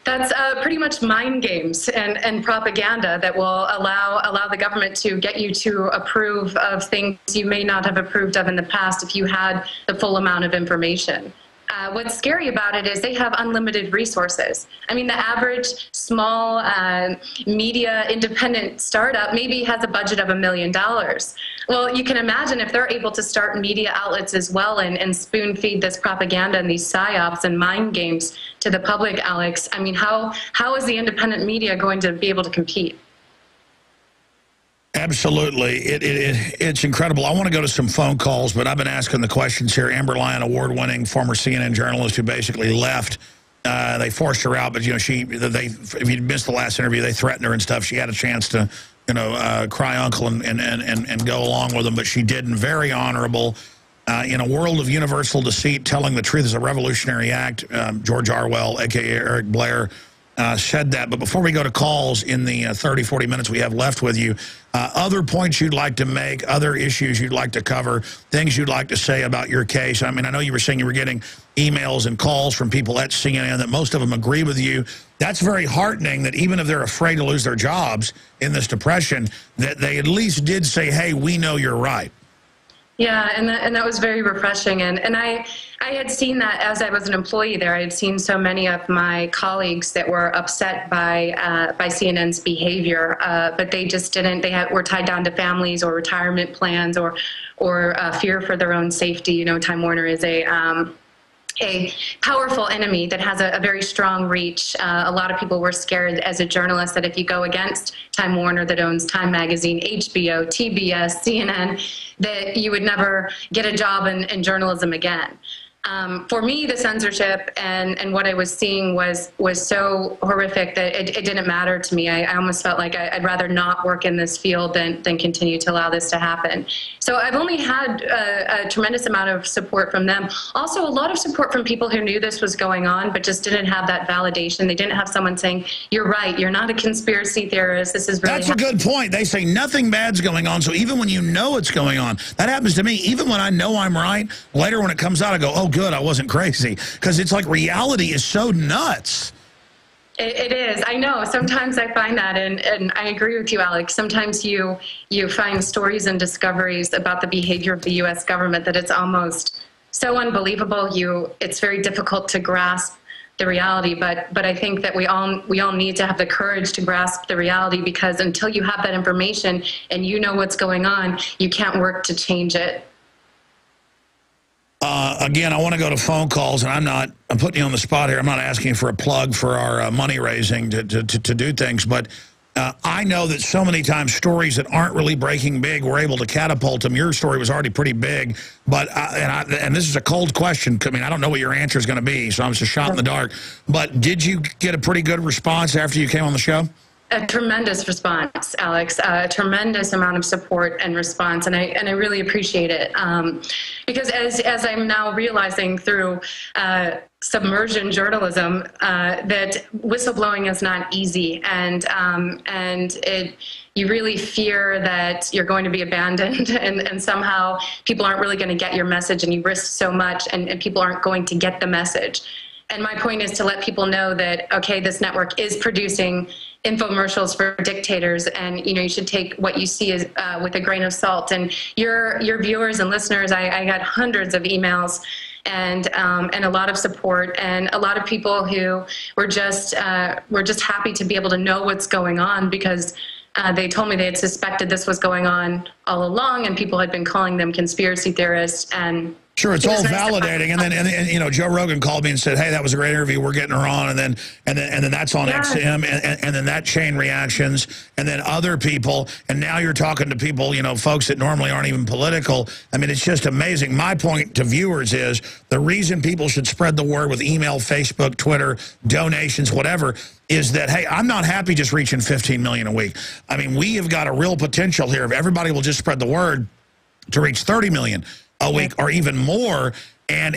That's pretty much mind games and propaganda that will allow the government to get you to approve of things you may not have approved of in the past if you had the full amount of information. What's scary about it is they have unlimited resources. I mean, the average small media independent startup maybe has a budget of $1 million. Well, you can imagine if they're able to start media outlets as well and spoon feed this propaganda and these psyops and mind games to the public, Alex. I mean, how is the independent media going to be able to compete? Absolutely. It's incredible. I want to go to some phone calls, but I've been asking the questions here. Amber Lyon, award-winning former CNN journalist who basically left. They forced her out, but, you know, if you missed the last interview, they threatened her and stuff. She had a chance to, you know, cry uncle and go along with them, but she didn't. Very honorable. In a world of universal deceit, telling the truth is a revolutionary act. George Orwell, a.k.a. Eric Blair, said that. But before we go to calls in the 30, 40 minutes we have left with you, other points you'd like to make, other issues you'd like to cover, things you'd like to say about your case. I mean, I know you were saying you were getting emails and calls from people at CNN that most of them agree with you. That's very heartening that even if they're afraid to lose their jobs in this depression, that they at least did say, hey, we know you're right. Yeah, and that was very refreshing. And I had seen that as I was an employee there. I had seen so many of my colleagues that were upset by CNN's behavior, but they just didn't. They were tied down to families or retirement plans or fear for their own safety. You know, Time Warner is a powerful enemy that has a very strong reach. A lot of people were scared as a journalist that if you go against Time Warner that owns Time Magazine, HBO, TBS, CNN, that you would never get a job in journalism again. For me, the censorship and what I was seeing was so horrific that it didn't matter to me. I almost felt like I'd rather not work in this field than continue to allow this to happen. So I've only had a tremendous amount of support from them. Also, a lot of support from people who knew this was going on, but just didn't have that validation. They didn't have someone saying, you're right, you're not a conspiracy theorist, this is really... That's a good point. They say nothing bad's going on, so even when you know it's going on, that happens to me. Even when I know I'm right, later when it comes out, I go, oh, good, I wasn't crazy, because it's like reality is so nuts. It is. I know. Sometimes I find that, and I agree with you, Alex. Sometimes you find stories and discoveries about the behavior of the U.S. government that it's almost so unbelievable. It's very difficult to grasp the reality, but I think that we all need to have the courage to grasp the reality, because until you have that information and you know what's going on, you can't work to change it. Again, I want to go to phone calls, and I'm putting you on the spot here. I'm not asking for a plug for our money raising to do things, but I know that so many times stories that aren't really breaking big, we're able to catapult them. Your story was already pretty big, but and this is a cold question. I mean, I don't know what your answer is going to be, so I'm just a shot in the dark. But did you get a pretty good response after you came on the show? A tremendous response, Alex. A tremendous amount of support and response, and I really appreciate it. Because as I'm now realizing through submersion journalism, that whistleblowing is not easy, and you really fear that you're going to be abandoned, and somehow people aren't really going to get your message, and you risk so much, and people aren't going to get the message. And my point is to let people know that, okay, this network is producing infomercials for dictators, and you should take what you see as, with a grain of salt. And your viewers and listeners, I got hundreds of emails and a lot of support, and a lot of people who were just happy to be able to know what's going on, because they told me they had suspected this was going on all along, and people had been calling them conspiracy theorists. And sure, it's all validating, and then Joe Rogan called me and said, "Hey, that was a great interview. We're getting her on," and then that's on XM, and then that chain reactions, and then other people, and now you're talking to people, folks that normally aren't even political. I mean, it's just amazing. My point to viewers is the reason people should spread the word with email, Facebook, Twitter, donations, whatever, is that, hey, I'm not happy just reaching 15 million a week. I mean, we have got a real potential here. If everybody will just spread the word to reach 30 million a week or even more, and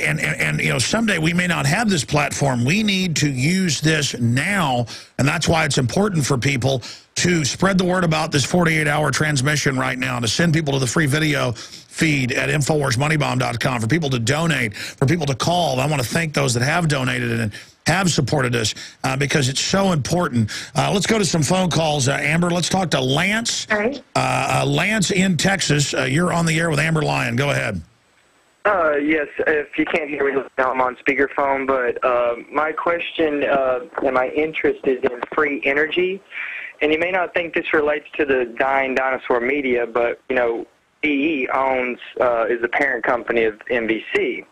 someday we may not have this platform. We need to use this now, and that's why it's important for people to spread the word about this 48-hour transmission right now, to send people to the free video feed at InfoWarsMoneyBomb.com, for people to donate, for people to call. I want to thank those that have donated and have supported us, because it's so important. Let's go to some phone calls. Amber, let's talk to Lance. All right. Lance in Texas. You're on the air with Amber Lyon. Go ahead. Yes, if you can't hear me, I'm on speakerphone, but my question and my interest is in free energy. And you may not think this relates to the dying dinosaur media, but, EE owns, is the parent company of NBC.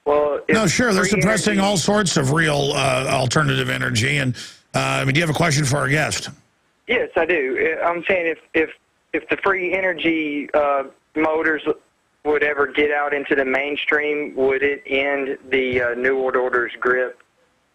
Well, no, sure, they're suppressing all sorts of real alternative energy. And do you have a question for our guest? Yes, I do. I'm saying if the free energy motors would ever get out into the mainstream, would it end the New World Order's grip?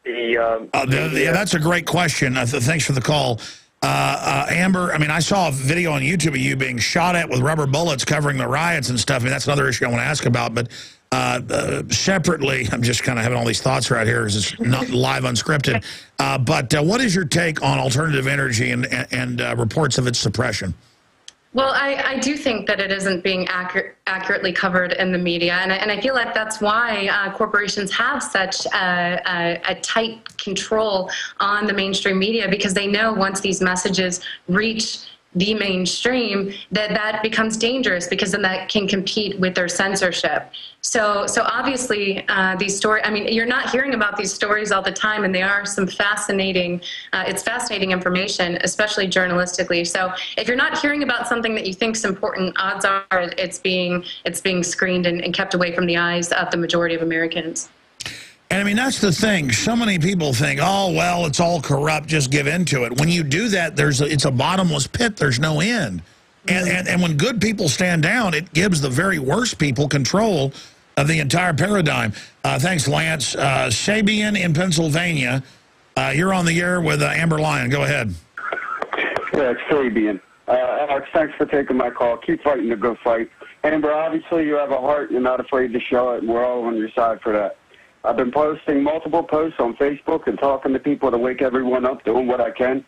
Yeah, that's a great question. Thanks for the call. Amber, I mean, I saw a video on YouTube of you being shot at with rubber bullets covering the riots and stuff. I mean, that's another issue I want to ask about. But Separately, I'm just kind of having all these thoughts right here because it's not live unscripted. But what is your take on alternative energy and reports of its suppression? Well, I do think that it isn't being accurately covered in the media, and I feel like that's why corporations have such a tight control on the mainstream media, because they know once these messages reach the mainstream that becomes dangerous, because then that can compete with their censorship. So obviously these stories, I mean, you're not hearing about these stories all the time, and they are some fascinating, it's fascinating information, especially journalistically. So if you're not hearing about something that you think is important, odds are it's being screened and kept away from the eyes of the majority of Americans. And I mean, that's the thing. So many people think, oh, well, it's all corrupt, just give in to it. When you do that, it's a bottomless pit. There's no end. And when good people stand down, it gives the very worst people control of the entire paradigm. Thanks, Lance. Sabian in Pennsylvania, you're on the air with Amber Lyon. Go ahead. Yeah, it's Sabian. Alex, thanks for taking my call. Keep fighting the good fight. Amber, obviously you have a heart. You're not afraid to show it, and we're all on your side for that. I've been posting multiple posts on Facebook and talking to people to wake everyone up, doing what I can.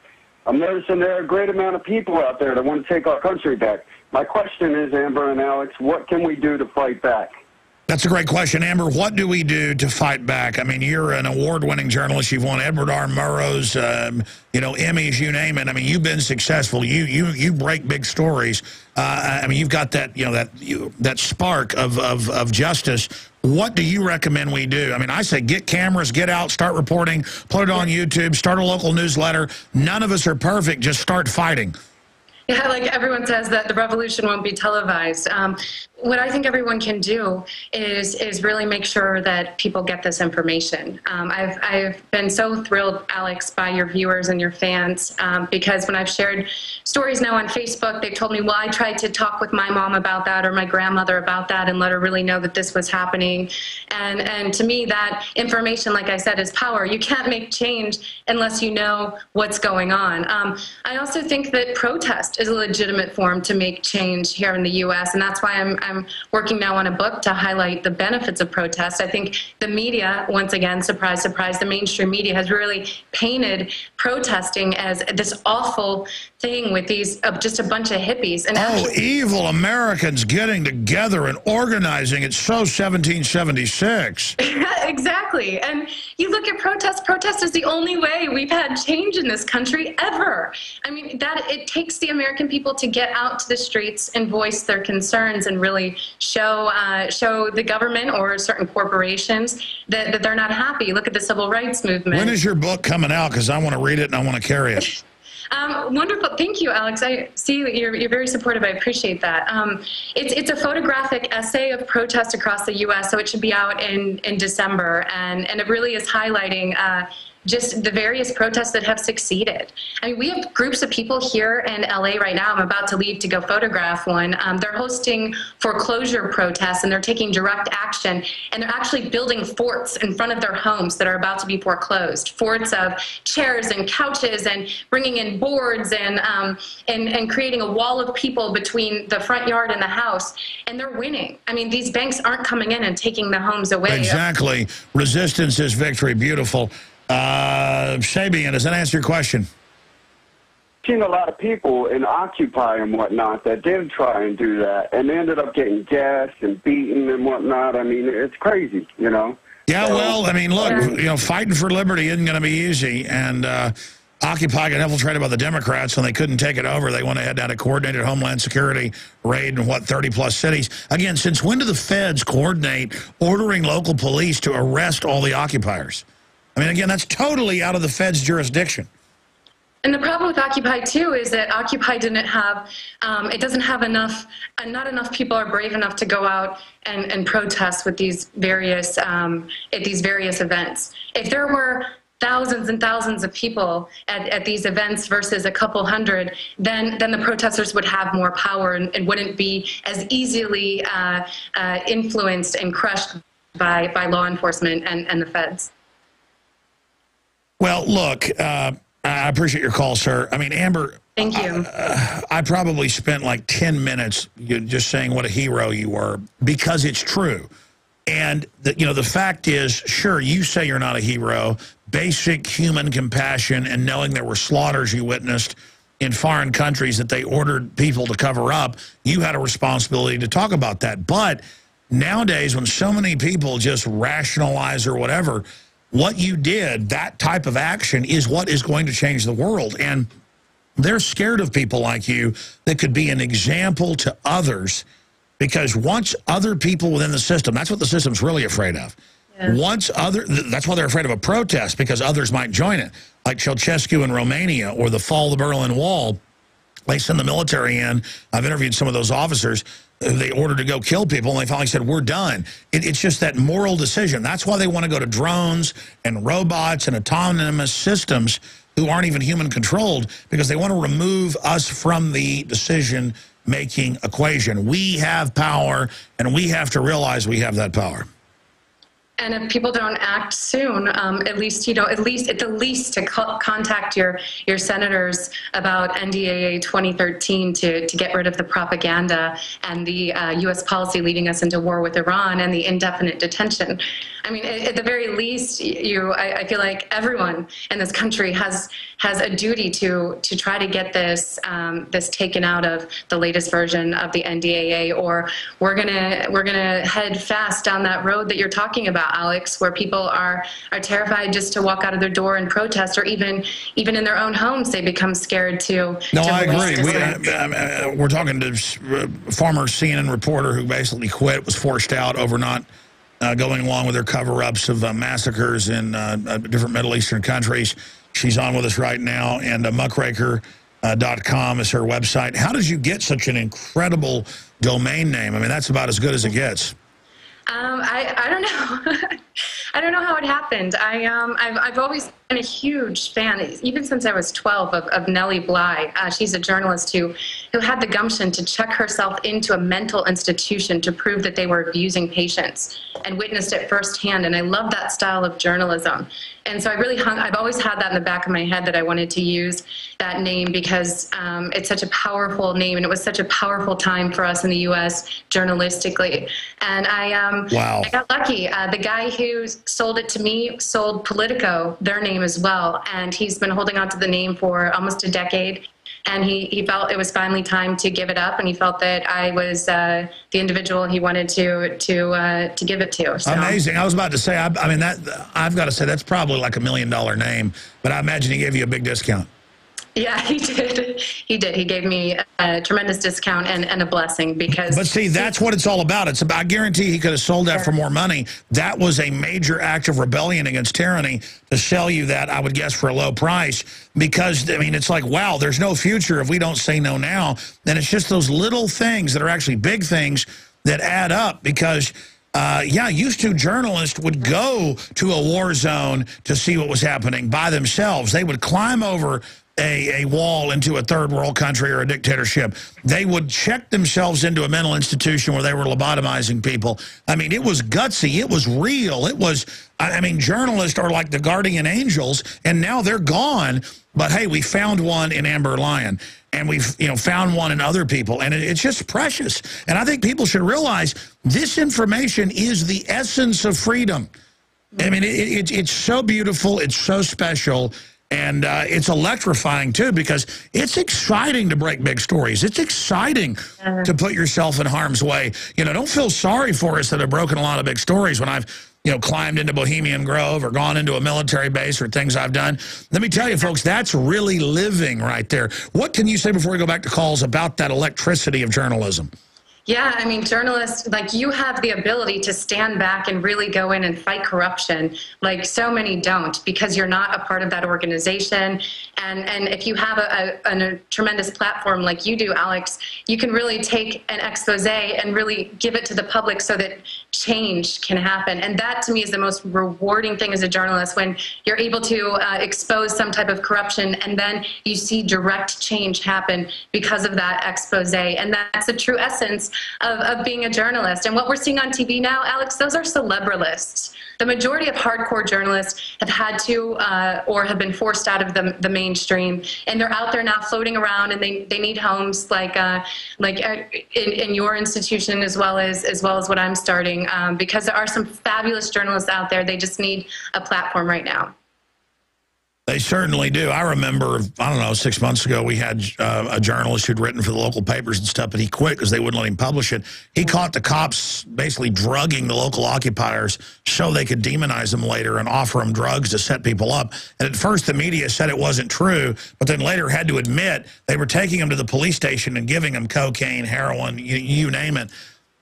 I'm noticing there are a great amount of people out there that want to take our country back. My question is, Amber and Alex, what can we do to fight back? That's a great question. Amber, what do we do to fight back? I mean, you're an award-winning journalist. You've won Edward R. Murrow's, Emmys, you name it. I mean, you've been successful. You break big stories. I mean, you've got that, that spark of justice. What do you recommend we do? I mean, I say get cameras, get out, start reporting, put it on YouTube, start a local newsletter. None of us are perfect. Just start fighting. Yeah, like everyone says that the revolution won't be televised. What I think everyone can do is really make sure that people get this information. I've been so thrilled, Alex, by your viewers and your fans, because when I've shared stories now on Facebook, they've told me, well, I tried to talk with my mom about that or my grandmother about that and let her really know that this was happening. And to me, that information, like I said, is power. You can't make change unless you know what's going on. I also think that protest is a legitimate form to make change here in the U.S., and that's why I'm working now on a book to highlight the benefits of protest. I think the media, once again, surprise, surprise, the mainstream media has really painted protesting as this awful thing with these just a bunch of hippies. And evil Americans getting together and organizing. It's so 1776. Exactly. And you look at protest is the only way we've had change in this country ever. I mean, that it takes the American people to get out to the streets and voice their concerns and really show the government or certain corporations that they're not happy. Look at the civil rights movement. When is your book coming out? Because I want to read it and I want to carry it. Wonderful. Thank you, Alex. I see that you're very supportive. I appreciate that. It's a photographic essay of protests across the U.S., so it should be out in December, and it really is highlighting just the various protests that have succeeded. I mean, we have groups of people here in LA right now. I'm about to leave to go photograph one. They're hosting foreclosure protests, and they're taking direct action, and they're actually building forts in front of their homes that are about to be foreclosed. Forts of chairs and couches, and bringing in boards, and creating a wall of people between the front yard and the house. And they're winning. I mean, these banks aren't coming in and taking the homes away. Exactly. Resistance is victory. Beautiful. Sabian, does that answer your question? I've seen a lot of people in Occupy and whatnot that did try and do that, and they ended up getting gassed and beaten and whatnot. I mean, it's crazy, Yeah, well, I mean, look, fighting for liberty isn't going to be easy, and Occupy got infiltrated by the Democrats, and they couldn't take it over. They went ahead and had a coordinated Homeland Security raid in, 30-plus cities. Again, since when do the feds coordinate ordering local police to arrest all the occupiers? I mean, again, that's totally out of the Fed's jurisdiction. And the problem with Occupy, too, is that Occupy didn't have, it doesn't have enough, not enough people are brave enough to go out and protest with these various, at these various events. If there were thousands and thousands of people at these events versus a couple hundred, then the protesters would have more power and wouldn't be as easily influenced and crushed by law enforcement and the feds. Well, look, I appreciate your call, sir. I mean, Amber, thank you. I probably spent like 10 minutes just saying what a hero you were, because it's true. And the fact is, sure, you say you're not a hero. Basic human compassion and knowing there were slaughters you witnessed in foreign countries that they ordered people to cover up, you had a responsibility to talk about that. But nowadays, when so many people just rationalize or whatever, what you did, that type of action, is what is going to change the world. And they're scared of people like you that could be an example to others, because once other people within the system, that's what the system's really afraid of. Yeah. That's why they're afraid of a protest, because others might join it, like Ceausescu in Romania or the fall of the Berlin Wall. They send the military in. I've interviewed some of those officers. They ordered to go kill people, and they finally said, we're done. It's just that moral decision. That's why they want to go to drones and robots and autonomous systems who aren't even human-controlled, because they want to remove us from the decision-making equation. We have power, and we have to realize we have that power. And if people don't act soon, at least at the least to contact your senators about NDAA 2013 to get rid of the propaganda and the U.S. policy leading us into war with Iran and the indefinite detention. I mean, at the very least, I feel like everyone in this country has a duty to try to get this taken out of the latest version of the NDAA, or we're gonna head fast down that road that you're talking about, Alex, where people are terrified just to walk out of their door and protest, or even in their own homes they become scared to. No, I agree. We're talking to a former CNN reporter who basically quit, was forced out over not going along with their cover-ups of massacres in different Middle Eastern countries. She's on with us right now, and muckraker.com is her website. How did you get such an incredible domain name? I mean, that's about as good as it gets. I don't know. I don't know how it happened. I've always been a huge fan, even since I was 12, of Nellie Bly. She's a journalist who had the gumption to check herself into a mental institution to prove that they were abusing patients, and witnessed it firsthand. And I love that style of journalism. And so I've always had that in the back of my head, that I wanted to use that name because it's such a powerful name, and it was such a powerful time for us in the U.S. journalistically. And I got lucky. The guy who sold it to me sold Politico their name as well, and he's been holding on to the name for almost a decade. And he felt it was finally time to give it up, and he felt that I was the individual he wanted to give it to. So. Amazing. I was about to say, I mean, I've got to say, that's probably like $1 million name, but I imagine he gave you a big discount. Yeah, he did. He did. He gave me a tremendous discount and a blessing because... But see, that's what it's all about. It's about, I guarantee he could have sold that for more money. That was a major act of rebellion against tyranny to sell you that, I would guess, for a low price. Because, I mean, it's like, wow, there's no future if we don't say no now. And it's just those little things that are actually big things that add up. Because... used to journalists would go to a war zone to see what was happening by themselves. They would climb over a wall into a third world country or a dictatorship. They would check themselves into a mental institution where they were lobotomizing people. I mean, it was gutsy. It was real. It was, I mean, journalists are like the guardian angels, and now they're gone. But, hey, we found one in Amber Lyon, and we've found one in other people, and it's just precious. And I think people should realize this information is the essence of freedom. I mean, it's so beautiful. It's so special. And it's electrifying, too, because it's exciting to break big stories. It's exciting to put yourself in harm's way. Don't feel sorry for us that have broken a lot of big stories when I've, climbed into Bohemian Grove or gone into a military base or things I've done. Let me tell you, folks, that's really living right there. What can you say before we go back to calls about that electricity of journalism? Yeah, I mean, journalists, like, you have the ability to stand back and really go in and fight corruption, like so many don't, because you're not a part of that organization. And if you have a tremendous platform like you do, Alex, you can really take an expose and really give it to the public so that change can happen. And that, to me, is the most rewarding thing as a journalist, when you're able to expose some type of corruption and then you see direct change happen because of that expose. And that's the true essence of being a journalist. And what we're seeing on TV now, Alex, those are celebrilists. The majority of hardcore journalists have had to or have been forced out of the mainstream, and they're out there now floating around, and they need homes like in your institution as well as what I'm starting, because there are some fabulous journalists out there. They just need a platform right now. They certainly do. I remember, I don't know, 6 months ago, we had a journalist who'd written for the local papers and stuff, but he quit because they wouldn't let him publish it. He caught the cops basically drugging the local occupiers so they could demonize them later and offer them drugs to set people up. And at first, the media said it wasn't true, but then later had to admit they were taking them to the police station and giving them cocaine, heroin, you name it.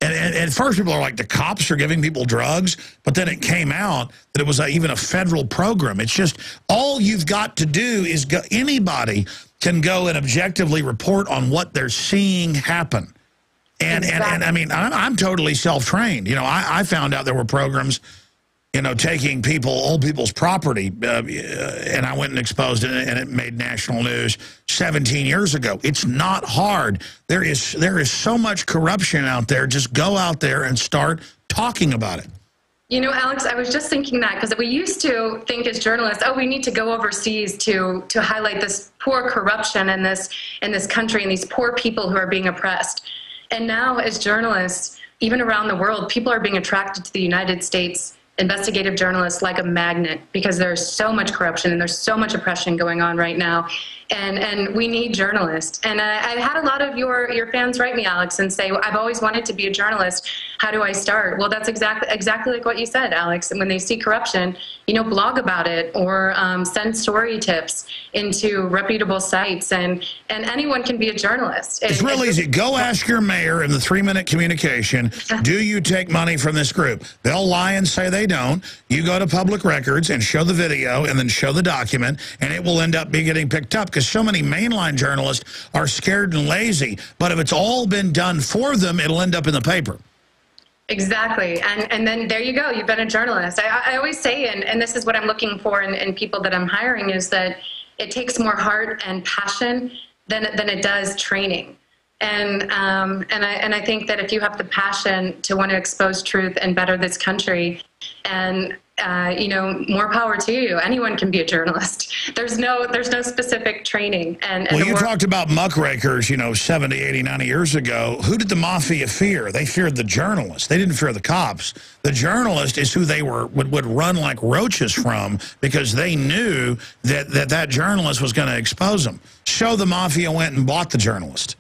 And at first, people are like, the cops are giving people drugs, but then it came out that it was even a federal program. It's just, all you've got to do is go, anybody can go and objectively report on what they're seeing happen. And, exactly. and I mean, I'm totally self-trained. You know, I found out there were programs, you know, taking old people's property, and I went and exposed it, and it made national news 17 years ago. It's not hard. There is so much corruption out there. Just go out there and start talking about it. You know, Alex, I was just thinking that, because we used to think as journalists, oh, we need to go overseas to highlight this poor corruption in this country and these poor people who are being oppressed. And now, as journalists, even around the world, people are being attracted to the United States investigative journalists like a magnet, because there's so much corruption and there's so much oppression going on right now, and we need journalists. And I had a lot of your fans write me, Alex, and say, I've always wanted to be a journalist. How do I start? Well, that's exactly like what you said, Alex. And when they see corruption, you know, blog about it, or send story tips into reputable sites, and anyone can be a journalist. It's real easy. Go ask your mayor in the 3-minute communication, do you take money from this group? They'll lie and say they don't. You go to public records and show the video and then show the document, and it will end up getting picked up, because so many mainline journalists are scared and lazy. But if it's all been done for them, it'll end up in the paper. Exactly. And then there you go. You've been a journalist. I always say, and this is what I'm looking for in people that I'm hiring, is that it takes more heart and passion than it does training. And I think that if you have the passion to want to expose truth and better this country, and you know, more power to you. Anyone can be a journalist. There's no specific training. And well, you talked about muckrakers, you know, 70, 80, 90 years ago. Who did the mafia fear? They feared the journalist. They didn't fear the cops. The journalist is who they would run like roaches from, because they knew that journalist was going to expose them. So the mafia went and bought the journalist.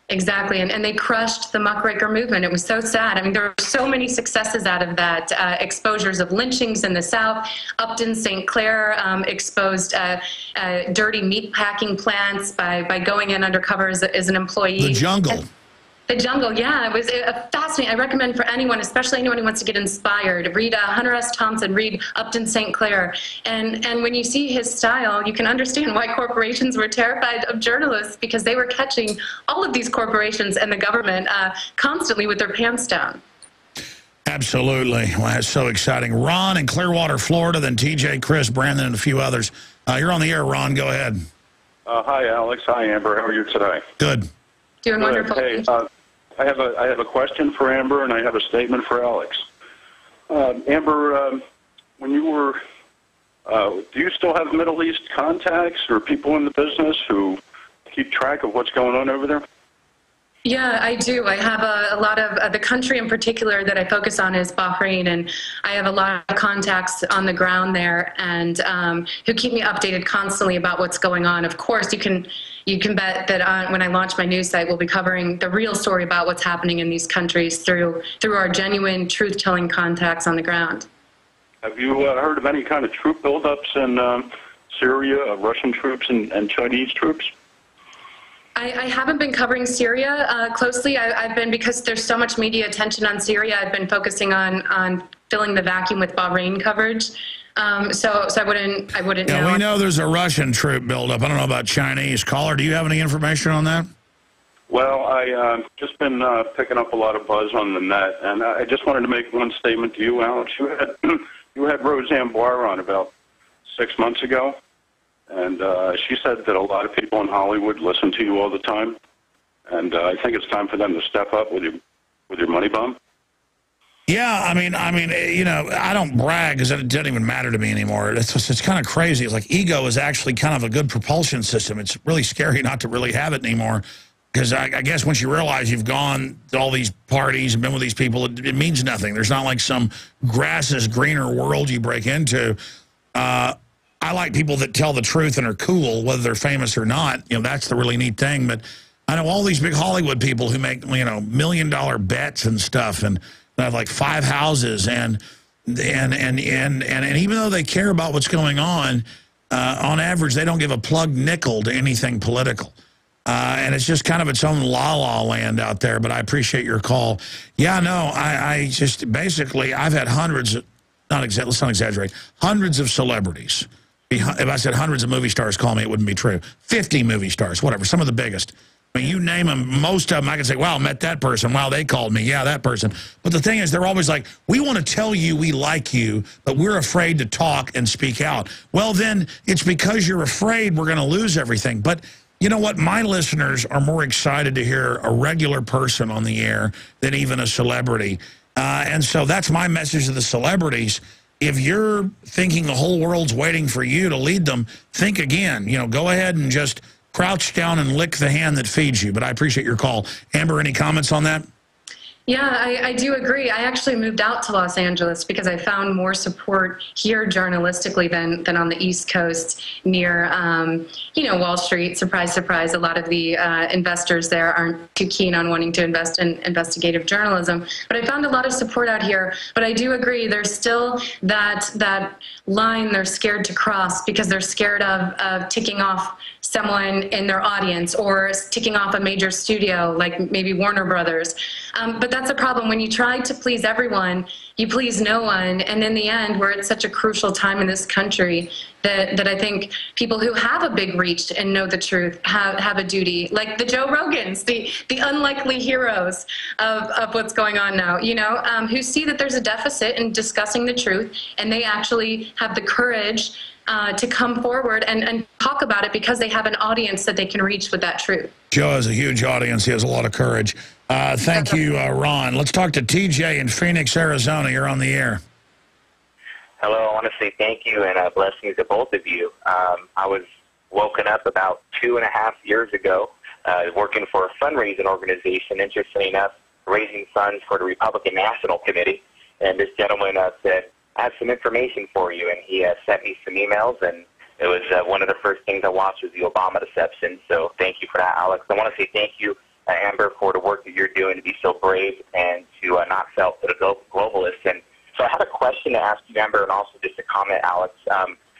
Exactly, and they crushed the muckraker movement. It was so sad. I mean, there were so many successes out of that. Exposures of lynchings in the South. Upton St. Clair exposed dirty meat packing plants by going in undercover as an employee. The Jungle. The Jungle, yeah, it was fascinating. I recommend for anyone, especially anyone who wants to get inspired, read Hunter S. Thompson, read Upton St. Clair. And when you see his style, you can understand why corporations were terrified of journalists, because they were catching all of these corporations and the government constantly with their pants down. Absolutely. Well, that's so exciting. Ron in Clearwater, Florida, then TJ, Chris, Brandon, and a few others. You're on the air, Ron. Go ahead. Hi, Alex. Hi, Amber. How are you today? Good. Doing wonderful. Hey, I have a question for Amber, and I have a statement for Alex. Amber, when you were, do you still have Middle East contacts or people in the business who keep track of what's going on over there? Yeah, I do. I have a lot of the country in particular that I focus on is Bahrain, and I have a lot of contacts on the ground there, and who keep me updated constantly about what's going on. Of course, you can bet that when I launch my news site, we'll be covering the real story about what's happening in these countries through our genuine, truth-telling contacts on the ground. Have you heard of any kind of troop buildups in Syria, Russian troops and Chinese troops? I haven't been covering Syria closely. I've been, because there's so much media attention on Syria, I've been focusing on filling the vacuum with Bahrain coverage. So I wouldn't know. Yeah, we know there's a Russian troop buildup. I don't know about Chinese. Caller, do you have any information on that? Well, I just been picking up a lot of buzz on the net, and I just wanted to make one statement to you, Alex. You had Roseanne Barr on about 6 months ago, and she said that a lot of people in Hollywood listen to you all the time, And I think it's time for them to step up with your money bomb. Yeah, I mean, you know, I don't brag because it doesn't even matter to me anymore. It's kind of crazy. It's like ego is actually kind of a good propulsion system. It's really scary not to really have it anymore because I guess once you realize you've gone to all these parties and been with these people, it means nothing. There's not like some grass is greener world you break into. I like people that tell the truth and are cool, whether they're famous or not. You know, that's the really neat thing. But I know all these big Hollywood people who make, you know, $1 million bets and stuff and have like 5 houses and even though they care about what's going on average they don't give a plug nickel to anything political, and it's just kind of its own la-la land out there. But I appreciate your call. Yeah, no, I just basically I've had hundreds, let's not exaggerate, hundreds of celebrities. If I said hundreds of movie stars call me, it wouldn't be true. 50 movie stars, whatever, some of the biggest. I mean, you name them, most of them, I can say, wow, I met that person. Wow, they called me. Yeah, that person. But the thing is, they're always like, we want to tell you we like you, but we're afraid to talk and speak out. Well, then it's because you're afraid we're going to lose everything. But you know what? My listeners are more excited to hear a regular person on the air than even a celebrity. And so that's my message to the celebrities. If you're thinking the whole world's waiting for you to lead them, think again. You know, go ahead and just crouch down and lick the hand that feeds you. But I appreciate your call. Amber, any comments on that? Yeah, I do agree. I actually moved out to Los Angeles because I found more support here journalistically than on the East Coast near, you know, Wall Street. Surprise, surprise. A lot of the investors there aren't too keen on wanting to invest in investigative journalism. But I found a lot of support out here. But I do agree, there's still that line they're scared to cross because they're scared of ticking off someone in their audience or ticking off a major studio like maybe Warner Brothers. But that's a problem. When you try to please everyone, you please no one. And in the end, we're at such a crucial time in this country that I think people who have a big reach and know the truth have a duty, like the Joe Rogans, the unlikely heroes of what's going on now, you know, who see that there's a deficit in discussing the truth, and they actually have the courage to come forward and talk about it because they have an audience that they can reach with that truth. Joe has a huge audience. He has a lot of courage. Thank you, Ron. Let's talk to TJ in Phoenix, Arizona. You're on the air. Hello. I want to say thank you and blessings to both of you. I was woken up about 2.5 years ago working for a fundraising organization, interestingly enough, raising funds for the Republican National Committee. And this gentleman said, I have some information for you. And he sent me some emails, and it was one of the first things I watched was the Obama deception. So thank you for that, Alex. I want to say thank you, Amber, for the work that you're doing to be so brave and to not sell to the globalists. And so I have a question to ask you, Amber, and also just a comment, Alex.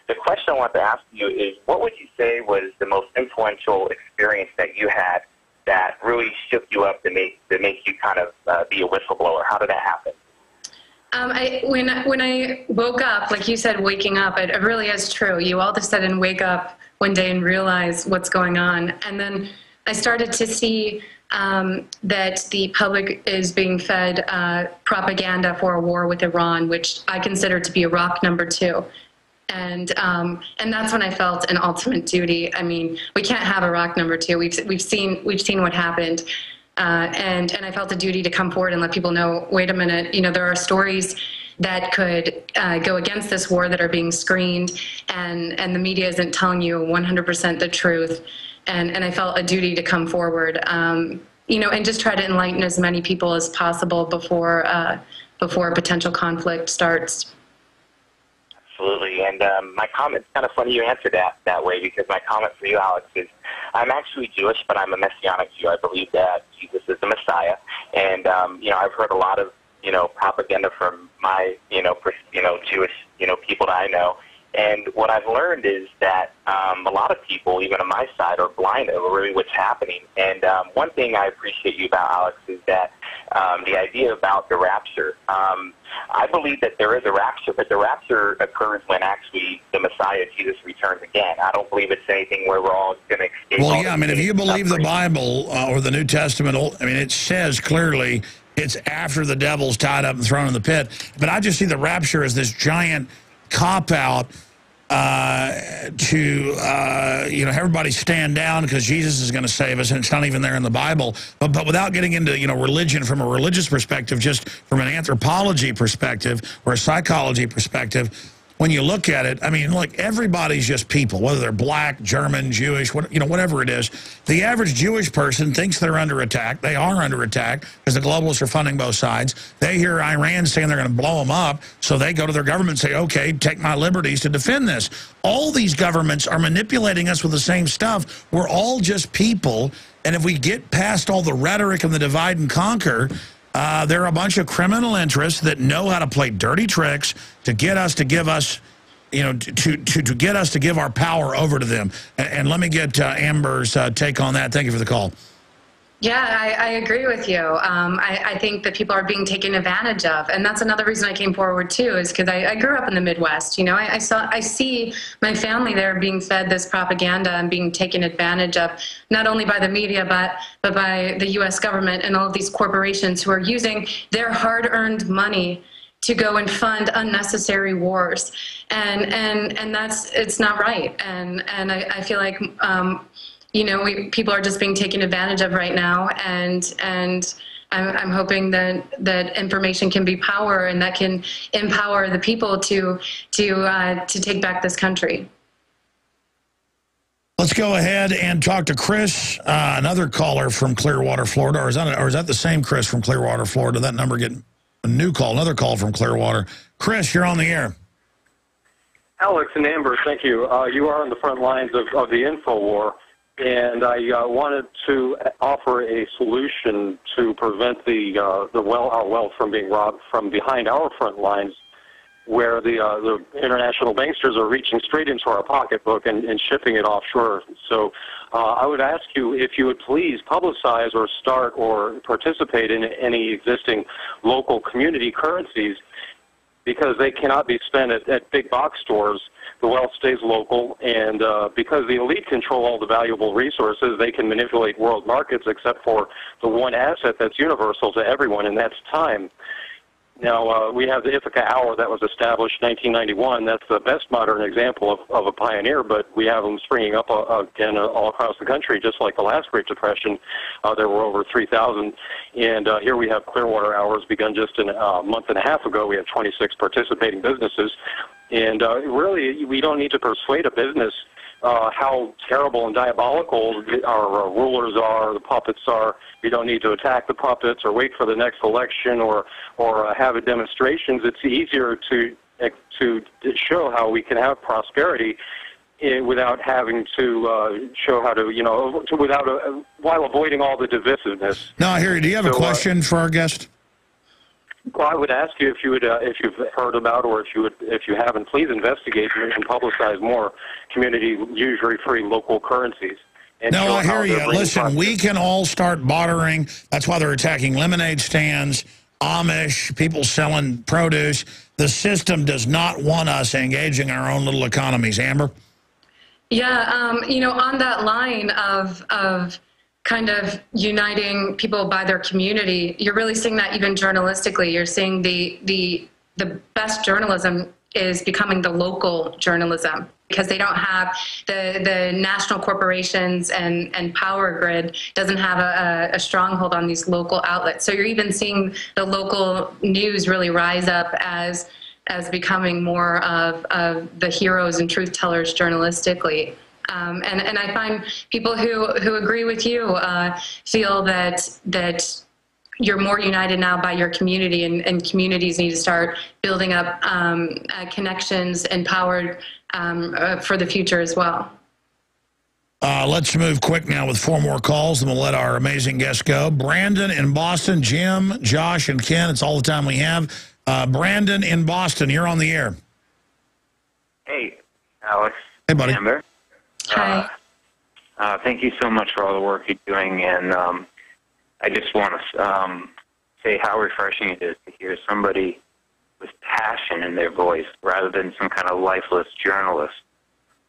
The question I want to ask you is, what would you say was the most influential experience that you had that really shook you up to make you kind of be a whistleblower? How did that happen? When I woke up, like you said, waking up, it really is true. You all of a sudden wake up one day and realize what's going on. And then I started to see that the public is being fed propaganda for a war with Iran, which I consider to be Iraq #2. And that's when I felt an ultimate duty. I mean, we can't have Iraq #2. We've seen what happened. And I felt a duty to come forward and let people know, wait a minute, you know, there are stories that could go against this war that are being screened, and the media isn't telling you 100% the truth. And I felt a duty to come forward, you know, and just try to enlighten as many people as possible before a potential conflict starts. Absolutely. And my comment's kind of funny you answered that way, because my comment for you, Alex, is I'm actually Jewish, but I'm a Messianic Jew. I believe that Jesus is the Messiah. And, you know, I've heard a lot of, you know, propaganda from my, Jewish, people that I know. And what I've learned is that a lot of people, even on my side, are blind to really what's happening. And one thing I appreciate you about, Alex, is that the idea about the rapture. I believe that there is a rapture, but the rapture occurs when actually the Messiah, Jesus, returns again. I don't believe it's anything where we're all going to escape. Well, yeah, I mean, if you believe the Bible or the New Testament, I mean, it says clearly it's after the devil's tied up and thrown in the pit. But I just see the rapture as this giant cop-out you know, everybody stand down because Jesus is going to save us, and it's not even there in the Bible. But without getting into, you know, religion from a religious perspective, just from an anthropology perspective or a psychology perspective, when you look at it, I mean, look, everybody's just people, whether they're black, German, Jewish, you know, whatever it is. The average Jewish person thinks they're under attack. They are under attack because the globalists are funding both sides. They hear Iran saying they're going to blow them up, so they go to their government and say, okay, take my liberties to defend this. All these governments are manipulating us with the same stuff. We're all just people, and if we get past all the rhetoric and the divide and conquer, there are a bunch of criminal interests that know how to play dirty tricks to get us to give us, you know, to get us to give our power over to them. And let me get Amber's take on that. Thank you for the call. Yeah, I agree with you. I think that people are being taken advantage of, and that's another reason I came forward too, is because I grew up in the Midwest. You know, I see my family there being fed this propaganda and being taken advantage of, not only by the media but by the U.S. government and all of these corporations who are using their hard-earned money to go and fund unnecessary wars, and it's not right. And I feel like you know, people are just being taken advantage of right now, and I'm hoping that information can be power, and that can empower the people to take back this country. Let's go ahead and talk to Chris, another caller from Clearwater, Florida. Or is that the same Chris from Clearwater, Florida? That number getting a new call, another call from Clearwater. Chris, you're on the air. Alex and Amber, thank you. You are on the front lines of the info war. And I wanted to offer a solution to prevent our wealth from being robbed from behind our front lines, where the international banksters are reaching straight into our pocketbook and shipping it offshore. So I would ask you if you would please publicize or start or participate in any existing local community currencies, because they cannot be spent at big box stores. The wealth stays local, and because the elite control all the valuable resources, they can manipulate world markets except for the one asset that's universal to everyone, and that's time. Now, we have the Ithaca Hour that was established in 1991. That's the best modern example of a pioneer, but we have them springing up again all across the country, just like the last Great Depression. There were over 3,000, and here we have Clearwater Hours begun just a month and a half ago. We have 26 participating businesses, and really, we don't need to persuade a business how terrible and diabolical our rulers are, the puppets are. We don't need to attack the puppets or wait for the next election or have demonstrations. It's easier to show how we can have prosperity without having to show how to, you know, while avoiding all the divisiveness. No, I hear you. Do you have a question for our guest? Well, I would ask you if you've heard about, or if you haven't, please investigate and publicize more community usury-free local currencies. No, I hear you. Listen, we can all start bartering. That's why they're attacking lemonade stands, Amish, people selling produce. The system does not want us engaging our own little economies. Amber? Yeah, you know, on that line of kind of uniting people by their community, you're really seeing that even journalistically. You're seeing the best journalism is becoming the local journalism, because they don't have the national corporations and power grid doesn't have a stronghold on these local outlets. So you're even seeing the local news really rise up as becoming more of the heroes and truth tellers journalistically. And I find people who agree with you feel that you're more united now by your community, and communities need to start building up connections and power for the future as well. Let's move quick now with 4 more calls, and we'll let our amazing guests go. Brandon in Boston, Jim, Josh, and Ken. It's all the time we have. Brandon in Boston, you're on the air. Hey, Alex. Hey, buddy. Amber. Hi. Thank you so much for all the work you're doing, and I just want to say how refreshing it is to hear somebody with passion in their voice rather than some kind of lifeless journalist.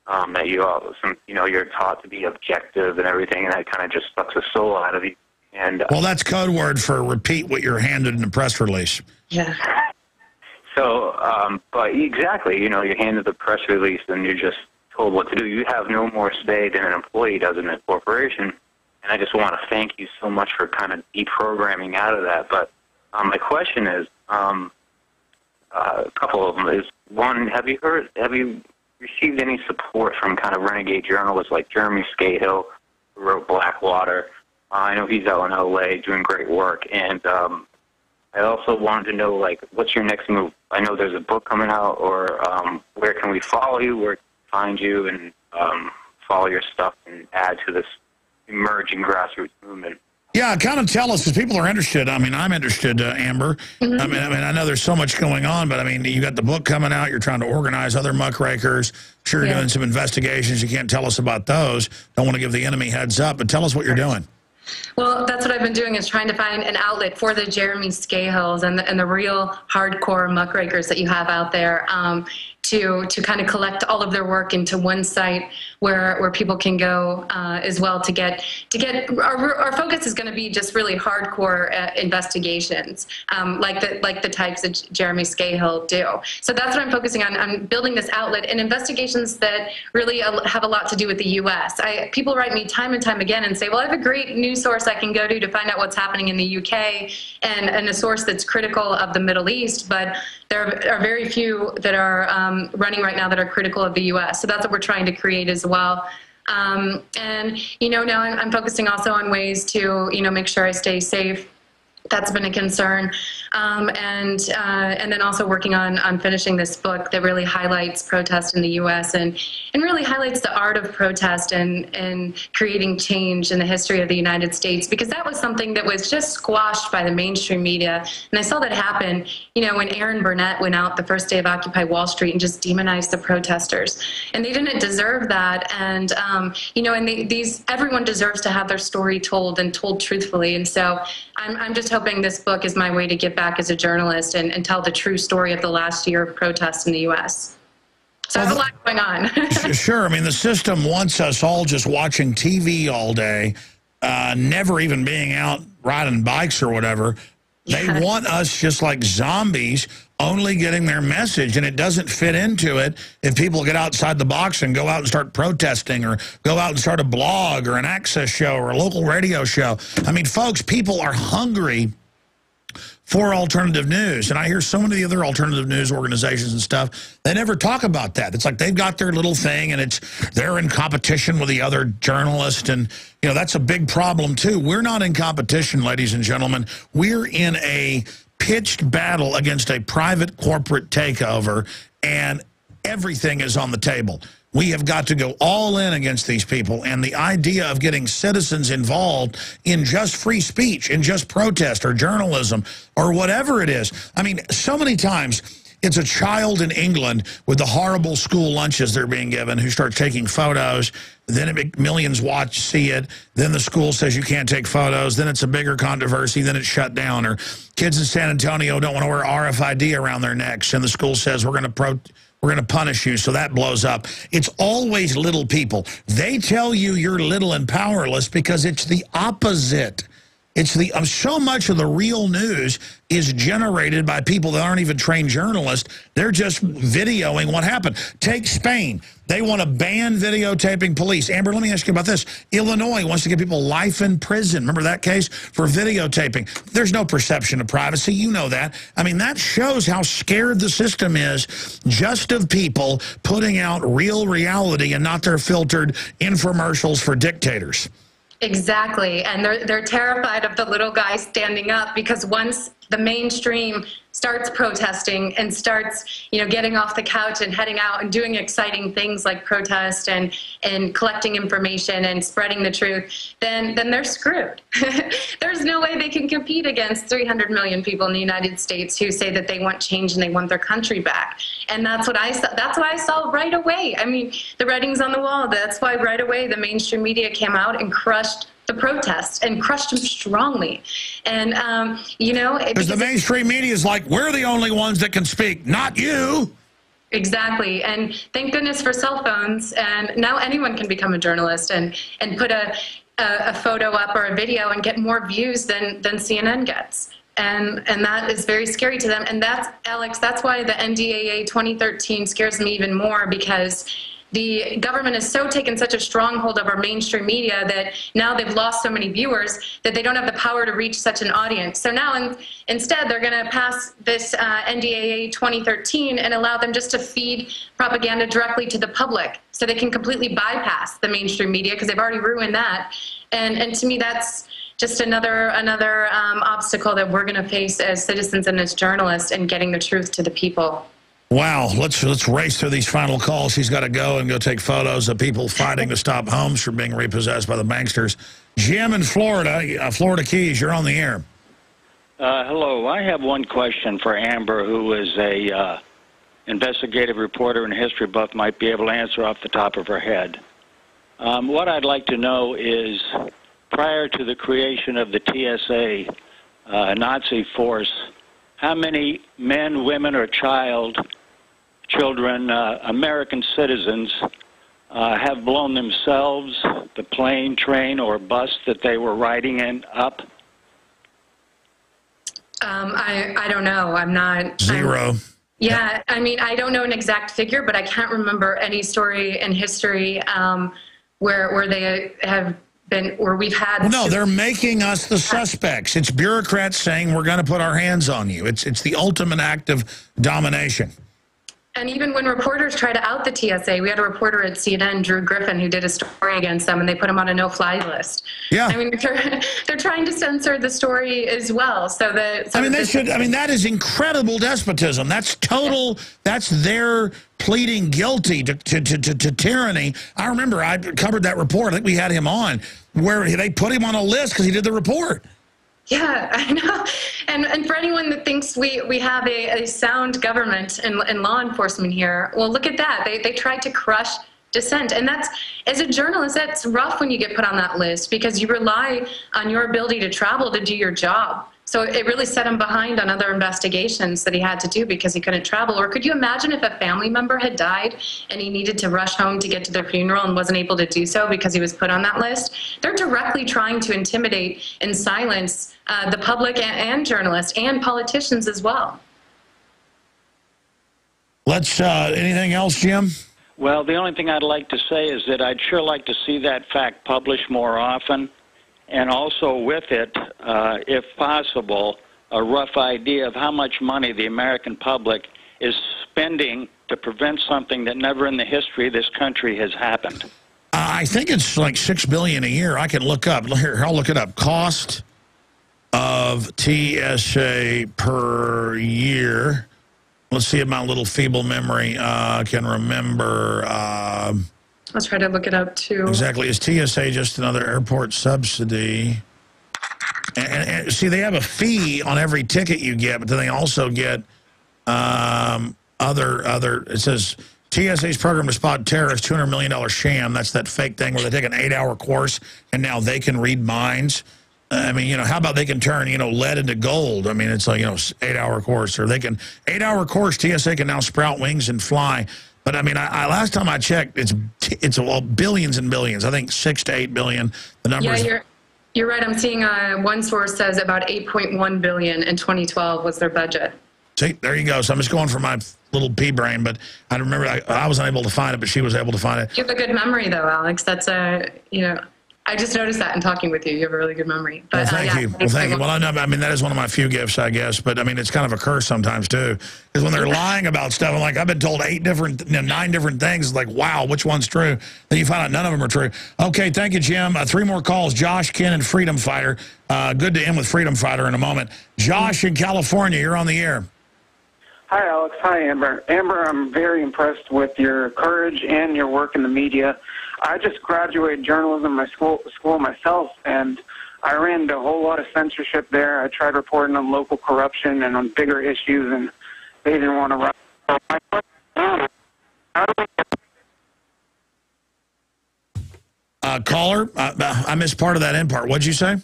That you're taught to be objective and everything, and that kind of just sucks the soul out of you. And well, that's code word for repeat what you're handed in the press release. Yeah. So, but exactly, you know, you're handed the press release and you're just told what to do. You have no more say than an employee does in a corporation. And I just want to thank you so much for kind of deprogramming out of that. But my question is, a couple of them is, one, have you received any support from kind of renegade journalists like Jeremy Scahill, who wrote Blackwater? I know he's out in L.A. doing great work. And I also wanted to know, like, what's your next move? I know there's a book coming out, or where can we follow you, where can we find you, and follow your stuff and add to this emerging grassroots movement? Yeah, kind of tell us, because people are interested. I mean, I'm interested, Amber. I mean, I know there's so much going on, but I mean, you got the book coming out. You're trying to organize other muckrakers. Sure, you're doing some investigations. You can't tell us about those. Don't want to give the enemy heads up, but tell us what you're doing. Well, that's what I've been doing, is trying to find an outlet for the Jeremy Scahills and the real hardcore muckrakers that you have out there, to kind of collect all of their work into one site where people can go as well to get our focus is going to be just really hardcore investigations, like the types that Jeremy Scahill do. So that's what I'm focusing on. I'm building this outlet and investigations that really have a lot to do with the U.S. People write me time and time again and say, well, I have a great news source I can go to find out what's happening in the UK, and a source that's critical of the Middle East, but there are very few that are running right now that are critical of the U.S. So that's what we're trying to create as well. And, you know, now I'm focusing also on ways to, you know, make sure I stay safe. That's been a concern. And then also working on finishing this book that really highlights protest in the U.S. and really highlights the art of protest and creating change in the history of the United States, because that was something that was just squashed by the mainstream media. And I saw that happen, you know, when Aaron Burnett went out the first day of Occupy Wall Street and just demonized the protesters. And they didn't deserve that. And, you know, and everyone deserves to have their story told, and told truthfully. And so I'm just hoping this book is my way to give back as a journalist and tell the true story of the last year of protests in the U.S. So there's a lot going on. Sure. I mean, the system wants us all just watching TV all day, never even being out riding bikes or whatever. They want us just like zombies, only getting their message, and it doesn't fit into it if people get outside the box and go out and start protesting, or go out and start a blog or an access show or a local radio show. I mean, folks, people are hungry for alternative news. And I hear so many of the other alternative news organizations and stuff, they never talk about that. It's like they've got their little thing, and they're in competition with the other journalists. And, you know, that's a big problem, too. We're not in competition, ladies and gentlemen. We're in a pitched battle against a private corporate takeover, and everything is on the table. We have got to go all in against these people, and the idea of getting citizens involved in just free speech, in just protest or journalism or whatever it is. I mean, so many times it's a child in England with the horrible school lunches they're being given who starts taking photos. Then millions see it. Then the school says you can't take photos. Then it's a bigger controversy. Then it's shut down. Or kids in San Antonio don't want to wear RFID around their necks, and the school says we're going to punish you, so that blows up. It's always little people. They tell you you're little and powerless because it's the opposite. It's so much of the real news is generated by people that aren't even trained journalists. They're just videoing what happened. Take Spain. They want to ban videotaping police. Amber, let me ask you about this. Illinois wants to give people life in prison. Remember that case for videotaping? There's no perception of privacy. You know that. I mean, that shows how scared the system is just of people putting out real reality and not their filtered infomercials for dictators. Exactly, and they're terrified of the little guy standing up, because once the mainstream starts protesting and starts, you know, getting off the couch and heading out and doing exciting things like protest and collecting information and spreading the truth, then they're screwed. There's no way they can compete against 300 million people in the United States who say that they want change and they want their country back. And that's what I saw. That's what I saw right away. I mean, the writing's on the wall. That's why right away the mainstream media came out and crushed the protests, and crushed them strongly. And, you know... Because the mainstream media is like, we're the only ones that can speak, not you. Exactly. And thank goodness for cell phones. And now anyone can become a journalist and put a photo up or a video and get more views than CNN gets. And that is very scary to them. And that's, Alex, that's why the NDAA 2013 scares me even more, because the government has taken such a stronghold of our mainstream media that now they've lost so many viewers that they don't have the power to reach such an audience. So now instead they're going to pass this NDAA 2013 and allow them just to feed propaganda directly to the public, so they can completely bypass the mainstream media because they've already ruined that. And to me, that's just another obstacle that we're going to face as citizens and as journalists in getting the truth to the people. Wow, let's race through these final calls. He's got to go and go take photos of people fighting to stop homes from being repossessed by the banksters. Jim in Florida, Florida Keys, you're on the air. Hello, I have one question for Amber, who is a investigative reporter and history buff, might be able to answer off the top of her head. What I'd like to know is, prior to the creation of the TSA Nazi force, how many men, women, or children, American citizens, have blown themselves, the plane, train, or bus that they were riding in up? I don't know. I'm not. Zero. Yeah, I mean, I don't know an exact figure, but I can't remember any story in history where they have been, or we've had. Well, no, they're making us the suspects. It's bureaucrats saying we're going to put our hands on you. It's the ultimate act of domination. And even when reporters try to out the TSA, we had a reporter at CNN, Drew Griffin, who did a story against them, and they put him on a no-fly list. Yeah. I mean, they're trying to censor the story as well. So that. So that is incredible despotism. That's total. That's their pleading guilty to tyranny. I remember I covered that report. I think we had him on, where they put him on a list because he did the report. Yeah, I know. And for anyone that thinks we have a sound government and law enforcement here, well, look at that. They tried to crush dissent. And that's, as a journalist, that's rough when you get put on that list, because you rely on your ability to travel to do your job. So it really set him behind on other investigations that he had to do because he couldn't travel. Or could you imagine if a family member had died and he needed to rush home to get to their funeral and wasn't able to do so because he was put on that list? They're directly trying to intimidate and silence the public and journalists and politicians as well. Let's, anything else, Jim? Well, the only thing I'd like to say is that I'd sure like to see that fact published more often. And also with it, if possible, a rough idea of how much money the American public is spending to prevent something that never in the history of this country has happened. I think it's like $6 billion a year. I can look up. Here, I'll look it up. Cost of TSA per year. Let's see if my little feeble memory can remember. I'll try to look it up, too. Exactly. Is TSA just another airport subsidy? And see, they have a fee on every ticket you get, but then they also get it says TSA's program to spot terrorists, $200 million sham. That's that fake thing where they take an 8-hour course, and now they can read minds. I mean, how about they can turn, lead into gold? I mean, it's like, 8-hour course. Or they can, 8-hour course, TSA can now sprout wings and fly. But I mean, last time I checked, it's billions and billions. I think 6 to 8 billion. The number. Yeah, you're right. I'm seeing one source says about 8.1 billion in 2012 was their budget. See, there you go. So I'm just going for my little pea brain, but I remember I was unable to find it, but she was able to find it. You have a good memory, though, Alex. That's I just noticed that in talking with you. You have a really good memory. But, well, thank you. Well, thank you. Well, I mean, that is one of my few gifts, I guess. But, I mean, it's kind of a curse sometimes, too. Because when they're lying about stuff, I'm like, I've been told 9 different things. It's like, wow, which one's true? Then you find out none of them are true. Okay, thank you, Jim. 3 more calls. Josh, Ken, and Freedom Fighter. Good to end with Freedom Fighter in a moment. Josh in California, you're on the air. Hi, Alex. Hi, Amber. Amber, I'm very impressed with your courage and your work in the media. I just graduated journalism in my school myself, and I ran into a whole lot of censorship there. I tried reporting on local corruption and on bigger issues, and they didn't want to run. Caller, I missed part of that end part. What'd you say?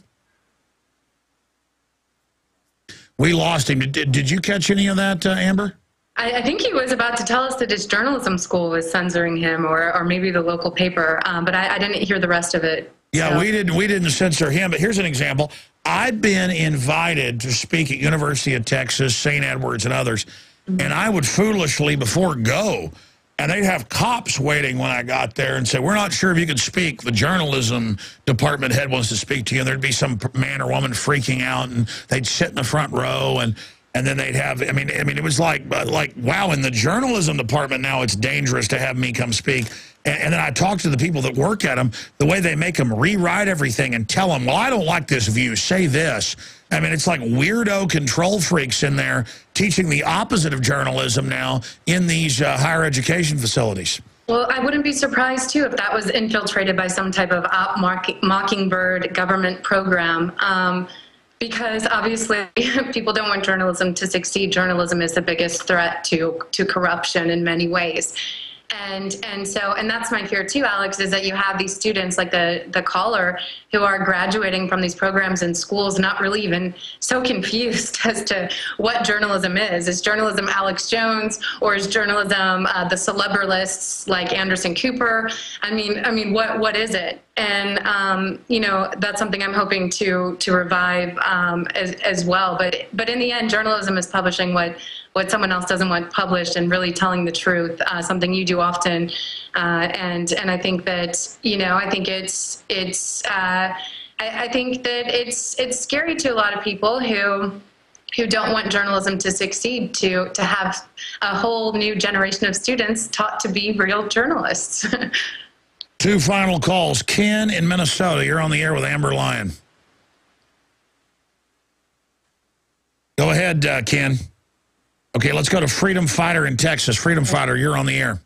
We lost him. Did you catch any of that, Amber? I think he was about to tell us that his journalism school was censoring him, or maybe the local paper, but I didn't hear the rest of it. Yeah, so. we didn't censor him, but here's an example. I've been invited to speak at University of Texas, St. Edwards, and others, and I would foolishly before go, and they'd have cops waiting when I got there and say, we're not sure if you can speak. The journalism department head wants to speak to you, and there'd be some man or woman freaking out, and they'd sit in the front row, and then they'd have, I mean, it was like, wow, in the journalism department now it's dangerous to have me come speak. And then I talk to the people that work at them, the way they make them rewrite everything and tell them, well, I don't like this view, say this. I mean, it's like weirdo control freaks in there teaching the opposite of journalism now in these higher education facilities. Well, I wouldn't be surprised, too, if that was infiltrated by some type of Mockingbird government program. Because obviously people don't want journalism to succeed. Journalism is the biggest threat to corruption in many ways. And that's my fear too, Alex, is that you have these students like the caller who are graduating from these programs in schools not really even so confused as to what journalism is. Is journalism Alex Jones, or is journalism the celebrists like Anderson Cooper? I mean, what is it? And you know, that's something I'm hoping to revive as well. But in the end, journalism is publishing what someone else doesn't want published and really telling the truth, something you do often. And I think that, you know, I think I think that it's scary to a lot of people who don't want journalism to succeed, to have a whole new generation of students taught to be real journalists. Two final calls. Ken in Minnesota, you're on the air with Amber Lyon. Go ahead, Ken. Okay, let's go to Freedom Fighter in Texas. Freedom Fighter, you're on the air.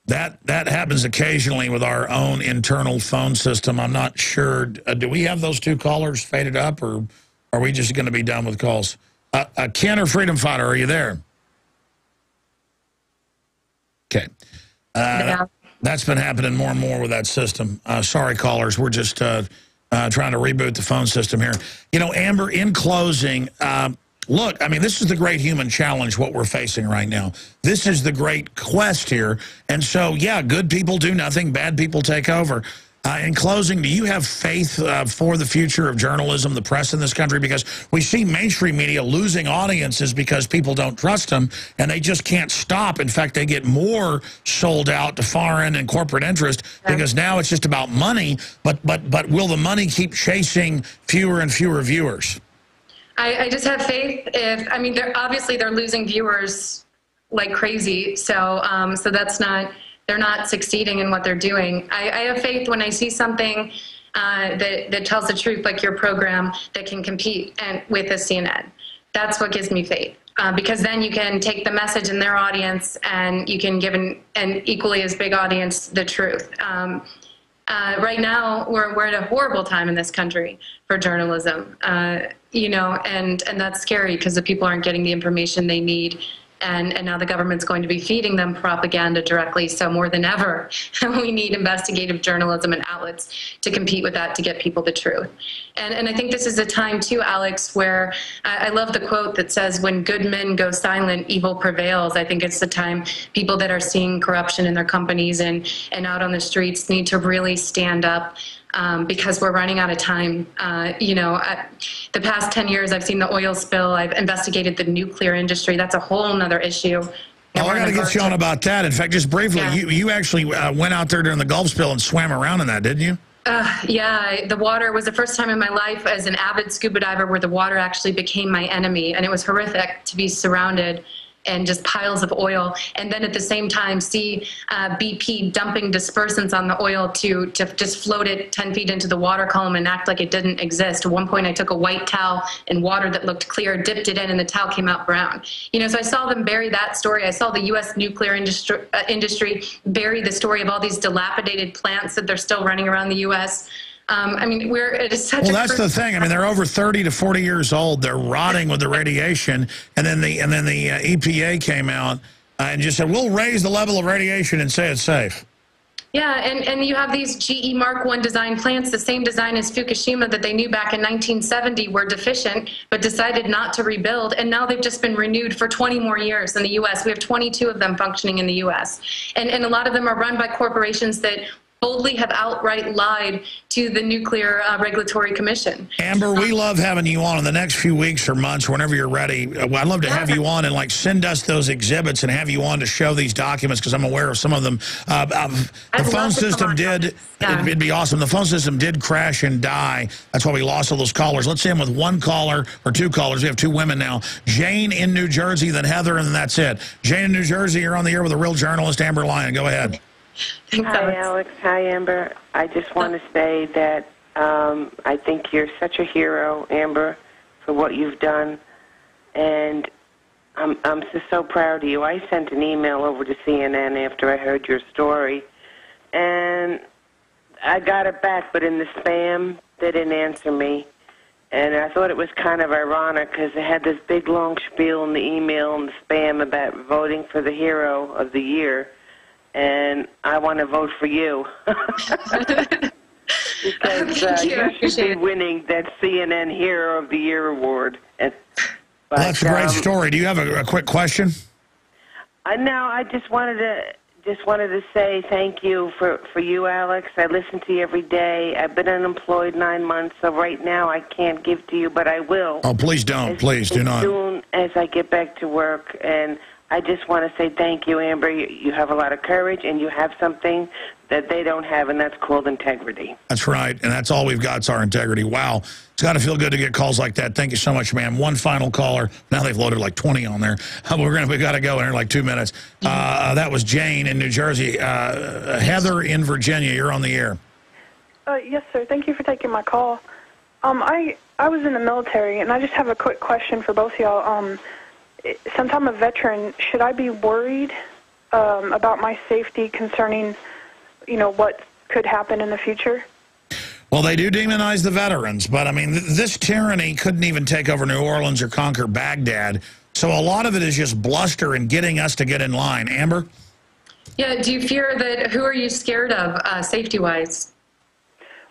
That happens occasionally with our own internal phone system. I'm not sure. Do we have those two callers faded up, or are we just going to be done with calls? Ken or Freedom Fighter, are you there? Okay. That's been happening more and more with that system. Sorry, callers. We're just trying to reboot the phone system here. You know, Amber, in closing, look, I mean, this is the great human challenge, what we're facing right now. This is the great quest here. And so, yeah, good people do nothing, bad people take over. In closing, do you have faith for the future of journalism, the press in this country? Because we see mainstream media losing audiences because people don't trust them, and they just can't stop. In fact, they get more sold out to foreign and corporate interest because now it's just about money. But will the money keep chasing fewer and fewer viewers? I just have faith. I mean, they're losing viewers like crazy. So that's not. They're not succeeding in what they're doing. I have faith when I see something that tells the truth, like your program, that can compete with a CNN. That's what gives me faith. Because then you can take the message in their audience and you can give an equally as big audience the truth. Right now, we're at a horrible time in this country for journalism, you know, and that's scary because the people aren't getting the information they need. And now the government's going to be feeding them propaganda directly. So more than ever, we need investigative journalism and outlets to compete with that to get people the truth. And I think this is a time, too, Alex, where I love the quote that says, when good men go silent, evil prevails. I think it's the time people that are seeing corruption in their companies and out on the streets need to really stand up. Because we're running out of time. You know, the past 10 years, I've seen the oil spill. I've investigated the nuclear industry. That's a whole nother issue. Oh, I got to get you on about that. In fact, just briefly, you actually went out there during the Gulf spill and swam around in that, didn't you? Yeah, the water was the first time in my life as an avid scuba diver where the water actually became my enemy. And it was horrific to be surrounded and just piles of oil, and then at the same time see BP dumping dispersants on the oil to just float it 10 feet into the water column and act like it didn't exist. At one point I took a white towel in water that looked clear, dipped it in, and the towel came out brown. You know, so I saw them bury that story. I saw the U.S. nuclear industry bury the story of all these dilapidated plants that they're still running around the U.S. I mean, it is such that's the thing. I mean, they're over 30 to 40 years old. They're rotting with the radiation. And then the EPA came out and just said, we'll raise the level of radiation and say it's safe. Yeah, and you have these GE Mark I design plants, the same design as Fukushima that they knew back in 1970 were deficient, but decided not to rebuild. And now they've just been renewed for 20 more years in the U.S. We have 22 of them functioning in the U.S. And a lot of them are run by corporations that boldly have outright lied to the Nuclear Regulatory Commission. Amber, we love having you on in the next few weeks or months, whenever you're ready. I'd love to have you on and like send us those exhibits and have you on to show these documents, because I'm aware of some of them. The phone system did, it'd be awesome. The phone system did crash and die. That's why we lost all those callers. Let's end with one caller or two callers. We have two women now. Jane in New Jersey, then Heather, and then that's it. Jane in New Jersey, you're on the air with a real journalist, Amber Lyon. Go ahead. Hi, Alex. Hi, Amber. I just want to say that I think you're such a hero, Amber, for what you've done, and I'm just so proud of you. I sent an email over to CNN after I heard your story, and I got it back, but in the spam, they didn't answer me. And I thought it was kind of ironic because they had this big, long spiel in the email and the spam about voting for the hero of the year. And I want to vote for you. Because you should be winning that CNN Hero of the Year award. But, that's a great story. Do you have a quick question? No, I just wanted to say thank you for you, Alex. I listen to you every day. I've been unemployed 9 months, so right now I can't give to you, but I will. Oh, please don't. Please do not. As soon as I get back to work. And I just want to say thank you, Amber. You have a lot of courage, and you have something that they don't have, and that's called integrity. That's right, and that's all we've got is our integrity. Wow. It's got to feel good to get calls like that. Thank you so much, ma'am. One final caller. Now they've loaded like 20 on there. We got to go in like 2 minutes. That was Jane in New Jersey. Heather in Virginia, you're on the air. Yes, sir. Thank you for taking my call. I was in the military, and I just have a quick question for both of y'all. Since I'm a veteran, should I be worried about my safety concerning, what could happen in the future? Well, they do demonize the veterans, but, I mean, this tyranny couldn't even take over New Orleans or conquer Baghdad, so a lot of it is just bluster and getting us to get in line. Amber? Yeah, do you fear that, who are you scared of, safety-wise?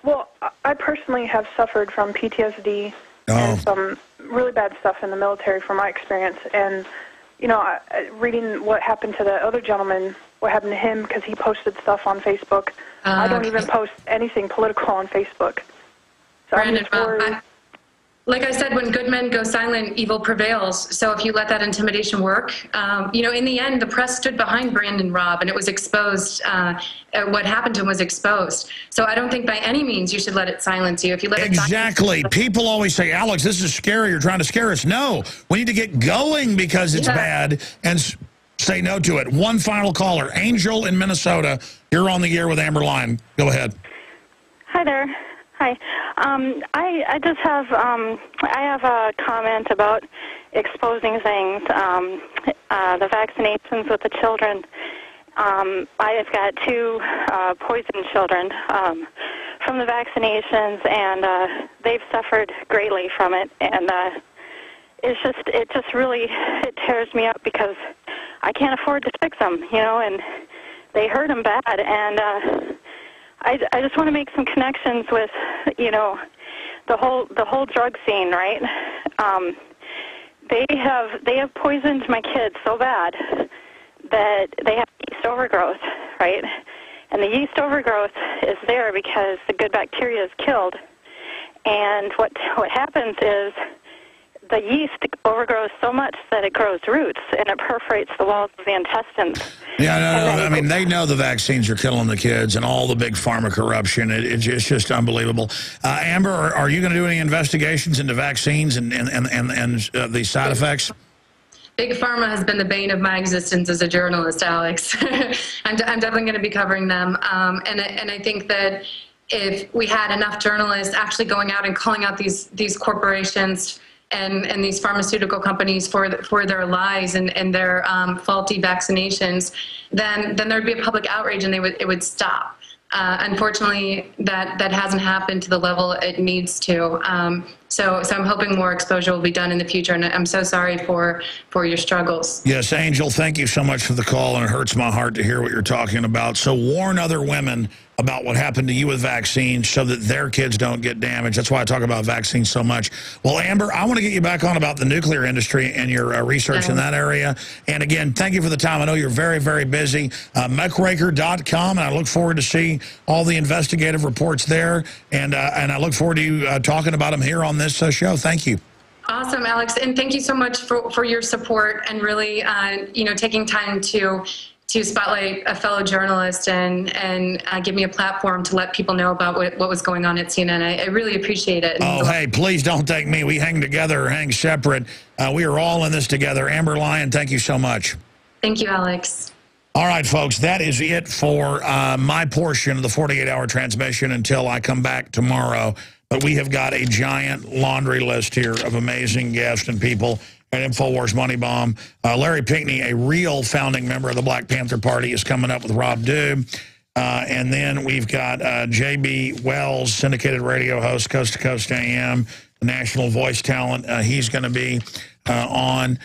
Well, I personally have suffered from PTSD and some really bad stuff in the military from my experience. And, reading what happened to the other gentleman, what happened to him because he posted stuff on Facebook. I don't even post anything political on Facebook. So I'm just worried. Like I said, when good men go silent, evil prevails. So if you let that intimidation work, in the end, the press stood behind Brandon Robb, and it was exposed. What happened to him was exposed. So I don't think by any means you should let it silence you. If you let it People always say, Alex, this is scary. You're trying to scare us. No, we need to get going because it's bad and say no to it. One final caller, Angel in Minnesota. You're on the air with Amber Lyon. Go ahead. Hi there. Hi. I just have I have a comment about exposing things. The vaccinations with the children. I've got two poisoned children from the vaccinations, and they've suffered greatly from it. And it just really tears me up because I can't afford to fix them, and they hurt them bad. And I just want to make some connections with, the whole drug scene, right? They have poisoned my kids so bad that they have yeast overgrowth, right? And the yeast overgrowth is there because the good bacteria is killed. And what happens is the yeast overgrows so much that it grows roots and it perforates the walls of the intestines. Yeah, no, I mean, they know the vaccines are killing the kids and all the big pharma corruption. It's just unbelievable. Amber, are you going to do any investigations into vaccines and the side effects? Big Pharma has been the bane of my existence as a journalist, Alex. I'm definitely going to be covering them. And I think that if we had enough journalists actually going out and calling out these corporations and these pharmaceutical companies for their lies and their faulty vaccinations, then there'd be a public outrage and it would stop. Unfortunately, that hasn't happened to the level it needs to. So I'm hoping more exposure will be done in the future, and I'm so sorry for your struggles. Yes, Angel, thank you so much for the call, and it hurts my heart to hear what you're talking about. So warn other women about what happened to you with vaccines so that their kids don't get damaged. That's why I talk about vaccines so much. Well, Amber, I want to get you back on about the nuclear industry and your research in that area. And again, thank you for the time. I know you're very, very busy. Muckraker.com, and I look forward to seeing all the investigative reports there. And I look forward to you talking about them here on this show. Thank you. Awesome, Alex, and thank you so much for your support and really, taking time to spotlight a fellow journalist and give me a platform to let people know about what was going on at CNN. I really appreciate it. Oh, hey, please don't thank me. We hang together or hang separate. We are all in this together. Amber Lyon, thank you so much. Thank you, Alex. All right, folks, that is it for my portion of the 48-hour transmission until I come back tomorrow. But we have got a giant laundry list here of amazing guests and people at InfoWars Money Bomb. Larry Pinkney, a real founding member of the Black Panther Party, is coming up with Rob Dew. And then we've got J.B. Wells, syndicated radio host, Coast to Coast AM, the national voice talent. He's going to be on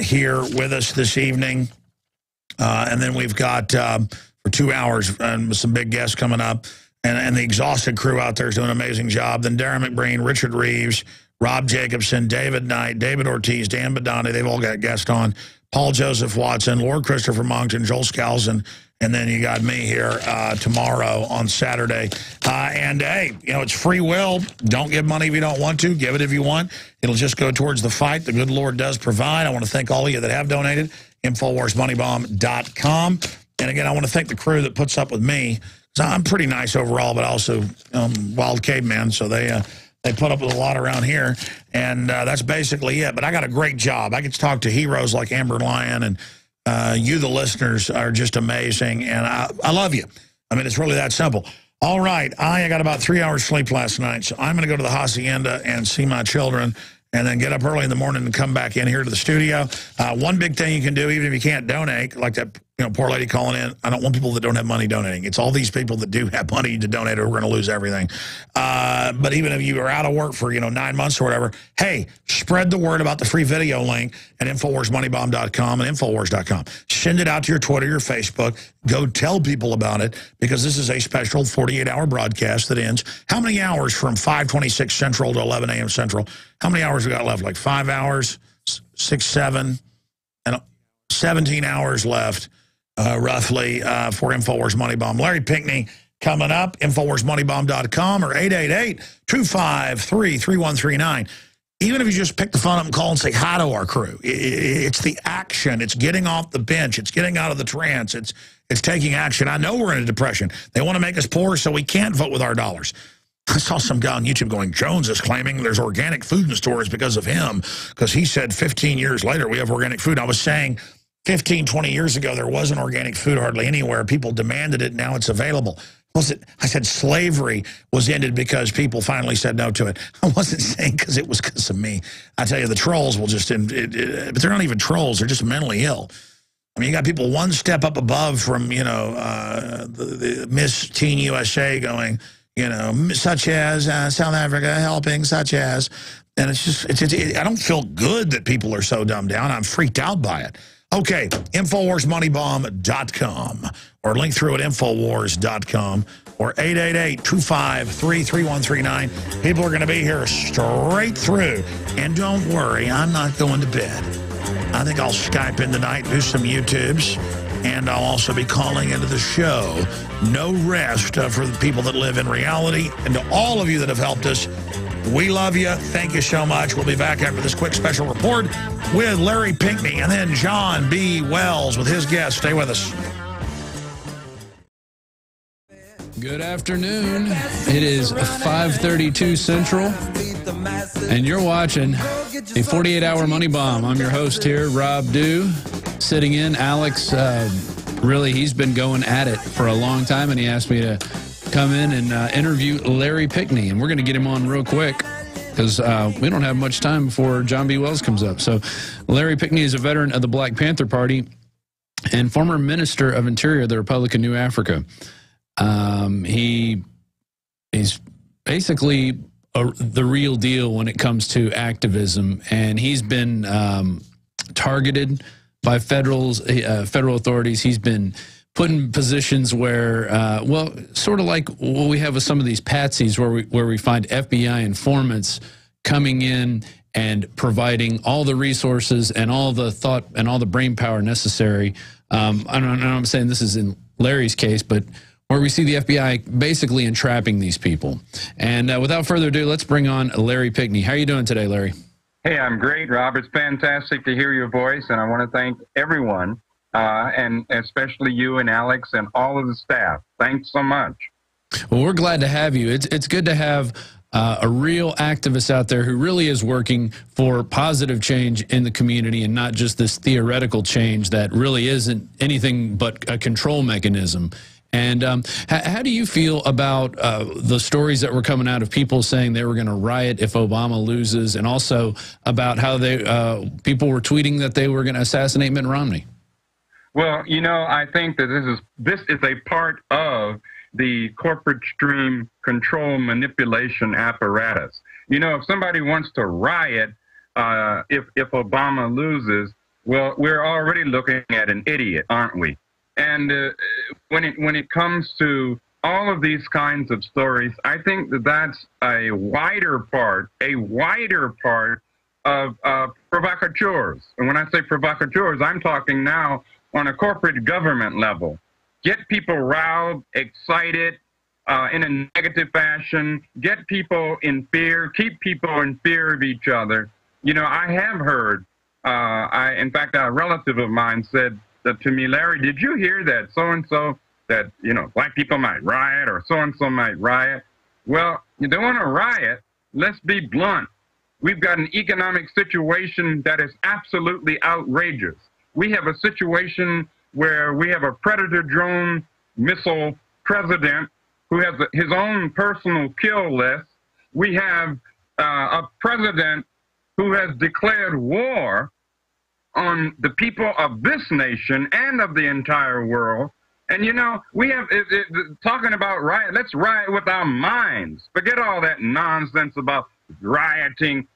here with us this evening. And then we've got, for 2 hours, some big guests coming up. And the Exhausted crew out there is doing an amazing job. Then Darren McBreen, Richard Reeves, Rob Jacobson, David Knight, David Ortiz, Dan Badani, they've all got guests on. Paul Joseph Watson, Lord Christopher Monkton, Joel Skousen, and then you got me here tomorrow on Saturday. And, hey, it's free will. Don't give money if you don't want to. Give it if you want. It'll just go towards the fight. The good Lord does provide. I want to thank all of you that have donated. InfoWarsMoneyBomb.com. And, again, I want to thank the crew that puts up with me. I'm pretty nice overall, but also wild caveman, so they put up with a lot around here, and that's basically it. But I got a great job. I get to talk to heroes like Amber Lyon, and you, the listeners, are just amazing, and I love you. I mean, it's really that simple. All right, I got about 3 hours sleep last night, so I'm going to go to the Hacienda and see my children, and then get up early in the morning and come back in here to the studio. One big thing you can do, even if you can't donate, like that poor lady calling in, I don't want people that don't have money donating. It's all these people that do have money to donate or we're going to lose everything. But even if you are out of work for 9 months or whatever, hey, spread the word about the free video link at InfoWarsMoneyBomb.com and Infowars.com. Send it out to your Twitter, your Facebook. Go tell people about it, because this is a special 48-hour broadcast that ends. How many hours from 5:26 Central to 11 a.m. Central? How many hours we got left? Like 5 hours, 6, 7, and 17 hours left. Roughly for InfoWars Money Bomb. Larry Pinkney coming up, InfoWarsMoneyBomb.com or 888-253-3139. Even if you just pick the phone up and call and say hi to our crew, it's the action. It's getting off the bench. It's getting out of the trance. It's taking action. I know we're in a depression. They want to make us poor so we can't vote with our dollars. I saw some guy on YouTube going, Jones is claiming there's organic food in stores because of him, because he said 15 years later we have organic food. I was saying 15, 20 years ago, there wasn't organic food hardly anywhere. People demanded it. Now it's available. I said slavery was ended because people finally said no to it. I wasn't saying because it was because of me. I tell you, the trolls will just, but they're not even trolls. They're just mentally ill. I mean, you got people one step up above from, the Miss Teen USA going, such as South Africa helping, such as. And it's just, I don't feel good that people are so dumbed down. I'm freaked out by it. Okay, InfoWarsMoneyBomb.com or link through at Infowars.com or 888-253-3139. People are going to be here straight through. And don't worry, I'm not going to bed. I think I'll Skype in tonight, do some YouTubes, and I'll also be calling into the show. No rest for the people that live in reality. And to all of you that have helped us, we love you. Thank you so much. We'll be back after this quick special report with Larry Pinkney and then John B. Wells with his guest. Stay with us. Good afternoon. It is 5:32 Central, and you're watching a 48-hour Money Bomb. I'm your host here, Rob Dew, sitting in. Alex, really, he's been going at it for a long time, and he asked me to come in and interview Larry Pinkney, and we're going to get him on real quick because we don't have much time before John B. Wells comes up. So Larry Pinkney is a veteran of the Black Panther Party and former Minister of Interior of the Republic of New Africa. He's basically the real deal when it comes to activism, and he's been targeted by federal authorities. He's been put in positions where, well, sort of like what we have with some of these patsies, where we find FBI informants coming in and providing all the resources and all the thought and all the brain power necessary. I'm saying this is in Larry's case, but where we see the FBI basically entrapping these people. And without further ado, let's bring on Larry Pinkney. How are you doing today, Larry? Hey, I'm great, Rob. It's fantastic to hear your voice, and I want to thank everyone, and especially you and Alex and all of the staff. Thanks so much. Well, we're glad to have you. It's good to have a real activist out there who really is working for positive change in the community and not just this theoretical change that really isn't anything but a control mechanism. And how do you feel about the stories that were coming out of people saying they were going to riot if Obama loses, and also about how people were tweeting that they were going to assassinate Mitt Romney? Well, you know, I think that this is a part of the corporate stream control manipulation apparatus. You know, if somebody wants to riot if Obama loses, well, we're already looking at an idiot, aren't we? And when it comes to all of these kinds of stories, I think that that's a wider part of provocateurs. And when I say provocateurs, I'm talking now on a corporate government level. Get people riled, excited in a negative fashion, get people in fear, keep people in fear of each other. You know, I have heard, in fact, a relative of mine said that to me, Larry, did you hear that so-and-so, that, you know, black people might riot or so-and-so might riot? Well, you don't want to riot. Let's be blunt. We've got an economic situation that is absolutely outrageous. We have a situation where we have a Predator drone missile president who has his own personal kill list. We have a president who has declared war on the people of this nation and of the entire world. And, you know, we have, talking about riot, let's riot with our minds. Forget all that nonsense about rioting.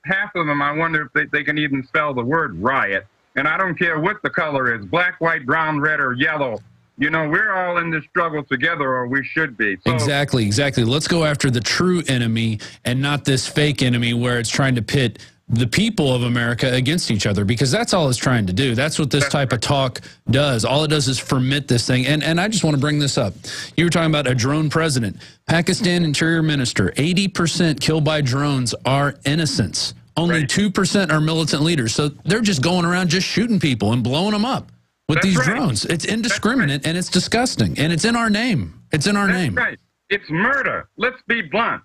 Half of them, I wonder if they can even spell the word riot. And I don't care what the color is, black, white, brown, red, or yellow. You know, we're all in this struggle together, or we should be. So, exactly. Let's go after the true enemy and not this fake enemy where it's trying to pit the people of America against each other, because that's all it's trying to do. That's what this type of talk does. All it does is ferment this thing. And I just want to bring this up. You were talking about a drone president. Pakistan Interior Minister, 80% killed by drones are innocents. Only 2% are militant leaders. So they're just going around just shooting people and blowing them up with these drones. It's indiscriminate and it's disgusting. And it's in our name. It's in our name. Right. It's murder. Let's be blunt.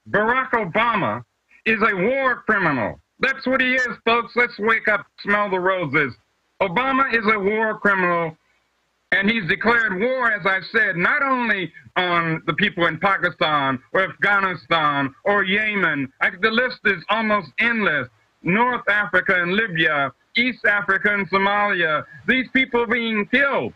Barack Obama is a war criminal. That's what he is, folks. Let's wake up, smell the roses. Obama is a war criminal, and he's declared war, as I said, not only on the people in Pakistan or Afghanistan or Yemen. The list is almost endless. North Africa and Libya, East Africa and Somalia. These people being killed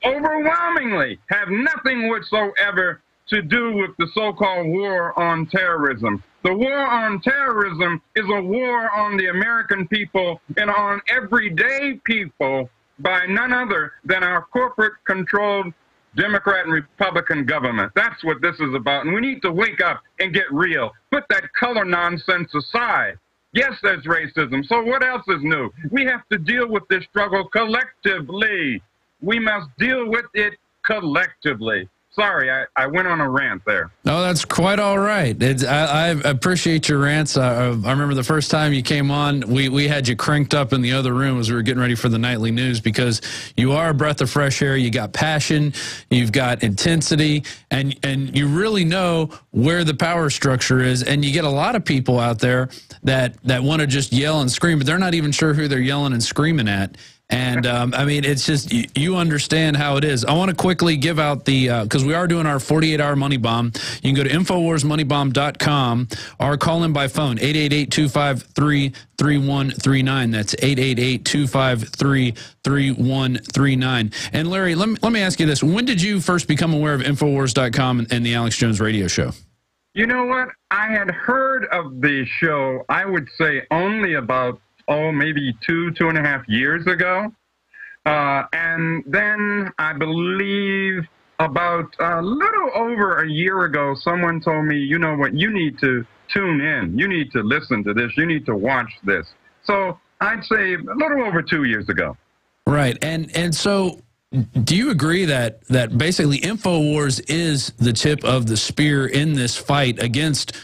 overwhelmingly have nothing whatsoever to do with the so-called war on terrorism. The war on terrorism is a war on the American people and on everyday people by none other than our corporate-controlled Democrat and Republican government. That's what this is about. And we need to wake up and get real. Put that color nonsense aside. Yes, there's racism. So what else is new? We have to deal with this struggle collectively. We must deal with it collectively. Sorry, I went on a rant there. No, that's quite all right. I appreciate your rants. I remember the first time you came on, we had you cranked up in the other room as we were getting ready for the nightly news, because you are a breath of fresh air. You got passion, you've got intensity, and you really know where the power structure is. And you get a lot of people out there that want to just yell and scream, but they're not even sure who they're yelling and screaming at. And, I mean, it's just, you understand how it is. I want to quickly give out the, because we are doing our 48-hour money bomb. You can go to InfoWarsMoneyBomb.com or call in by phone, 888-253-3139. That's 888-253-3139. And, Larry, let me ask you this. When did you first become aware of InfoWars.com and the Alex Jones radio show? You know what? I had heard of the show, I would say only about, maybe 2.5 years ago. And then I believe about a little over a year ago, someone told me, you know what, you need to tune in. You need to listen to this. You need to watch this. So I'd say a little over 2 years ago. Right. And so do you agree that basically InfoWars is the tip of the spear in this fight against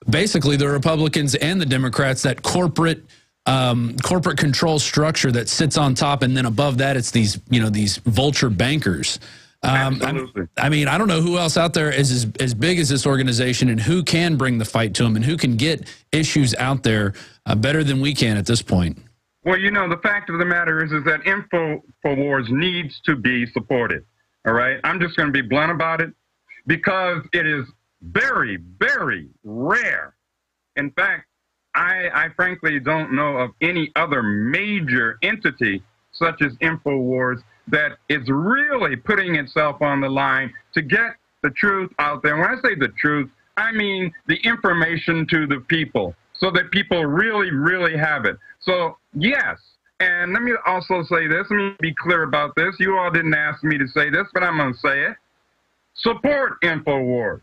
basically the Republicans and the Democrats, that corporate control structure that sits on top, and then above that it's these, these vulture bankers? Absolutely. I mean, I don't know who else out there is as big as this organization, and who can bring the fight to them, and who can get issues out there better than we can at this point. Well, the fact of the matter is that InfoWars needs to be supported, all right? I'm just going to be blunt about it, because it is very, very rare. In fact, I frankly don't know of any other major entity such as InfoWars that is really putting itself on the line to get the truth out there. When I say the truth, I mean the information to the people, so that people really, really have it. So, yes, and let me also say this. Let me be clear about this. You all didn't ask me to say this, but I'm going to say it. Support InfoWars.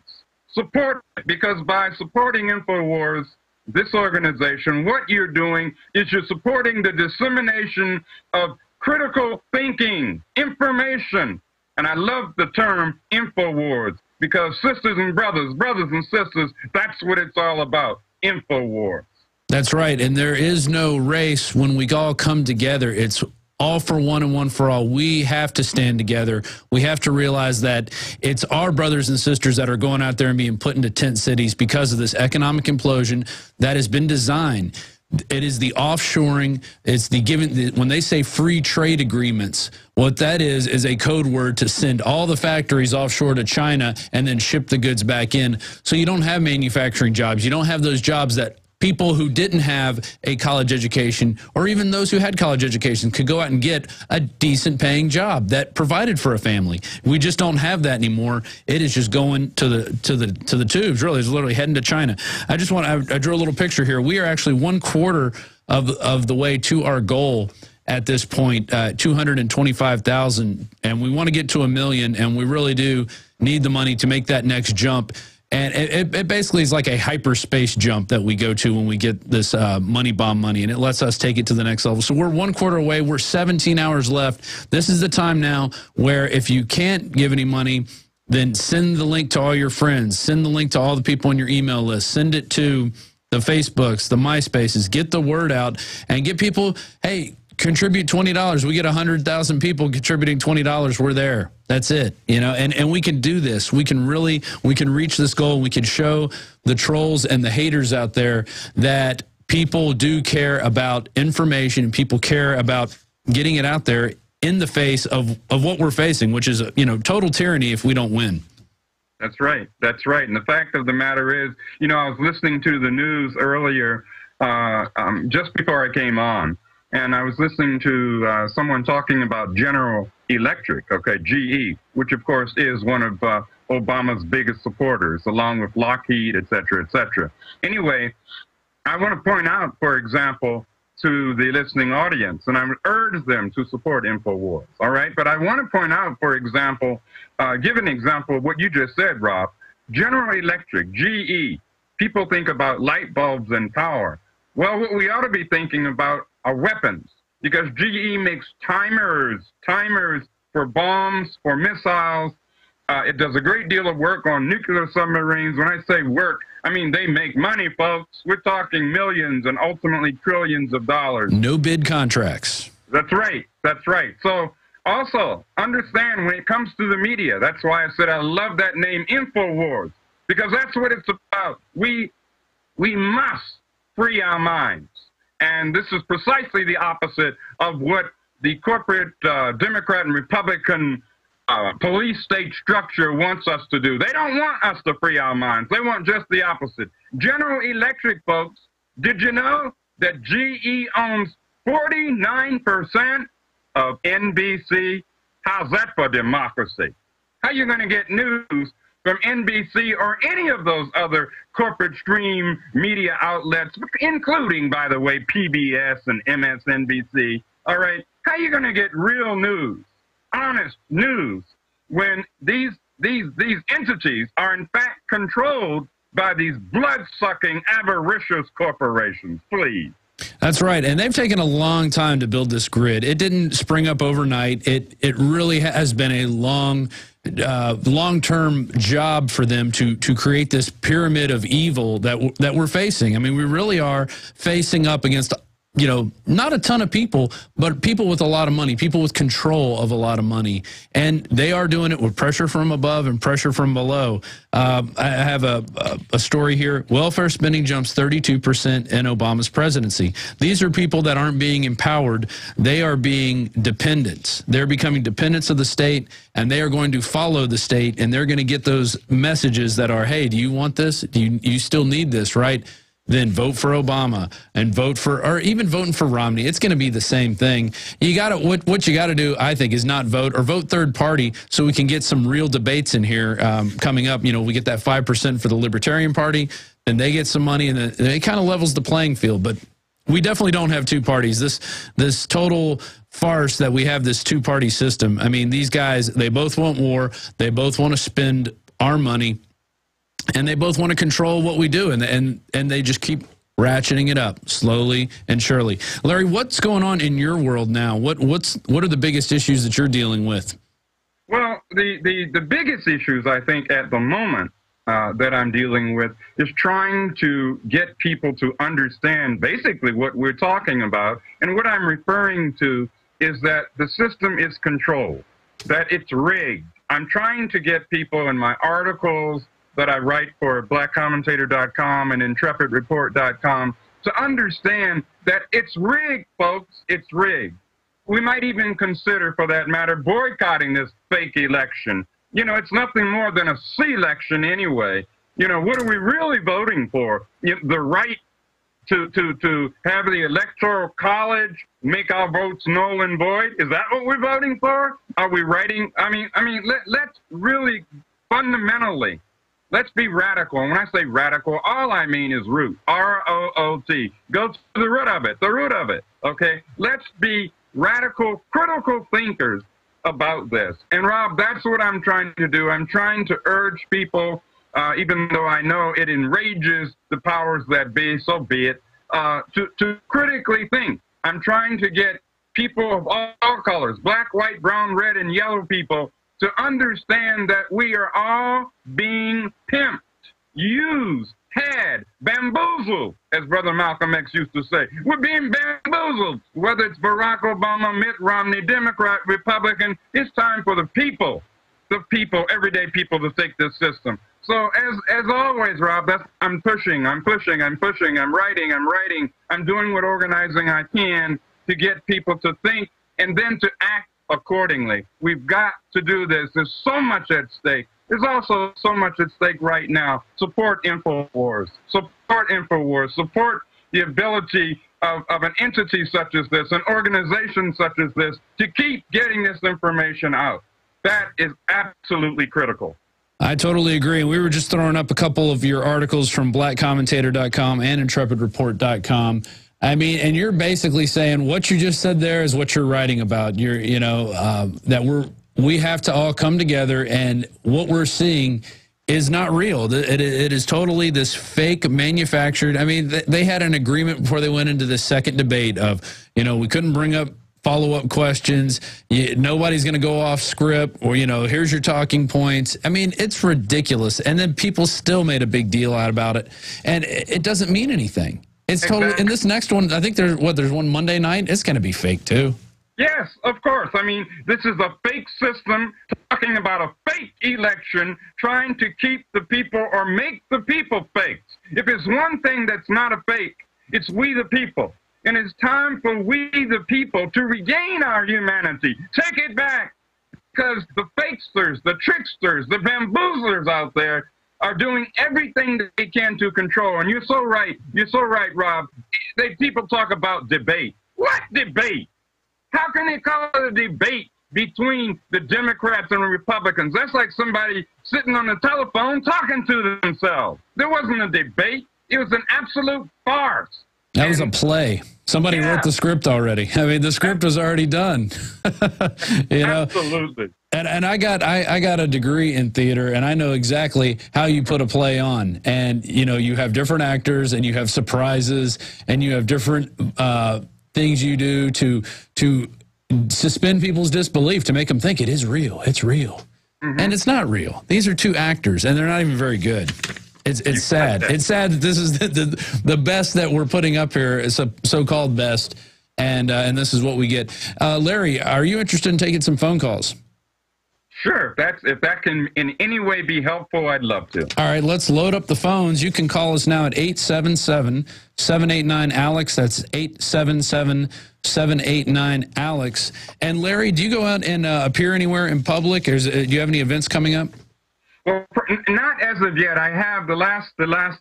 Support it, because by supporting InfoWars, this organization, what you're doing is you're supporting the dissemination of critical thinking, information. And I love the term InfoWars, because sisters and brothers and sisters, that's what it's all about, InfoWars. That's right, and there is no race when we all come together. It's all for one and one for all. We have to stand together. We have to realize that it's our brothers and sisters that are going out there and being put into tent cities because of this economic implosion that has been designed. It is the offshoring. It's the giving. When they say free trade agreements, what that is a code word to send all the factories offshore to China and then ship the goods back in. So you don't have manufacturing jobs. You don't have those jobs that people who didn't have a college education, or even those who had college education, could go out and get a decent paying job that provided for a family. We just don't have that anymore. It is just going to the tubes. Really, it's literally heading to China. I drew a little picture here. We are actually 1/4 of the way to our goal at this point, 225,000, and we want to get to 1 million, and we really do need the money to make that next jump. And it basically is like a hyperspace jump that we go to when we get this MoneyBomb money, and it lets us take it to the next level. So we're 1/4 away. We're 17 hours left. This is the time now where if you can't give any money, then send the link to all your friends. Send the link to all the people on your email list. Send it to the Facebooks, the MySpaces. Get the word out and get people, hey, contribute $20. We get 100,000 people contributing $20. We're there. That's it. And we can do this. We can reach this goal. We can show the trolls and the haters out there that people do care about information. People care about getting it out there in the face of what we're facing, which is, total tyranny if we don't win. That's right. That's right. And the fact of the matter is, I was listening to the news earlier, just before I came on. And I was listening to someone talking about General Electric, okay, GE, which of course is one of Obama's biggest supporters, along with Lockheed, et cetera, et cetera. Anyway, I want to point out, for example, to the listening audience, and I would urge them to support InfoWars, all right? But I want to point out, for example, give an example of what you just said, Rob. General Electric, GE, people think about light bulbs and power. Well, what we ought to be thinking about are weapons, because GE makes timers for bombs, for missiles. It does a great deal of work on nuclear submarines. When I say work, I mean they make money, folks. We're talking millions and ultimately trillions of dollars. No bid contracts. That's right. That's right. So also understand, when it comes to the media, that's why I said I love that name, InfoWars, because that's what it's about. We must free our minds. And this is precisely the opposite of what the corporate Democrat and Republican police state structure wants us to do. They don't want us to free our minds. They want just the opposite. General Electric, folks, did you know that GE owns 49% of NBC? How's that for democracy? How are you going to get news from NBC or any of those other corporate stream media outlets, including, by the way, PBS and MSNBC, all right, how are you going to get real news, honest news, when these entities are in fact controlled by these blood-sucking, avaricious corporations? Please. That's right, and they've taken a long time to build this grid. It didn't spring up overnight. It really has been a long-term job for them to create this pyramid of evil that we're facing. I mean, we really are facing up against, you know, not a ton of people, but people with a lot of money, people with control of a lot of money. And they are doing it with pressure from above and pressure from below. I have a story here. Welfare spending jumps 32% in Obama's presidency. These are people that aren't being empowered. They are being dependents. They're becoming dependents of the state, and they are going to follow the state, and they're going to get those messages that are, hey, do you want this? Do you still need this, right? Then vote for Obama and vote for, or even voting for Romney. It's going to be the same thing. You got to, what you got to do, I think, is not vote or vote third party so we can get some real debates in here coming up. You know, we get that 5% for the Libertarian Party, and they get some money, and it kind of levels the playing field. But we definitely don't have two parties. This total farce that we have, this two-party system. I mean, these guys, they both want war. They both want to spend our money. And they both want to control what we do, and they just keep ratcheting it up slowly and surely. Larry, what's going on in your world now? What are the biggest issues that you're dealing with? Well, the biggest issues, I think, at the moment that I'm dealing with is trying to get people to understand basically what we're talking about. And what I'm referring to is that the system is controlled, that it's rigged. I'm trying to get people in my articles that I write for blackcommentator.com and intrepidreport.com to understand that it's rigged, folks. It's rigged. We might even consider, for that matter, boycotting this fake election. You know, it's nothing more than a C-election anyway. You know, what are we really voting for? The right to have the Electoral College make our votes null and void? Is that what we're voting for? Are we writing? I mean, let's really fundamentally, let's be radical. And when I say radical, all I mean is root, R-O-O-T. Go to the root of it, okay? Let's be radical, critical thinkers about this. And, Rob, that's what I'm trying to do. I'm trying to urge people, even though I know it enrages the powers that be, so be it, to critically think. I'm trying to get people of all colors, black, white, brown, red, and yellow people, to understand that we are all being pimped, used, had, bamboozled, as Brother Malcolm X used to say. We're being bamboozled, whether it's Barack Obama, Mitt Romney, Democrat, Republican. It's time for the people, everyday people, to take this system. So as always, Rob, I'm pushing, I'm writing, I'm doing what organizing I can to get people to think and then to act accordingly. We've got to do this. There's so much at stake. There's also so much at stake right now. Support InfoWars. Support InfoWars. Support the ability of an entity such as this, an organization such as this, to keep getting this information out. That is absolutely critical. I totally agree. We were just throwing up a couple of your articles from blackcommentator.com and intrepidreport.com. I mean, and you're basically saying what you just said there is what you're writing about. That we have to all come together, and what we're seeing is not real. It is totally this fake manufactured. I mean, they had an agreement before they went into the second debate of, we couldn't bring up follow-up questions. Nobody's going to go off script, or, here's your talking points. I mean, it's ridiculous. And then people still made a big deal out about it, and it doesn't mean anything. It's totally, and this next one, I think there's one Monday night. It's going to be fake too. Yes, of course. I mean, this is a fake system talking about a fake election, trying to keep the people or make the people fakes. If it's one thing that's not a fake, it's we the people. And it's time for we the people to regain our humanity. Take it back, because the fakesters, the tricksters, the bamboozlers out there are doing everything that they can to control. And you're so right, Rob. People talk about debate. What debate? How can they call it a debate between the Democrats and the Republicans. That's like somebody sitting on the telephone talking to themselves. There wasn't a debate. It was an absolute farce. That was a play. Somebody wrote the script already. I mean, the script was already done. You know? Absolutely. And I got a degree in theater, and I know exactly how you put a play on. And, you know, you have different actors, and you have surprises, and you have different things you do to suspend people's disbelief, to make them think it is real. It's real. And it's not real. These are two actors, and they're not even very good. It's sad. It's sad that this is the best that we're putting up here, is a so-called best, and this is what we get. Larry, are you interested in taking some phone calls? Sure. If that can in any way be helpful, I'd love to. All right, let's load up the phones. You can call us now at 877-789-ALEX. That's 877-789-ALEX. And Larry, do you go out and appear anywhere in public? Or do you have any events coming up? Well, not as of yet. I have the last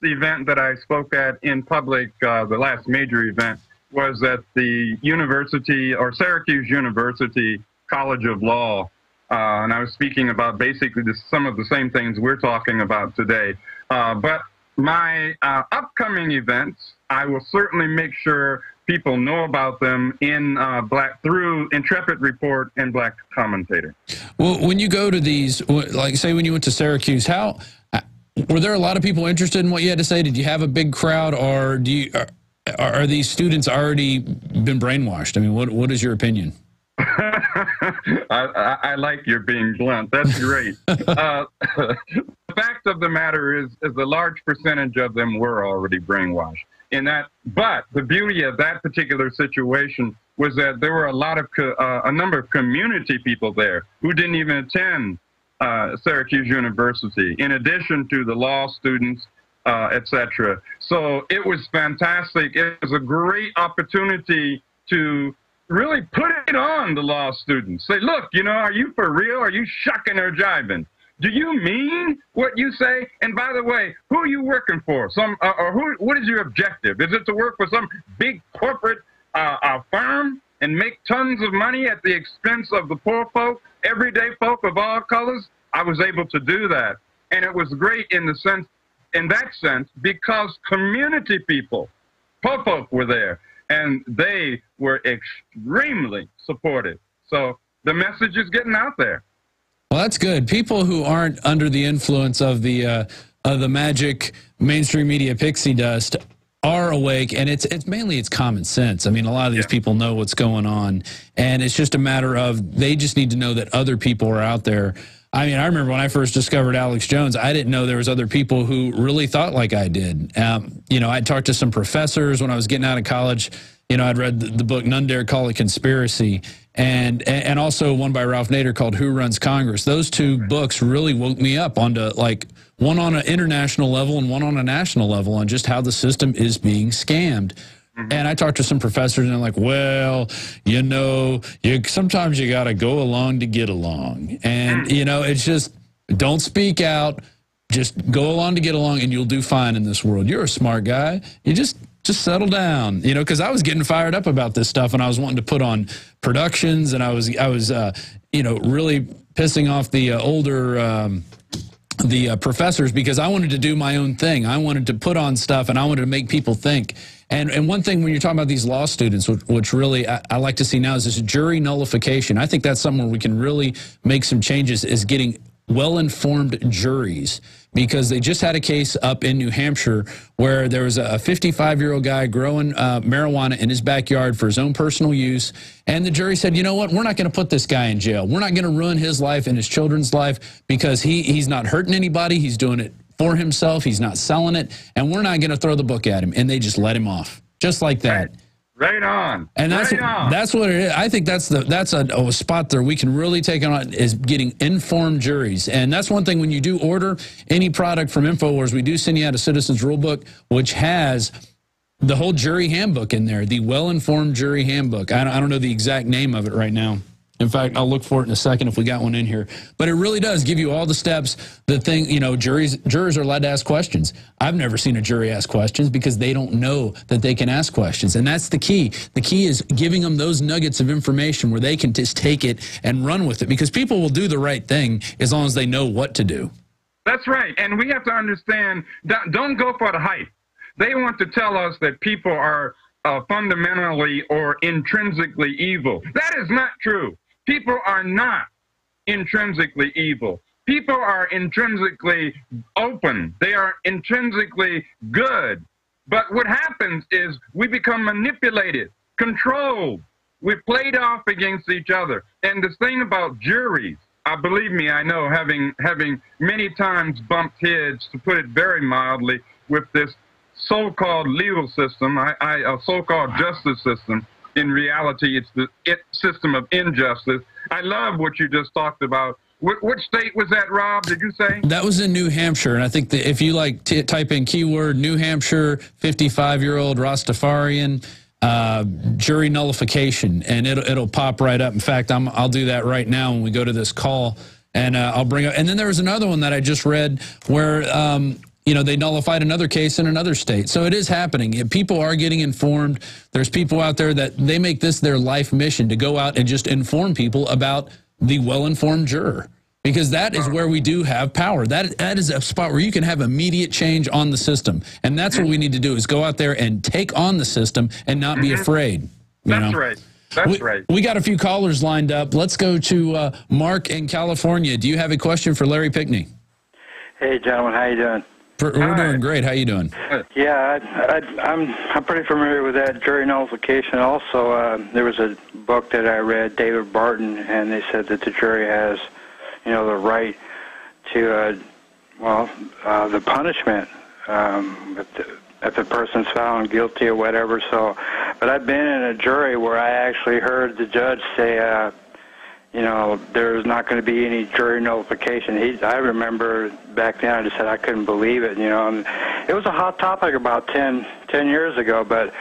event that I spoke at in public, the last major event, was at the University, or Syracuse University College of Law. And I was speaking about basically some of the same things we're talking about today. But my upcoming events, I will certainly make sure people know about them through Intrepid Report and Black Commentator. Well, when you go to these, like say when you went to Syracuse, were there a lot of people interested in what you had to say? Did you have a big crowd, or are these students already been brainwashed? I mean, what is your opinion? I like your being blunt. That's great. The fact of the matter is a large percentage of them were already brainwashed. But the beauty of that particular situation was that there were a number of community people there who didn't even attend Syracuse University, in addition to the law students, etc. So it was fantastic. It was a great opportunity to really put it on the law students. Say, look, you know, are you for real? Are you shucking or jiving? Do you mean what you say? And by the way, who are you working for? What is your objective? Is it to work for some big corporate firm and make tons of money at the expense of the poor folk, everyday folk of all colors? I was able to do that. And it was great in that sense, because community people, poor folk, were there. And they were extremely supportive. So the message is getting out there. Well, that's good. People who aren't under the influence of the magic mainstream media pixie dust are awake, and it's mainly common sense. I mean, a lot of these people know what's going on, and it's just a matter of they just need to know that other people are out there. I mean, I remember when I first discovered Alex Jones, I didn't know there was other people who really thought like I did. You know, I'd talked to some professors when I was getting out of college. You know, I'd read the book None Dare Call It Conspiracy, and also one by Ralph Nader called Who Runs Congress. Those two books really woke me up onto, like, one on an international level and one on a national level on just how the system is being scammed. And I talked to some professors, and they're like, well, you know, sometimes you got to go along to get along. And, you know, it's just don't speak out. Just go along to get along, and you'll do fine in this world. You're a smart guy. You just settle down, you know, because I was getting fired up about this stuff, and I was wanting to put on productions, and I was you know, really pissing off the older professors, because I wanted to do my own thing. I wanted to put on stuff, and I wanted to make people think. And one thing when you're talking about these law students, which really I like to see now, is this jury nullification. I think that's something where we can really make some changes, is getting well-informed juries, because they just had a case up in New Hampshire where there was a 55-year-old guy growing marijuana in his backyard for his own personal use, and the jury said, you know what, we're not going to put this guy in jail. We're not going to ruin his life and his children's life, because he's not hurting anybody. He's doing it for himself. He's not selling it, and we're not going to throw the book at him. And they just let him off, just like that. Right on. And that's what it is. I think that's a spot there we can really take on, is getting informed juries. And that's one thing when you do order any product from InfoWars, we do send you out a Citizens Rulebook, which has the whole jury handbook in there, the well-informed jury handbook. I don't know the exact name of it right now. In fact, I'll look for it in a second if we got one in here. But it really does give you all the steps. The thing, you know, jurors are allowed to ask questions. I've never seen a jury ask questions because they don't know that they can ask questions. And that's the key. The key is giving them those nuggets of information where they can just take it and run with it, because people will do the right thing as long as they know what to do. That's right. And we have to understand, don't go for the hype. They want to tell us that people are fundamentally or intrinsically evil. That is not true. People are not intrinsically evil. People are intrinsically open. They are intrinsically good. But what happens is we become manipulated, controlled. We're played off against each other. And the thing about juries, believe me, I know, having many times bumped heads, to put it very mildly, with this so-called legal system, a so-called justice system. In reality, it's the system of injustice. I love what you just talked about. Which state was that, Rob, did you say? That was in New Hampshire, and I think that if you like type in keyword New Hampshire 55-year-old Rastafarian jury nullification, and it'll pop right up. In fact, I'll do that right now when we go to this call, and I'll bring up. And then there was another one that I just read where you know, they nullified another case in another state. So it is happening. People are getting informed. There's people out there that they make this their life mission to go out and just inform people about the well-informed juror, because that is where we do have power. That is a spot where you can have immediate change on the system. And that's what we need to do, is go out there and take on the system and not be afraid. That's right. That's right. We got a few callers lined up. Let's go to Mark in California. Do you have a question for Larry Pinkney? Hey, gentlemen. How you doing? We're doing great. How you doing? Yeah, I'm pretty familiar with that jury nullification. Also, there was a book that I read, David Barton, and they said that the jury has, you know, the right to, the punishment if the person's found guilty or whatever. So, but I've been in a jury where I actually heard the judge say, you know, there's not going to be any jury nullification. I remember back then I just said I couldn't believe it, you know. And it was a hot topic about 10 years ago, but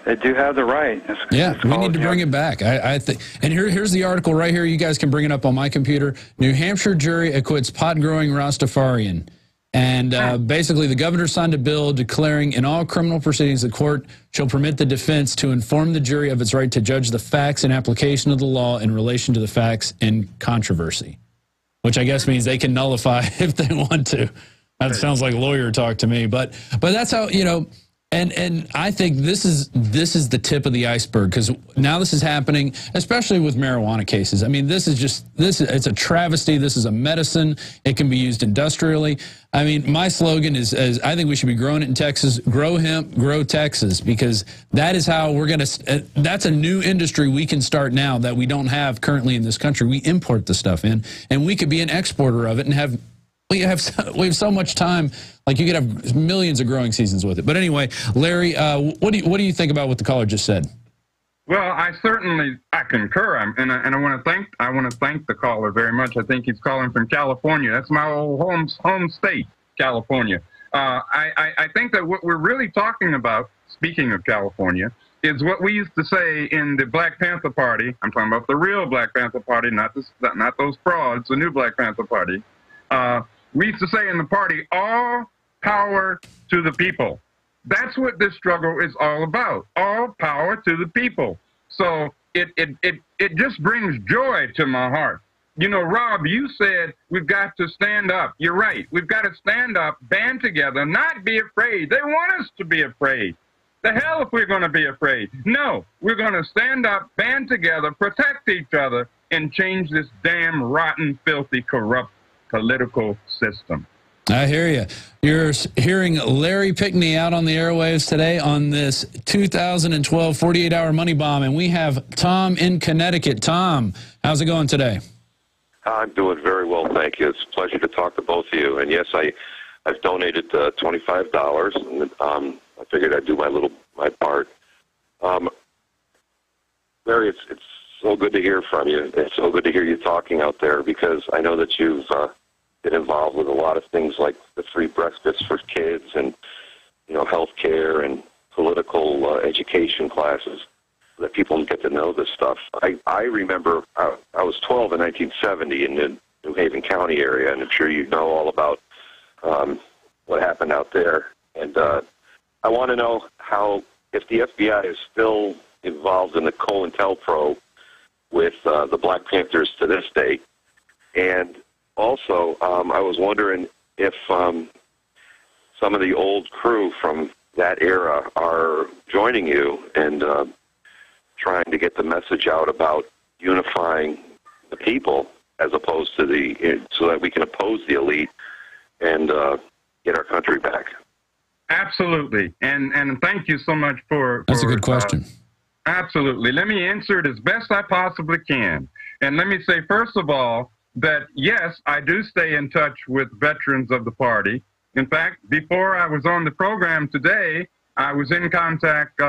they do have the right. We need to bring it back. I think. And here's the article right here. You guys can bring it up on my computer. New Hampshire jury acquits pot-growing Rastafarian. And basically, the governor signed a bill declaring in all criminal proceedings the court shall permit the defense to inform the jury of its right to judge the facts and application of the law in relation to the facts in controversy, which I guess means they can nullify if they want to. That sounds like lawyer talk to me, but that's how, you know. And I think this is the tip of the iceberg, because now this is happening, especially with marijuana cases. I mean, it's a travesty. This is a medicine. It can be used industrially. I mean, my slogan is I think we should be growing it in Texas. Grow hemp, grow Texas, because that is how we're going to. That's a new industry we can start now that we don't have currently in this country. We import the stuff in, and we could be an exporter of it and have. We have so much time. Like, you could have millions of growing seasons with it. But anyway, Larry, what do you think about what the caller just said? Well, I concur, and I want to thank the caller very much. I think he's calling from California. That's my old home state, California. I think that what we're really talking about, speaking of California, is what we used to say in the Black Panther Party. I'm talking about the real Black Panther Party, not those frauds. The new Black Panther Party. We used to say in the party, all power to the people. That's what this struggle is all about. All power to the people. So it just brings joy to my heart. You know, Rob, you said we've got to stand up. You're right. We've got to stand up, band together, not be afraid. They want us to be afraid. The hell if we're going to be afraid. No, we're going to stand up, band together, protect each other, and change this damn rotten, filthy, corrupt political system. I hear you. You're hearing Larry Pinkney out on the airwaves today on this 2012 48-hour money bomb, and we have Tom in Connecticut. Tom, how's it going today? I'm doing very well, thank you. It's a pleasure to talk to both of you. And yes, I've donated $25, and I figured I'd do my part. Larry, it's so good to hear from you. It's so good to hear you talking out there, because I know that you've been involved with a lot of things like the free breakfast for kids and, you know, health care and political education classes. that people get to know this stuff. I remember I was 12 in 1970 in the New Haven County area, and I'm sure you know all about what happened out there. And I want to know if the FBI is still involved in the COINTELPRO with the Black Panthers to this day. And also, I was wondering if some of the old crew from that era are joining you and trying to get the message out about unifying the people as opposed to so that we can oppose the elite and get our country back. Absolutely. And thank you so much for That's a good question. Absolutely. Let me answer it as best I possibly can. And let me say, first of all, that yes, I do stay in touch with veterans of the party. In fact, before I was on the program today, I was in contact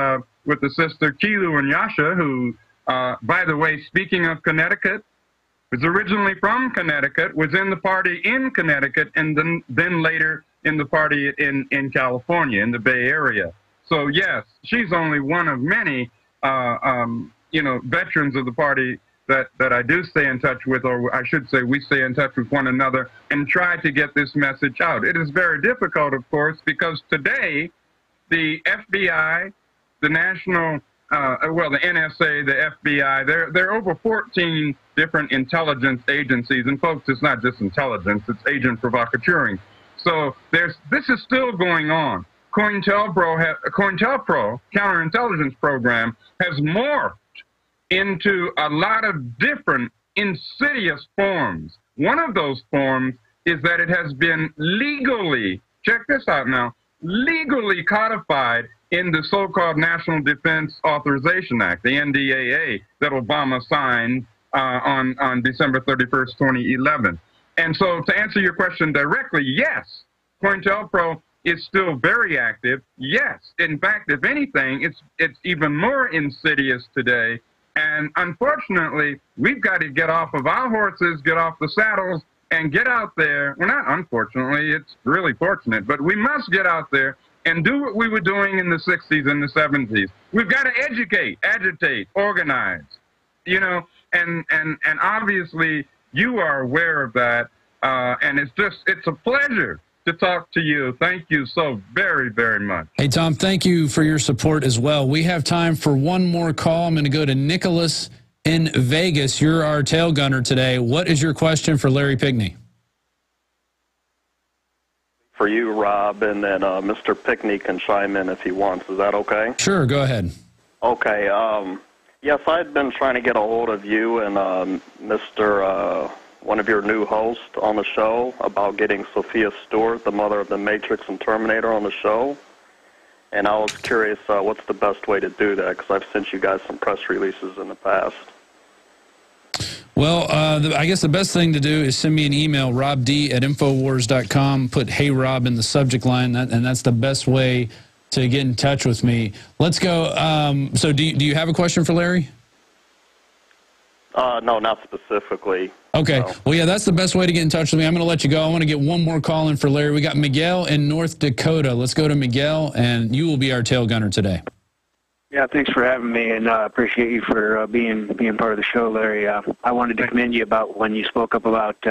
with the sister Kilu and Yasha, who, by the way, speaking of Connecticut, was originally from Connecticut, was in the party in Connecticut, and then later in the party in California, in the Bay Area. So yes, she's only one of many, veterans of the party that I do stay in touch with, or I should say we stay in touch with one another and try to get this message out. It is very difficult, of course, because today the FBI, the National, the NSA, the FBI, there are over 14 different intelligence agencies. And folks, it's not just intelligence, it's agent provocateuring. So this is still going on. COINTELPRO, counterintelligence program, has morphed into a lot of different insidious forms. One of those forms is that it has been legally, check this out now, legally codified in the so-called National Defense Authorization Act, the NDAA, that Obama signed on December 31st, 2011. And so to answer your question directly, yes, COINTELPRO is still very active. Yes, in fact, if anything, it's even more insidious today. And unfortunately, we've got to get off of our horses, get off the saddles, and get out there. Well, not unfortunately, it's really fortunate, but we must get out there and do what we were doing in the 60s and the 70s. We've got to educate, agitate, organize, and obviously you are aware of that. And it's a pleasure to talk to you. Thank you so very, very much. Hey, Tom, thank you for your support as well. We have time for one more call. I'm going to go to Nicholas in Vegas. You're our tail gunner today. What is your question for Larry Pinkney? For you, Rob, and then Mr. Pinkney can chime in if he wants. Is that okay? Sure, go ahead. Okay. Yes, I've been trying to get a hold of you and Mr. One of your new hosts on the show about getting Sophia Stewart, the mother of the Matrix and Terminator, on the show. And I was curious, what's the best way to do that? Because I've sent you guys some press releases in the past. Well, I guess the best thing to do is send me an email, robd@infowars.com, put "Hey Rob" in the subject line, and that's the best way to get in touch with me. Let's go. So do you have a question for Larry? No, not specifically. Okay. No. Well, yeah, that's the best way to get in touch with me. I'm going to let you go. I want to get one more call in for Larry. We got Miguel in North Dakota. Let's go to Miguel, and you will be our tail gunner today. Yeah, thanks for having me, and I appreciate you for being part of the show, Larry. I wanted to commend you about when you spoke up about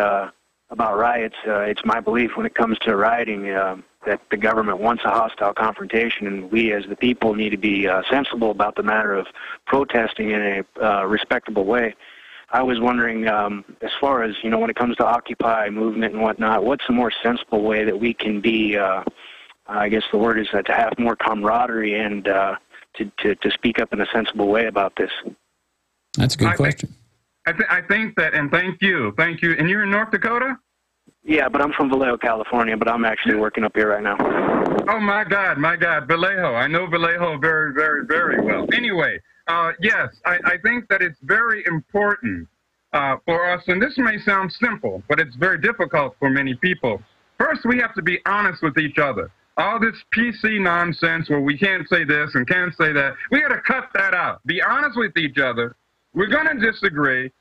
riots. It's my belief when it comes to rioting that the government wants a hostile confrontation, and we as the people need to be sensible about the matter of protesting in a respectable way. I was wondering, as far as, when it comes to Occupy movement and whatnot, what's a more sensible way that we can be, I guess the word is to have more camaraderie and to speak up in a sensible way about this? That's a good question. I think that, and thank you. And you're in North Dakota? Yeah, but I'm from Vallejo, California, but I'm actually working up here right now. Oh, my God, Vallejo. I know Vallejo very, very, very well. Anyway, yes, I think that it's very important for us, and this may sound simple, but it's very difficult for many people. First, we have to be honest with each other. All this PC nonsense where we can't say this and can't say that, we got to cut that out. Be honest with each other. We're going to disagree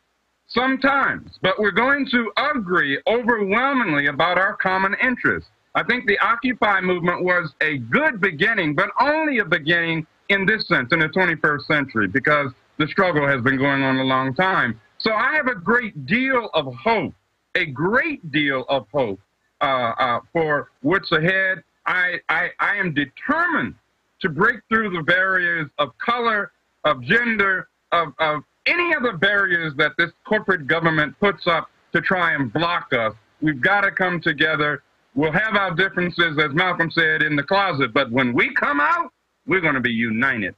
sometimes, but we're going to agree overwhelmingly about our common interests. I think the Occupy movement was a good beginning, but only a beginning in this sense, in the 21st century, because the struggle has been going on a long time. So I have a great deal of hope, for what's ahead. I am determined to break through the barriers of color, of gender, of any other barriers that this corporate government puts up to try and block us. We've got to come together. We'll have our differences, as Malcolm said, in the closet, but when we come out, we're going to be united.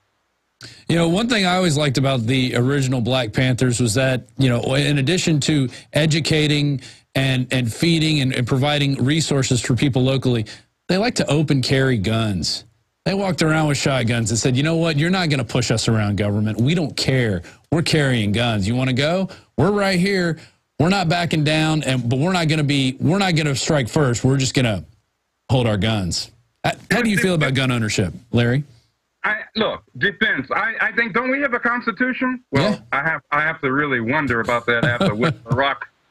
You know, one thing I always liked about the original Black Panthers was that, you know, in addition to educating and feeding and providing resources for people locally, they like to open carry guns. They walked around with shotguns and said, you know what, you're not going to push us around, government. We don't care. We're carrying guns. You want to go? We're right here. We're not backing down, but we're not going to strike first. We're just going to hold our guns. How do you feel about gun ownership, Larry? Look, defense. I think, don't we have a constitution? Well, yeah. I have to really wonder about that after what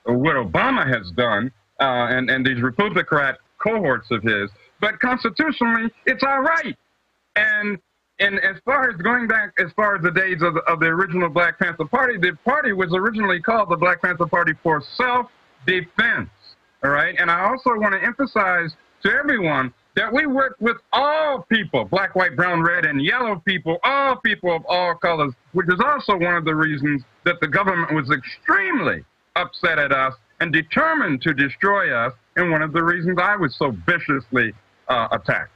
Obama has done, and these Republican cohorts of his. But constitutionally, it's all right. And as far as going back, as far as the days of the original Black Panther Party, the party was originally called the Black Panther Party for self-defense. All right. And I also want to emphasize to everyone that we work with all people, black, white, brown, red, and yellow people, all people of all colors, which is also one of the reasons that the government was extremely upset at us and determined to destroy us, and one of the reasons I was so viciously attacked.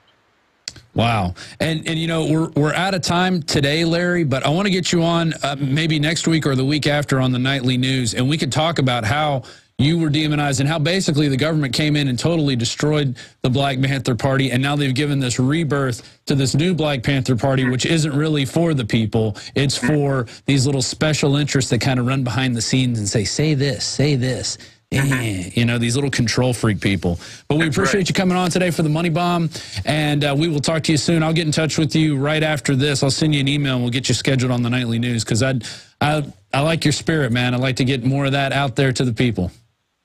Wow. And you know, we're out of time today, Larry, but I want to get you on maybe next week or the week after on the nightly news, and we could talk about how you were demonized and how basically the government came in and totally destroyed the Black Panther Party, and now they've given this rebirth to this new Black Panther Party, which isn't really for the people. It's for these little special interests that kind of run behind the scenes and say this, say this. You know, these little control freak people. But we appreciate you coming on today for the Money Bomb, and we will talk to you soon. I'll get in touch with you right after this. I'll send you an email, and we'll get you scheduled on the nightly news, because I like your spirit, man. I'd like to get more of that out there to the people.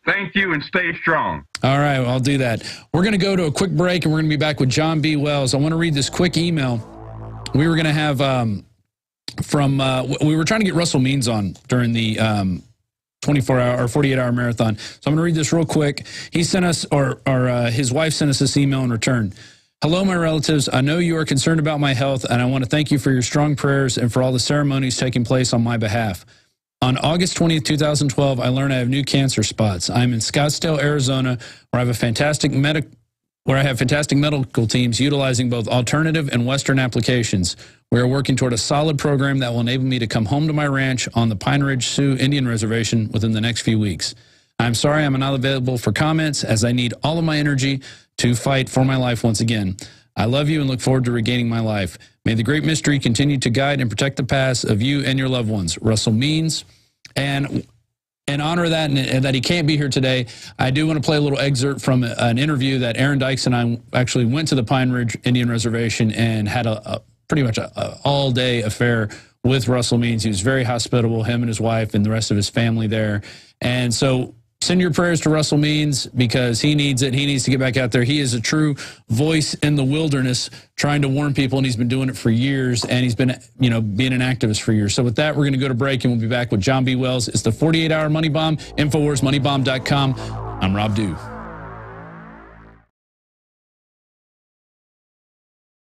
Thank you, and stay strong. All right, well, I'll do that. We're going to go to a quick break, and we're going to be back with John B. Wells. I want to read this quick email. We were going to have we were trying to get Russell Means on during the 24-hour or 48-hour marathon. So I'm going to read this real quick. He sent us, or his wife sent us this email in return. Hello, my relatives. I know you are concerned about my health, and I want to thank you for your strong prayers and for all the ceremonies taking place on my behalf. On August 20th, 2012, I learned I have new cancer spots. I'm in Scottsdale, Arizona, where I have fantastic medical teams utilizing both alternative and Western applications. We are working toward a solid program that will enable me to come home to my ranch on the Pine Ridge Sioux Indian Reservation within the next few weeks. I'm sorry I'm not available for comments, as I need all of my energy to fight for my life once again. I love you and look forward to regaining my life. May the great mystery continue to guide and protect the paths of you and your loved ones. Russell Means. And in honor of that, and that he can't be here today, I do want to play a little excerpt from an interview that Aaron Dykes and I actually went to the Pine Ridge Indian Reservation and had pretty much an all-day affair with Russell Means. He was very hospitable, him and his wife and the rest of his family there. And so send your prayers to Russell Means, because he needs it. He needs to get back out there. He is a true voice in the wilderness trying to warn people, and he's been doing it for years, and he's been, you know, being an activist for years. So with that, we're going to go to break, and we'll be back with John B. Wells. It's the 48-hour Money Bomb, InfoWarsMoneyBomb.com. I'm Rob Dew.